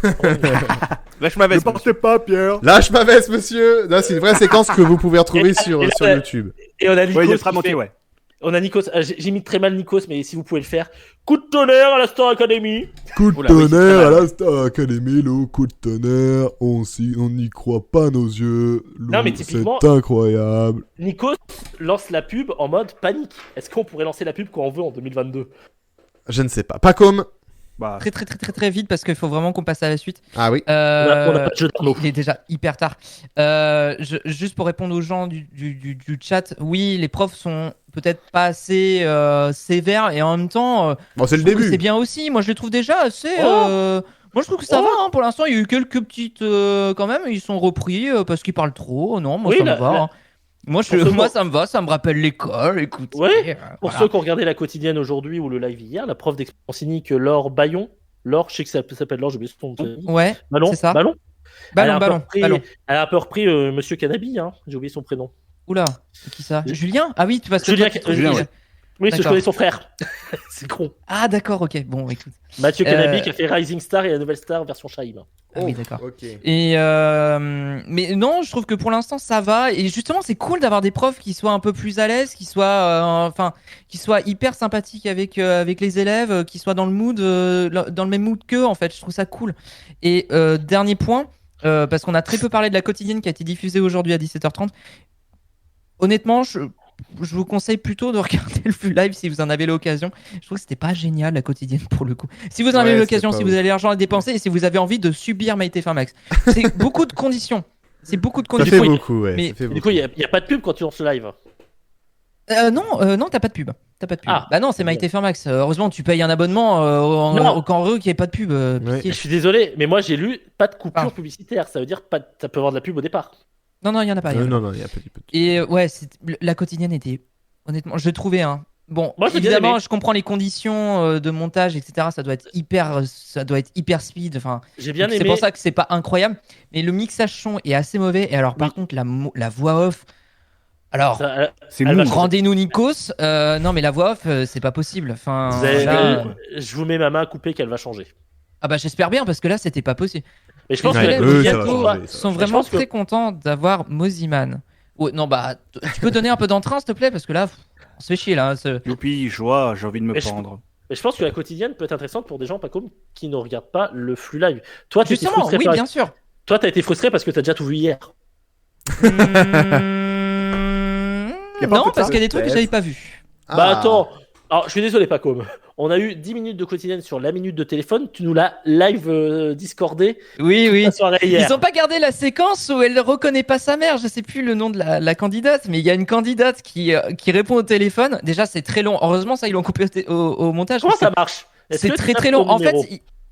Lâche ma veste.
partez pas, Pierre.
Lâche ma veste, monsieur. Non, c'est une vraie séquence que vous pouvez retrouver sur
là,
YouTube.
Et on a Nikos.
Ouais, il sera
qui
manqué,
fait-
ouais.
On a Nikos. J'imite très mal Nikos, mais si vous pouvez le faire. Coup de tonnerre à la Star Academy.
Coup de
Oula, oui, c'est
tonnerre
très
à
mal.
la Star Academy, le coup de tonnerre, on n'y croit pas nos yeux.
Non, mais typiquement-
C'est incroyable.
Nikos lance la pub en mode panique. Est-ce qu'on pourrait lancer la pub quand on veut en 2022?
Je ne sais pas. Pas comme.
Bah,
Très très très très très vite parce qu'il faut vraiment qu'on passe à la suite.
Ah oui.
On a pas de jeu d'arnaud.
Il est déjà hyper tard. Juste pour répondre aux gens du chat, oui, les profs sont peut-être pas assez sévères et en même temps,
Bon, c'est le
je trouve que
début.
c'est bien aussi. Moi, je les trouve déjà assez.
Oh.
Moi, je trouve que ça
Oh.
va. Pour l'instant, il y a eu quelques petites quand même. Ils sont repris parce qu'ils parlent trop. Non, moi
Oui,
ça me va. Hein. Moi,
Pour
ça me va. Ça me rappelle l'école. Écoute.
Ouais, Pour
voilà.
ceux qui ont regardé la quotidienne aujourd'hui ou le live hier, la prof d'expression cynique Laure Bayon. Laure, je sais que ça s'appelle Laure, j'ai oublié son nom.
Ouais.
Ballon,
c'est ça.
Ballon. Elle a un peu
Ballon.
repris-
Ballon.
Elle a un peu repris Monsieur Canabi, hein. J'ai oublié son prénom.
Oula. C'est qui ça? Julien? Ah oui, parce que
Julien,
toi, tu trouves
Julien,
qu'il-
ouais.
Oui, parce que je
D'accord.
connais son frère. C'est con.
Ah d'accord, ok. Bon, écoute.
Mathieu Canabi qui a fait Rising Star et la nouvelle Star version Shaim.
Ah oui, d'accord.
Ok.
Et mais non, je trouve que pour l'instant ça va. Et justement, c'est cool d'avoir des profs qui soient un peu plus à l'aise, qui soient, qui soient hyper sympathiques avec les élèves, qui soient dans le mood, dans le même mood qu'eux. En fait, je trouve ça cool. Et dernier point, parce qu'on a très peu parlé de la quotidienne qui a été diffusée aujourd'hui à 17h30. Honnêtement, je vous conseille plutôt de regarder le flux live si vous en avez l'occasion. Je trouve que c'était pas génial la quotidienne pour le coup. Si vous en avez l'occasion, si vous avez l'argent à dépenser et si vous avez envie de subir MyTF1 Max, c'est beaucoup de conditions. C'est beaucoup de
Ça
conditions.
fait beaucoup, ouais.
Mais-
ça fait
Du
beaucoup.
coup, il n'y a pas de pub quand tu lances le live.
Non, t'as pas de pub. T'as pas de pub.
Ah.
Bah non, c'est MyTF1 Max. Heureusement, tu payes un abonnement
Non.
au camp heureux qu'il n'y ait pas de pub.
Ouais.
pitié.
Je suis désolé, mais moi j'ai lu pas de coupure
Ah.
publicitaire. Ça veut dire pas ça peut avoir de la pub au départ.
Non, il y en a pas. il y en a pas.
Non, il y a pas de.
Et ouais, la quotidienne était, honnêtement, je trouvais, hein. Bon,
Moi, j'ai bien
évidemment,
aimé.
je comprends les conditions de montage, etc. Ça doit être hyper speed. Enfin,
J'ai bien
donc
aimé.
c'est pour ça que c'est pas incroyable. Mais le mixage son est assez mauvais. Et alors, par
Oui.
contre, la voix off. Alors,
Ça,
C'est
Elle
mou.
va changer.
rendez-nous Nikos. Non, mais la voix off, c'est pas possible. Enfin,
vous avez-
là,
je vous mets ma main à couper qu'elle va changer.
ah bah j'espère bien parce que là, c'était pas possible.
Mais je pense
Les
que
élèves
ça va
bientôt
changer, ça va
sont
changer.
vraiment
Je pense que-
très contents d'avoir Moziman. Ouais, non, bah, tu peux donner un peu d'entrain, s'il te plaît, parce que là, on se fait chier là.
Youpi, joie, j'ai envie de me
Mais je-
pendre.
Mais je pense que la quotidienne peut être intéressante pour des gens pas comme qui ne regardent pas le flux live. Toi, tu
Justement, oui, bien sûr.
Toi, t'as été frustré parce que t'as déjà tout vu hier.
Y a pas un
Non,
peu de
parce
ça,
qu'il y a des trucs que j'avais pas vus.
Bah
Ah.
attends. Alors, je suis désolé, Pacom. On a eu 10 minutes de quotidienne sur la minute de téléphone. Tu nous l'as live discordé
Oui, oui.
la soirée hier.
Ils ont pas gardé la séquence où elle ne reconnaît pas sa mère. Je sais plus le nom de la candidate, mais il y a une candidate qui répond au téléphone. Déjà, c'est très long. Heureusement, ça, ils l'ont coupé au montage.
Comment
parce que
ça marche? Est-ce
C'est
que
très
tu
très
tapes
long.
ton
En fait,
numéro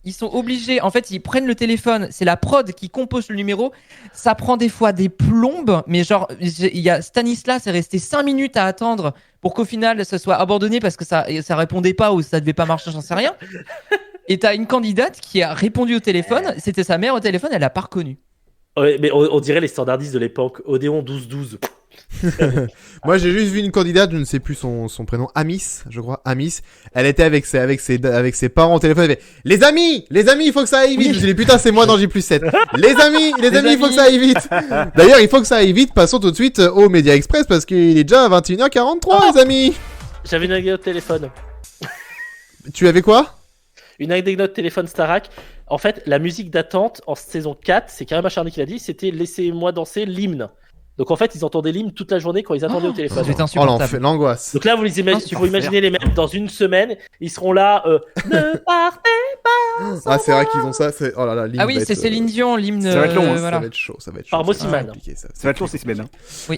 ils sont obligés. En fait, ils prennent le téléphone. C'est la prod qui compose le numéro. Ça prend des fois des plombes. Mais genre, il y a Stanislas est resté 5 minutes à attendre pour qu'au final, ça soit abandonné parce que ça répondait pas ou ça devait pas marcher, j'en sais rien. Et t'as une candidate qui a répondu au téléphone. C'était sa mère au téléphone. Elle a pas reconnu.
Ouais, mais on dirait les standardistes de l'époque. Odéon 12-12.
Moi, j'ai juste vu une candidate, je ne sais plus son prénom, Amis, je crois, Amis. Elle était avec ses parents au téléphone. Elle fait, les amis, il faut que ça aille vite.
Oui.
Je me suis dit, putain, c'est moi dans J+7. Les amis, il faut que ça aille vite. D'ailleurs, il faut que ça aille vite. Passons tout de suite au Média Express parce qu'il est déjà à 21h43, les amis.
J'avais une anecdote téléphone.
Tu avais quoi?
Une anecdote téléphone Starac. En fait, la musique d'attente en saison 4, c'est Karim Acharné qui l'a dit, c'était Laissez-moi danser l'hymne. Donc en fait, ils entendaient l'hymne toute la journée quand ils attendaient au
Ça
téléphone.
devait être
Oh,
insupportable.
l'enfer, l'angoisse.
Donc là, vous les imaginez,
Insupportable.
faut imaginer les mêmes dans une semaine, ils seront là. Ne partez pas.
Ah, c'est vrai qu'ils ont ça. Oh là là, l'hymne
Ah oui,
va
c'est
être,
Céline Dion, l'hymne.
ça va être long, hein,
Ça
voilà.
va être chaud, ça va être chaud.
Par
ça va être
Mossiman.
compliqué, ça.
Ça va être long 6 semaines.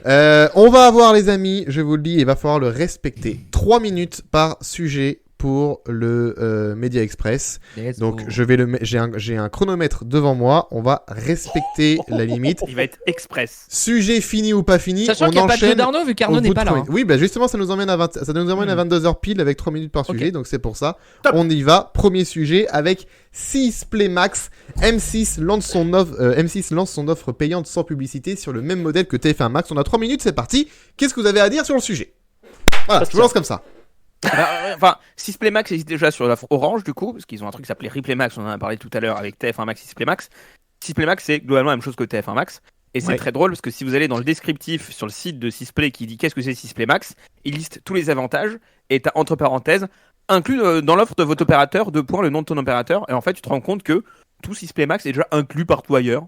Hein.
On va avoir, les amis, je vous le dis, il va falloir le respecter. 3 minutes par sujet pour le Média Express.
Let's
Donc,
go.
j'ai un chronomètre devant moi. On va respecter la limite.
Il va être express.
Sujet fini ou pas fini,
Sachant
on
qu'il n'y a pas de jeu
enchaîne.
d'Arnaud vu
au
qu'Arnaud
bout
n'est
de
pas là.
3
hein.
minutes. Oui, bah justement, ça nous emmène à 22h pile avec 3 minutes par
Ok.
sujet. Donc, c'est pour ça.
Top.
On y va. Premier sujet avec 6 Play Max. M6 lance son offre payante sans publicité sur le même modèle que TF1 Max. On a 3 minutes, c'est parti. Qu'est-ce que vous avez à dire sur le sujet? Voilà, je vous lance comme ça.
Enfin, Sisplay Max existe déjà sur l'offre Orange, du coup, parce qu'ils ont un truc qui s'appelait Replay Max, on en a parlé tout à l'heure avec TF1 Max, Sisplay Max. Sisplay Max, c'est globalement la même chose que TF1 Max. Et c'est
Ouais.
très drôle parce que si vous allez dans le descriptif sur le site de Sisplay qui dit qu'est-ce que c'est Sisplay Max, il liste tous les avantages et t'as entre parenthèses inclus dans l'offre de votre opérateur, le nom de ton opérateur. Et en fait, tu te rends compte que tout Sisplay Max est déjà inclus partout ailleurs.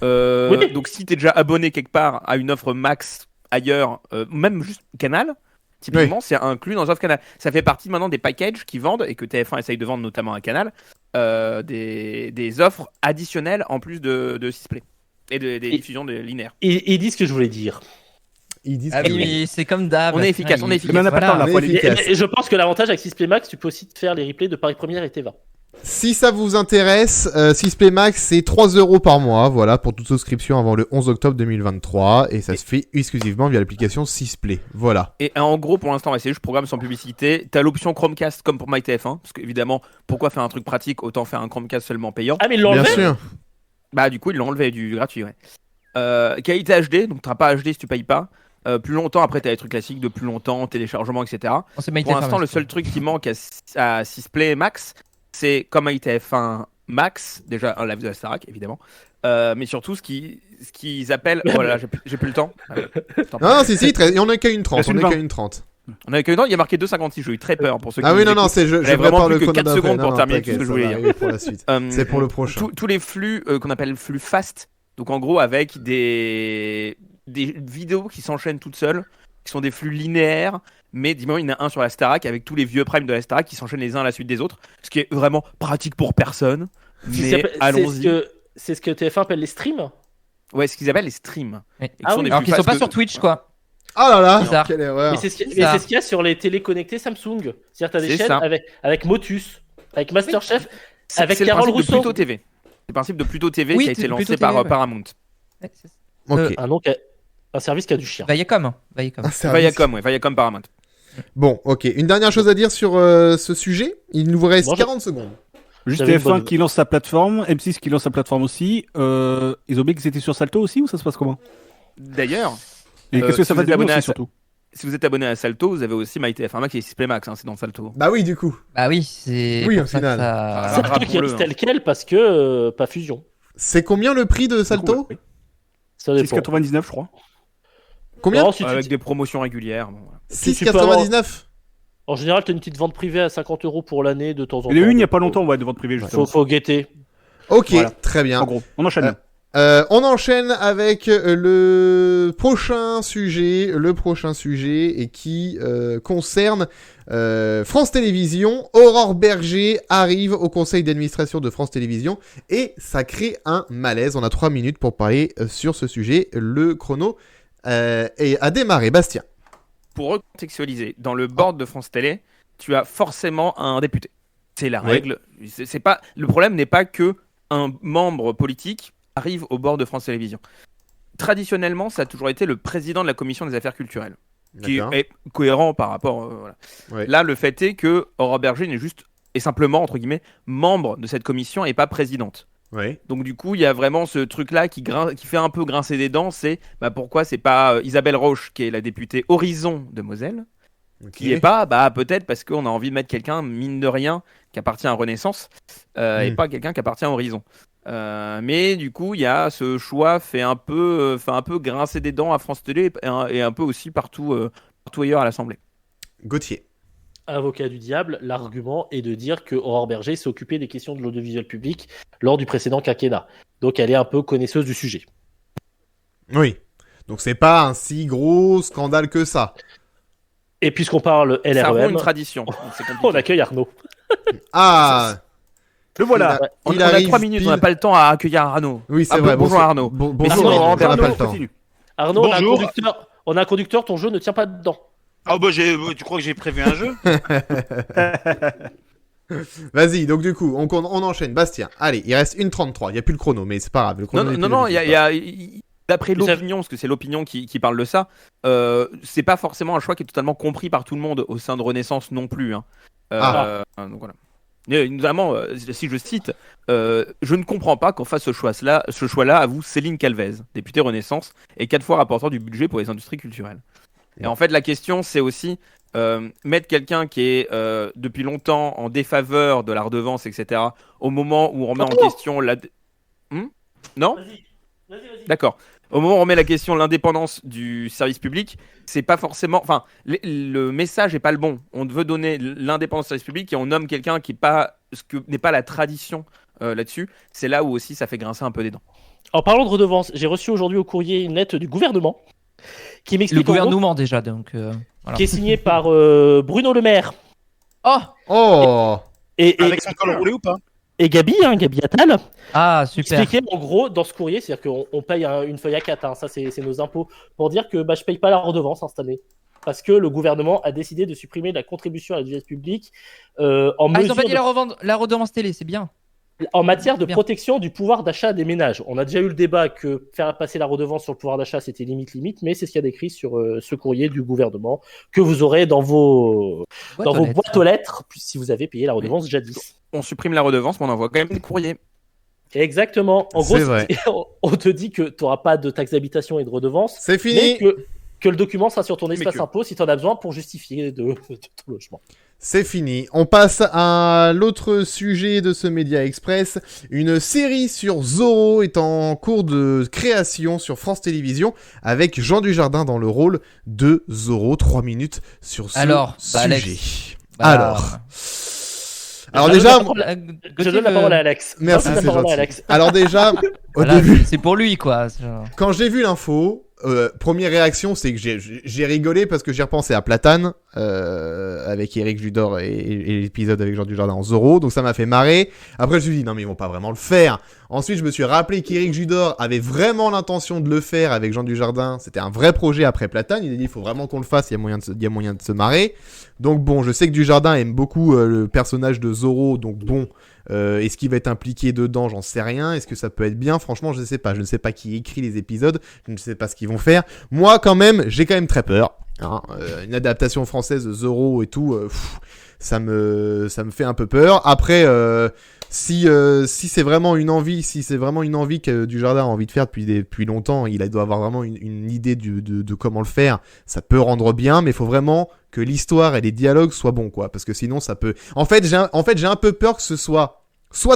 Oui.
Donc si t'es déjà abonné quelque part à une offre Max ailleurs, même juste Canal, typiquement c'est inclus dans l'offre Canal. Ça fait partie maintenant des packages qui vendent et que TF1 essaye de vendre notamment à Canal, des offres additionnelles en plus de Sisplay et des diffusions de linéaires.
Ils disent ce que je voulais dire.
Ils disent
Ah
que
oui, mais c'est comme d'hab.
On est efficace,
Ah,
on est
il-
efficace.
Mais on n'a pas le temps,
voilà.
là,
on
faut
est
aller vite.
efficace.
Et je pense que l'avantage avec 6play Max, tu peux aussi faire les replays de Paris Première et Teva.
Si ça vous intéresse, 6play Max, c'est 3 € par mois, voilà, pour toute souscription avant le 11 octobre 2023, et ça se fait exclusivement via l'application 6play, voilà.
Et en gros, pour l'instant, c'est juste programme sans publicité. T'as l'option Chromecast comme pour MyTF1, parce qu'évidemment, pourquoi faire un truc pratique, autant faire un Chromecast seulement payant.
Ah, mais ils l'ont
Bien
enlevé.
sûr.
Bah du coup, ils l'ont enlevé du gratuit, ouais. Qualité HD, donc t'auras pas HD si tu payes pas. Plus longtemps, après, t'as les trucs classiques de plus longtemps, téléchargement, etc. Pour l'instant, le seul truc qui manque à Sisplay Max, c'est comme à ITF1 Max, déjà un live de la Starac, évidemment, mais surtout ce qu'ils appellent. Voilà, j'ai plus le temps.
Non, si, on n'a qu'à une 30. On
a qu'à une 30, il y a marqué 2,56, j'ai eu très peur pour ceux qui.
Ah oui, non, c'est je
vraiment
plus
que 4 secondes pour terminer tout ce que je voulais dire.
Pour la suite. C'est pour le prochain.
Tous les flux qu'on appelle flux fast, donc en gros avec des vidéos qui s'enchaînent toutes seules, qui sont des flux linéaires, mais dis-moi, il y en a un sur la Starac avec tous les vieux primes de la Starac qui s'enchaînent les uns à la suite des autres, ce qui est vraiment pratique pour personne. Mais allons-y.
C'est ce que TF1 appelle les streams.
Ouais, ce qu'ils appellent les streams.
Oui. Alors qu'ils sont pas sur Twitch, quoi.
Ah là là,
bizarre.
Quelle erreur.
Mais c'est ce qu'il y a sur les télé connectées Samsung. C'est-à-dire, t'as des chaînes avec Motus, avec Masterchef, avec Carole Rousseau.
C'est le principe de Pluto TV qui a été lancé par Paramount.
Ok.
Un service qui a du chien.
Viacom.
Viacom Paramount.
Bon, ok. Une dernière chose à dire sur ce sujet. Il nous reste 40 secondes.
Juste TF1 qui lance sa plateforme, M6 qui lance sa plateforme aussi. Ils ont oublié qu'ils étaient sur Salto aussi ou ça se passe comment?
D'ailleurs,
et qu'est-ce que ça va devenir surtout?
Si vous êtes abonné à Salto, vous avez aussi MyTF1 Max et Sisplay Max, c'est dans Salto.
Bah oui, du coup.
Bah oui, c'est.
Oui, au final.
Salto qui reste tel quel parce que pas fusion.
C'est combien le prix de Salto?
6,99 je crois.
Combien?
Avec des promotions régulières. Bon, voilà.
6,99.
En général, t'as une petite vente privée à 50 € pour l'année de temps en temps.
Il y en a eu il n'y a pas longtemps, de vente privée.
Faut guetter.
Ok, voilà. Très bien.
En gros, on enchaîne.
On enchaîne avec le prochain sujet et qui concerne France Télévisions. Aurore Berger arrive au conseil d'administration de France Télévisions et ça crée un malaise. On a 3 minutes pour parler sur ce sujet. Le chrono a démarré. Bastien.
Pour recontextualiser, dans le board de France Télé, tu as forcément un député. C'est la règle. C'est pas... Le problème n'est pas que un membre politique arrive au board de France Télévisions. Traditionnellement, ça a toujours été le président de la commission des affaires culturelles, qui est cohérent par rapport... voilà. Ouais. Là, le fait est que Aurore Berger n'est juste et simplement, entre guillemets, membre de cette commission et pas présidente.
Ouais.
Donc du coup, il y a vraiment ce truc-là qui fait un peu grincer des dents, c'est pourquoi c'est pas Isabelle Roche, qui est la députée Horizon de Moselle, qui est pas, peut-être parce qu'on a envie de mettre quelqu'un, mine de rien, qui appartient à Renaissance, et pas quelqu'un qui appartient à Horizon. Mais du coup, il y a ce choix fait un peu grincer des dents à France Télé et un peu aussi partout ailleurs à l'Assemblée.
Gauthier.
Avocat du diable, l'argument est de dire que Aurore Berger s'est occupée des questions de l'audiovisuel public lors du précédent quinquennat. Donc elle est un peu connaisseuse du sujet.
Oui. Donc c'est pas un si gros scandale que ça.
Et puisqu'on parle LREM...
Ça rend une tradition.
On accueille Arnaud.
Ah.
Le voilà.
On a 3 minutes, on n'a pas le temps à accueillir Arnaud.
Oui, c'est vrai.
Bonjour Arnaud.
Bonjour, on n'a pas le temps.
Arnaud, on a un conducteur, ton jeu ne tient pas dedans.
Ah tu crois que j'ai prévu un jeu?
Vas-y, donc du coup, on enchaîne. Bastien, allez, il reste 1:33. Il n'y a plus le chrono, mais c'est pas grave. Le chrono
non, d'après l'opinion, parce que c'est l'opinion qui parle de ça, c'est pas forcément un choix qui est totalement compris par tout le monde au sein de Renaissance non plus. Hein. Donc voilà. Et notamment, si je cite, je ne comprends pas qu'on fasse ce choix-là, avoue Céline Calvez, députée Renaissance et 4 fois rapporteur du budget pour les industries culturelles. Et en fait, la question, c'est aussi mettre quelqu'un qui est depuis longtemps en défaveur de la redevance, etc., au moment où on remet en question la... Non ? Vas-y. D'accord. Au moment où on remet la question de l'indépendance du service public, c'est pas forcément... Enfin, le message n'est pas le bon. On veut donner l'indépendance du service public et on nomme quelqu'un qui n'est pas... ce que n'est pas la tradition là-dessus. C'est là où aussi ça fait grincer un peu des dents.
En parlant de redevance, j'ai reçu aujourd'hui au courrier une lettre du gouvernement qui m'explique...
Le gouvernement déjà, donc... voilà.
Qui est signé par Bruno Le Maire. Et
avec son col roulé ou pas?
Et Gabi Attal.
Ah, super.
Expliquer en gros dans ce courrier, c'est-à-dire qu'on paye une feuille à 4, ça c'est nos impôts, pour dire que je paye pas la redevance cette année. Parce que le gouvernement a décidé de supprimer la contribution à l'audiovisuel public en mesure.
Ils ont pas dit la redevance télé, c'est bien.
En matière de protection du pouvoir d'achat des ménages. On a déjà eu le débat que faire passer la redevance sur le pouvoir d'achat, c'était limite, mais c'est ce qu'il y a décrit sur ce courrier du gouvernement que vous aurez dans vos boîtes aux lettres, si vous avez payé la redevance jadis.
On supprime la redevance, mais on envoie quand même des courriers.
Exactement. En gros, on te dit que tu n'auras pas de taxe d'habitation et de redevance.
C'est fini.
que le document sera sur ton
Mais
espace
que-
impôt si tu en as besoin pour justifier de ton logement.
C'est fini. On passe à l'autre sujet de ce Média Express. Une série sur Zorro est en cours de création sur France Télévisions avec Jean Dujardin dans le rôle de Zorro. 3 minutes sur ce
Alors,
sujet.
Alex.
Alors déjà,
Je donne la parole à Alex.
merci,
Je donne
c'est
la parole à
gentil.
Alex.
Alors déjà, au
Voilà,
début,
c'est pour lui, quoi. C'est genre-
quand j'ai vu l'info, première réaction, c'est que j'ai rigolé parce que j'ai repensé à Platane avec Éric Judor et l'épisode avec Jean Dujardin en Zorro, donc ça m'a fait marrer. Après, je me suis dit non mais ils vont pas vraiment le faire. Ensuite, je me suis rappelé qu'Éric Judor avait vraiment l'intention de le faire avec Jean Dujardin. C'était un vrai projet après Platane. Il a dit il faut vraiment qu'on le fasse. Il y a moyen de se marrer. Donc bon, je sais que Dujardin aime beaucoup le personnage de Zorro, donc bon. Est-ce qu'il va être impliqué dedans? J'en sais rien. Est-ce que ça peut être bien? Franchement, je ne sais pas. Je ne sais pas qui écrit les épisodes. Je ne sais pas ce qu'ils vont faire. Moi, quand même, j'ai quand même très peur. Hein. Une adaptation française de Zorro et tout, ça me fait un peu peur. Après, si c'est vraiment une envie, que Dujardin a envie de faire depuis longtemps, il doit avoir vraiment une idée de comment le faire. Ça peut rendre bien, mais il faut vraiment que l'histoire et les dialogues soient bons, quoi. Parce que sinon, ça peut. En fait, j'ai un peu peur que ce soit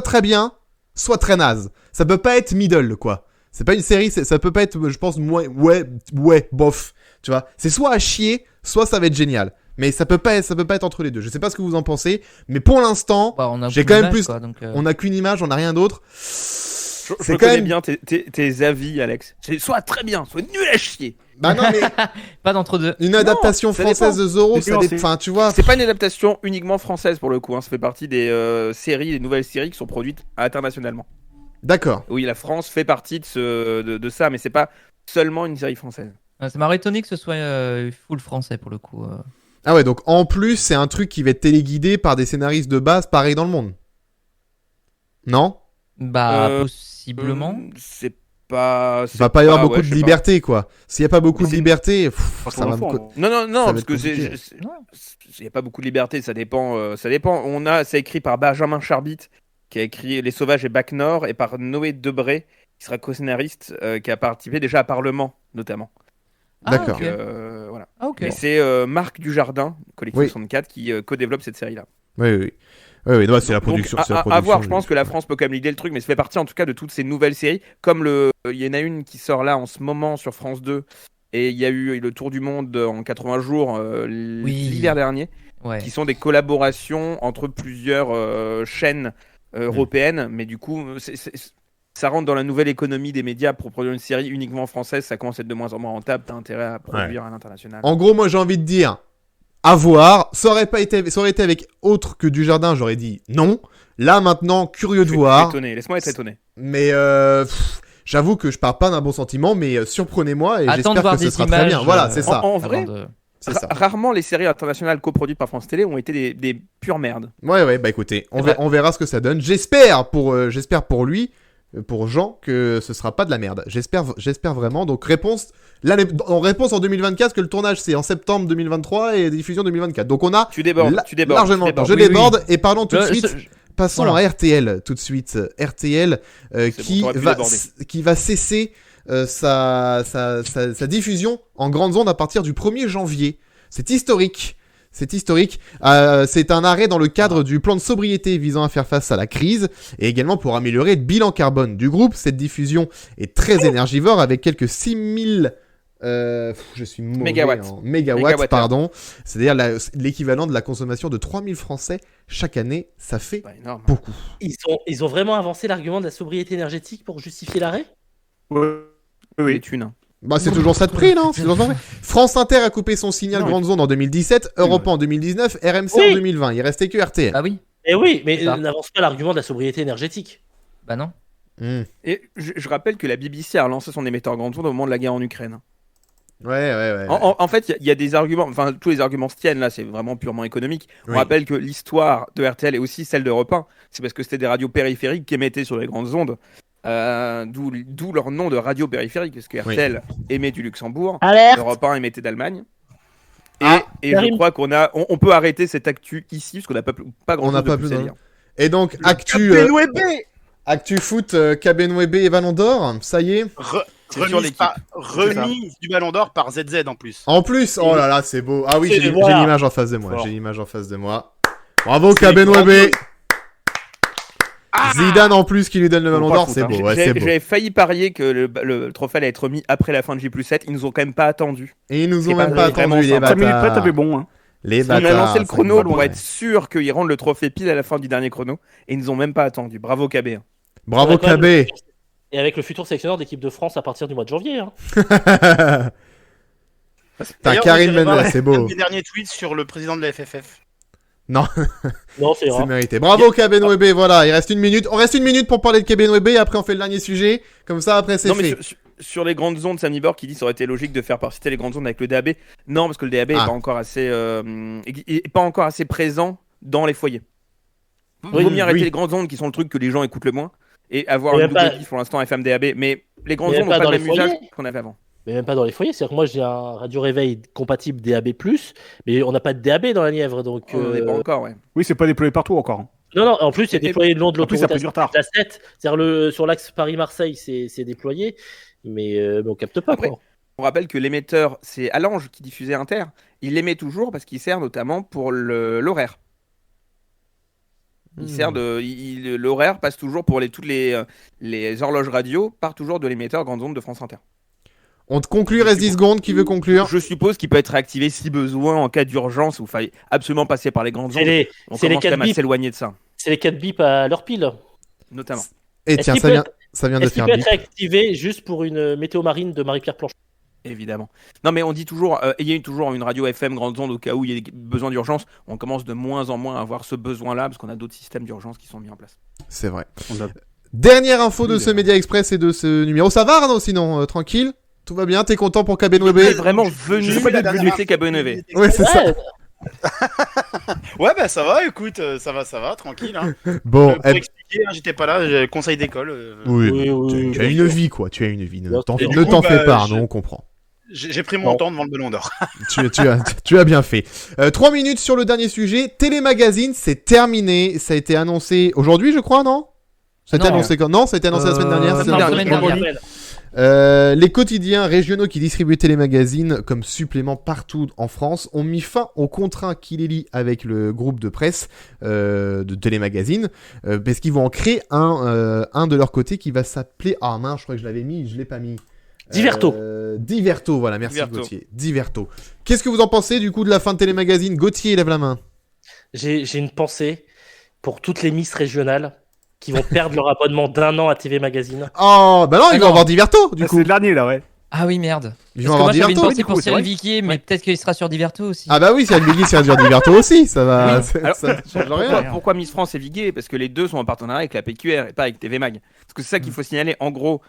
très bien, soit très naze. Ça peut pas être middle, quoi. C'est pas une série, ça peut pas être, je pense, ouais, bof. Tu vois, c'est soit à chier, soit ça va être génial. Mais ça peut pas être entre les deux. Je sais pas ce que vous en pensez, mais pour l'instant,
Bah, on a
j'ai
aucune
quand même
image,
plus.
quoi, donc,
On n'a qu'une image, on n'a rien d'autre.
Je
C'est quand
connais
même.
bien tes avis, Alex. C'est soit très bien, soit nul à chier.
Bah non, mais
Pas d'entre-deux.
une adaptation
ça
française
dépend.
de Zorro,
C'est
ça
nuancé.
enfin, tu vois.
C'est pas une adaptation uniquement française pour le coup. Hein. Ça fait partie des séries, des nouvelles séries qui sont produites internationalement.
D'accord.
Oui, la France fait partie de ça, mais c'est pas seulement une série française.
Ça m'aurait étonné que ce soit full français pour le coup.
Ah ouais, donc en plus, c'est un truc qui va être téléguidé par des scénaristes de base pareil dans le monde. Non?
Bah,
Euh,
possiblement.
C'est pas.
Il va pas y avoir beaucoup
ouais,
de
je sais
liberté, quoi. S'il y a pas beaucoup de
C'est-
liberté,
Pas
ça
pour
va me
l'enfant,
co-
hein.
Non,
Ça va
parce
être
que
compliqué.
il y a pas beaucoup de liberté. Ça dépend. Ça dépend. C'est écrit par Benjamin Charbit, qui a écrit Les Sauvages et Bac Nord, et par Noé Debré, qui sera co-scénariste, qui a participé déjà à Parlement, notamment.
D'accord.
Ah, ok.
Voilà.
Ah, ok.
Et c'est Marc Dujardin, Collectif
Oui.
64, qui co-développe cette série-là.
Oui. Oui, non, c'est la
Donc,
production. c'est la
à
production,
voir, je pense que la France peut quand même l'idée le truc, mais ça fait partie en tout cas de toutes ces nouvelles séries. Comme il y en a une qui sort là en ce moment sur France 2, et il y a eu le Tour du Monde en 80 jours l'hiver dernier,
Ouais.
qui sont des collaborations entre plusieurs chaînes européennes, mais du coup, ça rentre dans la nouvelle économie des médias pour produire une série uniquement française, ça commence à être de moins en moins rentable, t'as intérêt à produire à l'international.
En gros, moi, j'ai envie de dire, à voir. Ça aurait été avec autre que Dujardin, j'aurais dit non. Là, maintenant, curieux de
Je suis
voir.
étonné, laisse-moi être étonné.
Mais j'avoue que je pars pas d'un bon sentiment, mais surprenez-moi et
Attends de
j'espère
voir
que ce
des
sera très
images,
bien. Voilà, c'est ça.
En vrai,
Avant de-
C'est ça.
rarement les séries internationales coproduites par France Télé ont été des pures merdes.
Ouais, bah écoutez,
C'est vrai.
on verra ce que ça donne. J'espère pour lui, pour Jean, que ce sera pas de la merde. J'espère vraiment. Donc réponse en 2024, que le tournage c'est en septembre 2023 et diffusion 2024. Donc on a
Tu débordes,
largement le temps. Je
Oui,
déborde et parlons tout de
Le-
suite.
ce-
Passons
Voilà.
à RTL tout de suite. RTL
bon, t'aurais pu déborder.
qui va cesser sa diffusion en grandes ondes à partir du 1er janvier. C'est historique. C'est historique. C'est un arrêt dans le cadre du plan de sobriété visant à faire face à la crise et également pour améliorer le bilan carbone du groupe. Cette diffusion est très énergivore avec quelques 6000 je suis mauvais
Mégawatts.
en mégawatts,
Mégawattheures.
pardon. C'est-à-dire l'équivalent de la consommation de 3000 Français chaque année. Ça fait
Pas énorme.
beaucoup.
Ils ont vraiment avancé l'argument de la sobriété énergétique pour justifier l'arrêt?
Ouais.
Les
Oui.
thunes.
Bah, c'est toujours ça de prix, non? C'est toujours ça de prix. France Inter a coupé son signal
Non,
grande zone en 2017, Europe 1 en 2019, RMC en
Oui.
2020. Il restait que RTL.
Ah oui.
Eh oui, mais
C'est ça.
n'avance pas l'argument de la sobriété énergétique.
Bah non.
Et je rappelle que la BBC a lancé son émetteur grande onde au moment de la guerre en Ukraine.
Ouais.
En fait, il y a des arguments, enfin tous les arguments se tiennent là, c'est vraiment purement économique.
Oui.
On rappelle que l'histoire de RTL est aussi celle d'Europe 1. C'est parce que c'était des radios périphériques qui émettaient sur les grandes ondes. D'où leur nom de radio périphérique, parce que RTL émet du Luxembourg,
Alerte!
Europe 1 émettait d'Allemagne.
Ah,
et je crois on peut arrêter cette actu ici, parce qu'on n'a pas grand
On n'a
chose de
pas
plus
plus
à
d'un-
dire.
Et donc, actu foot, Cabenwebe et Ballon d'Or, ça y est.
C'est sur l'équipe.
Remise du Ballon d'Or par ZZ en plus.
En plus, oh là là, c'est beau. Ah oui, j'ai
Voilà.
l'image en face de moi.
Fort.
J'ai l'image en face de moi. Bravo Kabenwebe. Zidane en plus qui lui donne le ballon d'or, c'est beau. Ouais, c'est beau.
J'avais failli parier que le trophée allait être remis après la fin de J+7. Ils nous ont quand même pas attendu.
Et ils nous ont
C'est
même
pas
pas
vraiment
attendu, les
sympa.
5 minutes près,
bâtards.
t'avais bon. Hein.
Les
On a
bâtards.
lancé le
c'est
chrono
bon,
pour
ouais.
être sûr qu'ils rendent le trophée pile à la fin du dernier chrono. Et ils nous ont même pas attendu. Bravo KB. hein.
Bravo
On a quand même
KB.
Et avec le futur sélectionneur d'équipe de France à partir du mois de janvier. Hein.
T'as
D'ailleurs,
Karine
moi, j'irai
Mendel,
voir
c'est
un
beau.
des derniers tweets sur le président de la FFF.
Non, c'est
C'est
vrai.
mérité. Bravo Kabenwebe, voilà, il reste une minute. On reste une minute pour parler de Kabenwebe et après on fait le dernier sujet. Comme ça, après c'est
Non, mais
fait.
sur les grandes ondes, Sammy Borg qui dit ça aurait été logique de faire participer les grandes ondes avec le DAB. Non, parce que le DAB est
Ah.
pas encore assez, est pas encore assez présent dans les foyers. Il
Oui,
vaut mieux arrêter
oui.
les grandes ondes qui sont le truc que les gens écoutent le moins et avoir
Mais
une
même pas-
double diff pour l'instant FM DAB. Mais les grandes
Mais
ondes
même
n'ont
pas
pas le
dans
même
les
usage
foyers.
qu'on avait avant.
Mais même pas dans les foyers. C'est-à-dire que moi, j'ai un radio réveil compatible DAB+, mais on n'a pas de DAB dans la Nièvre. Donc,
On n'en est pas encore, ouais.
Oui, c'est pas déployé partout encore. Hein.
Non, en plus, c'est
Et-
déployé le long de
En plus, ça a
l'autoroute
pris du retard.
la 7. C'est-à-dire sur l'axe Paris-Marseille, c'est déployé, mais on capte pas.
Après,
Quoi.
On rappelle que l'émetteur, c'est Allange qui diffusait Inter. Il l'émet toujours parce qu'il sert notamment pour l'horaire. Il sert de, l'horaire passe toujours pour toutes les horloges radio, part toujours de l'émetteur grande onde de France Inter.
On te conclut, reste 10 secondes. Qui veut conclure?
Je suppose qu'il peut être réactivé si besoin en cas d'urgence où il faille absolument passer par les grandes ondes. On
c'est les
commence quand
4
même à
bips.
s'éloigner de ça,
C'est les 4 bips à leur pile.
notamment.
Et
Est-ce
tiens,
qu'il
ça
peut
vient, ça vient de
Est-ce qu'il
faire
peut
bip.
être réactivé juste pour une météo marine de Marie-Pierre Planchon?
Évidemment. Non, mais on dit toujours, ayez toujours une radio FM grande onde au cas où il y a des besoins d'urgence. On commence de moins en moins à avoir ce besoin-là parce qu'on a d'autres systèmes d'urgence qui sont mis en place.
C'est vrai.
On a-
Dernière info de
Oui,
ce Média Express et de ce numéro. Ça va Arnaud sinon tranquille? Tout va bien? T'es content pour
Vous êtes
Kabenwebe?
vraiment venu
Je sais pas la dernière
visiter Cabonnevé.
Ouais, c'est ça.
Ouais,
Ouais, bah ça va, écoute, ça va, tranquille. Hein.
Bon,
Pour expliquer, hein, j'étais pas là, j'ai conseil d'école.
oui,
oui,
tu as une vie quoi, tu as une vie. Ne
Bien
t'en
sûr.
ne t'en
Du coup,
fais
bah,
pas, Arnaud, on comprend.
J'ai pris mon
Non.
temps devant le Ballon d'Or.
Tu as bien fait. 3 minutes sur le dernier sujet. Télémagazine, c'est terminé. Ça a été annoncé aujourd'hui, je crois, non? Ça a été
Non.
annoncé quand? Non, ça a été annoncé la semaine dernière.
la
c'est
semaine
ça
dernière.
Vendredi.
Les quotidiens régionaux qui distribuent Télémagazine comme supplément partout en France ont mis fin au contrat qui les lie avec le groupe de presse de Télémagazine parce qu'ils vont en créer un de leur côté qui va s'appeler... Ah mince, je crois que je l'avais mis, je l'ai pas mis.
Diverto.
Diverto, voilà, merci
Diverto.
Gauthier. Diverto. Qu'est-ce que vous en pensez du coup de la fin de Télémagazine? Gauthier, lève la main.
J'ai une pensée pour toutes les Miss régionales qui vont perdre leur abonnement d'1 an à TV Magazine.
Oh, bah non, ils vont
non.
avoir Diverto du
Ah,
coup.
c'est le dernier là, ouais.
Ah oui, merde.
Ils
Parce
vont
que
avoir
moi, j'avais une
Diverto.
pensée
du coup,
pour
c'est vrai.
Cyril Viquier, mais peut-être qu'il sera sur Diverto aussi.
Ah bah oui, c'est Biggie, c'est sur Diverto aussi, ça va.
Oui.
ça
Alors,
ça change rien.
Pourquoi Miss France et Viguier? Parce que les deux sont en partenariat avec la PQR et pas avec TV Mag. Parce que c'est ça qu'il faut signaler. En gros,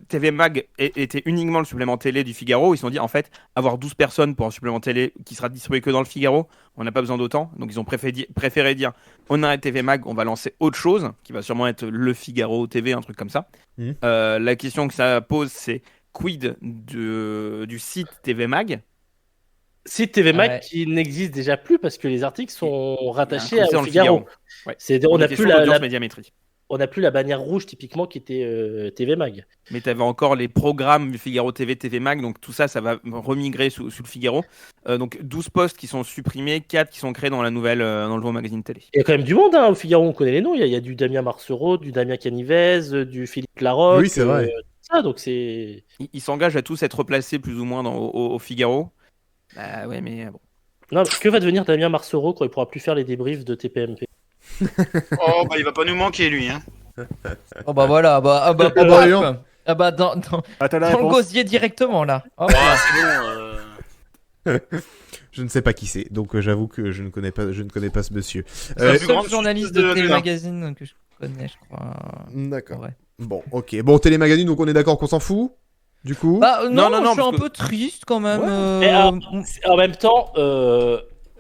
TV Mag était uniquement le supplément télé du Figaro. Ils se sont dit, en fait, avoir 12 personnes pour un supplément télé qui sera distribué que dans le Figaro, on n'a pas besoin d'autant. Donc ils ont préféré dire, on arrête TV Mag, on va lancer autre chose, qui va sûrement être le Figaro TV, un truc comme ça.
Mhm.
La question que ça pose, c'est quid du site TV Mag?
Site TV Mag
Ouais.
qui n'existe déjà plus parce que les articles sont rattachés
C'est dans
au
le
Figaro.
Ouais.
On
Pour
n'a
des
plus
questions
la,
d'audience médiamétrie.
on n'a plus la bannière rouge typiquement qui était TV Mag.
Mais tu avais encore les programmes du Figaro TV, TV Mag, donc tout ça, ça va remigrer sous le Figaro. Donc 12 postes qui sont supprimés, 4 qui sont créés dans dans le nouveau magazine télé.
Il y a quand même du monde au Figaro, on connaît les noms. Il y a du Damien Marcereau, du Damien Canivez, du Philippe Larocque.
Oui, c'est vrai.
Ça, donc c'est.
Ils s'engagent à tous être replacés plus ou moins au Figaro. Bah ouais, mais bon.
Non, que va devenir Damien Marcereau quand il pourra plus faire les débriefs de TPMP?
Oh, bah il va pas nous manquer lui, hein.
Oh bah voilà,
bah,
paf.
voyons.
Ah bah dans
Attends la
le
réponse.
gosier directement là. Oh,
Ah, c'est bon.
Je ne sais pas qui c'est, donc j'avoue que je ne connais pas ce monsieur.
C'est
le
la plus
seul
grande
journaliste
de
de
la
Télémagazine que je connais, je crois.
D'accord.
Ouais.
Bon, ok. Bon, Télémagazine, donc on est d'accord qu'on s'en fout, du coup.
Bah non,
non,
je suis
parce
un
que-
peu triste quand même.
Mais, en même temps,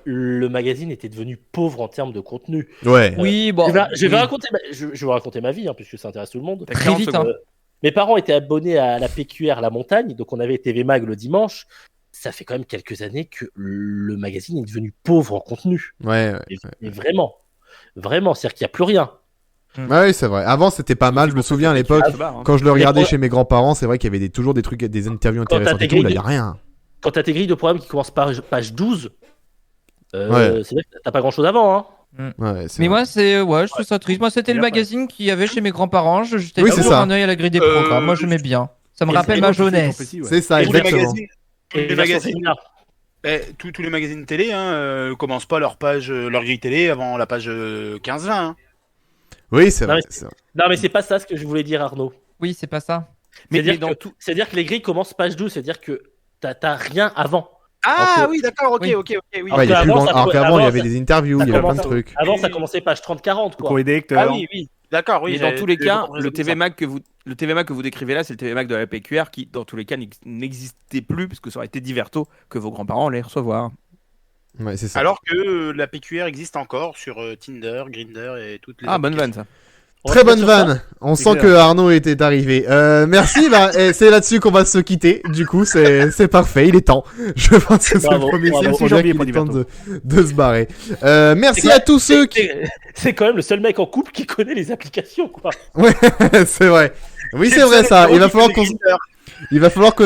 le magazine était devenu pauvre en termes de contenu.
Ouais.
oui, bon.
Je vais
oui.
raconter je vais vous raconter ma vie, puisque ça intéresse tout le monde.
T'as
Très
40
vite,
secondes.
hein.
Mes parents étaient abonnés à la PQR La Montagne, donc on avait TV Mag le dimanche. Ça fait quand même quelques années que le magazine est devenu pauvre en contenu.
Ouais.
Mais vraiment. Vraiment, c'est-à-dire qu'il n'y a plus rien.
Ouais, c'est vrai. Avant, c'était pas mal. Je me souviens à l'époque, quand je le regardais chez mes grands-parents, c'est vrai qu'il y avait toujours des trucs, des interviews intéressantes et tout. Là, il y a rien.
Quand t'as tes grilles de programmes qui commencent par page 12,
Ouais.
c'est vrai que t'as pas grand-chose avant. Hein.
Ouais, c'est
Mais
vrai.
moi, je trouve ça triste. Moi, c'était le magazine qu'il y avait chez mes grands-parents. Je jetais
Oui, c'est
toujours
ça.
un œil à la grille des programmes. Moi, j'aimais bien. Ça me
Et
rappelle
c'est
ma
Moi, je sais,
jeunesse.
petit, ouais.
C'est ça,
Et tous les
exactement.
magazines, tous
Et
les
les versions
magazines,
féminines.
tous les magazines télé commencent pas leur page, leur grille télé avant la page 15-20. Hein.
Oui, c'est
Non,
vrai.
mais
c'est vrai.
Non, mais c'est pas ça ce que je voulais dire, Arnaud.
Oui, c'est pas ça.
Mais
C'est-à-dire
dans
que,
tout.
c'est-à-dire que les grilles commencent page 12, c'est-à-dire que t'as rien avant.
Ah
Alors que-
oui, d'accord, ok,
Oui.
oui.
Ouais, il y a plus
avant,
grand-
ça
Alors
pouvait-
qu'avant, il y
avant,
avait
ça-
des interviews, il y avait plein de trucs.
Avant, ça commençait page 30-40,
Le
quoi.
courrier des
Ah
lecteurs.
oui, d'accord, oui.
Mais dans tous les
j'avais pas
cas,
compris
le
comme ça.
TV Mag que vous décrivez là, c'est le TV Mag de la PQR qui, dans tous les cas, n'existait plus parce que ça aurait été Diverto que vos grands-parents allaient recevoir.
Ouais, c'est ça.
Alors que la PQR existe encore sur Tinder, Grindr et toutes les.
Ah, bonne
applications.
vanne ça.
On va
Très
se
bonne
mettre sur ça.
vanne. On
C'est
sent
clair.
que Arnaud était arrivé. Merci. Et c'est là-dessus qu'on va se quitter. Du coup, c'est parfait. Il est temps. Je pense que c'est le
Bravo,
premier
bravo.
signe pour
6
dire
janvier
qu'il
pour
est temps
Diverto.
de se barrer. Merci
C'est
à tous ceux qui.
C'est quand même le seul mec en couple qui connaît les applications, quoi.
Ouais, c'est vrai. Oui, c'est
le
vrai
seul
ça.
héros
Il va
qui
falloir
fait
qu'on.
des Grindr.
Il va falloir qu'on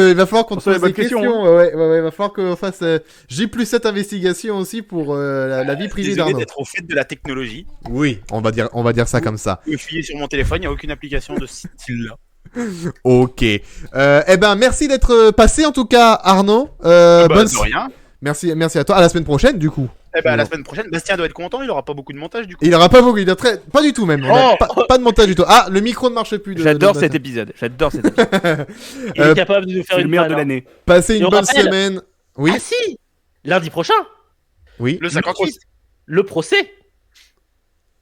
te
soit
pose
les
des
bonnes questions,
questions. Ouais, il va falloir qu'on fasse J+7 investigation aussi pour la vie privée
Désolé
d'Arnaud.
d'être au fait de la technologie.
Oui, on va dire ça comme ça.
Je me fier sur mon téléphone, il n'y a aucune application de ce style-là.
Ok. Eh ben, merci d'être passé en tout cas, Arnaud.
Bonne
Bonne.
rien.
Merci à toi. À la semaine prochaine, du coup.
Eh ben, la
Non.
semaine prochaine, Bastien doit être content, il aura pas beaucoup de montage du coup.
Il aura pas beaucoup, pas du tout même. On a
Oh
pas de montage du tout. Ah, le micro ne marche plus.
J'adore
de
cet
Bastien.
épisode. J'adore cet épisode.
Il
Euh,
est capable de nous faire
C'est le
une
meilleur
vanne,
de
hein.
l'année.
Passez
Et
une
on
bonne
rappelle-
semaine. Oui,
Ah si Lundi prochain,
oui.
Le 58.
le procès.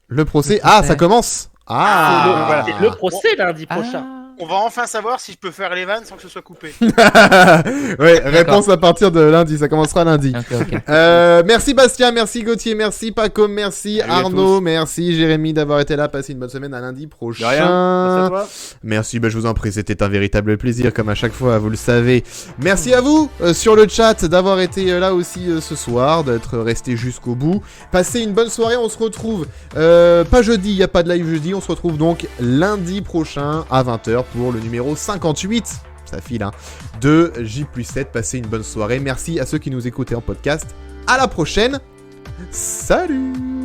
Le procès. Ah, ça commence. Ah.
C'est le procès lundi prochain.
On va enfin savoir si je peux faire les vannes sans que ce soit coupé.
Ouais, réponse à partir de lundi. Ça commencera lundi.
Ok.
Merci Bastien, merci Gauthier, merci Paco, merci
Salut à
Arnaud, merci Jérémy d'avoir été là. Passez une bonne semaine à lundi
De
prochain.
rien. Merci à toi.
Merci, je vous en prie, c'était un véritable plaisir comme à chaque fois, vous le savez. Merci à vous sur le chat d'avoir été là aussi ce soir, d'être resté jusqu'au bout. Passez une bonne soirée, on se retrouve pas jeudi, il n'y a pas de live jeudi, on se retrouve donc lundi prochain à 20h pour le numéro 58. Ça file, hein, de J+7. Passez une bonne soirée. Merci à ceux qui nous écoutaient en podcast. À la prochaine. Salut!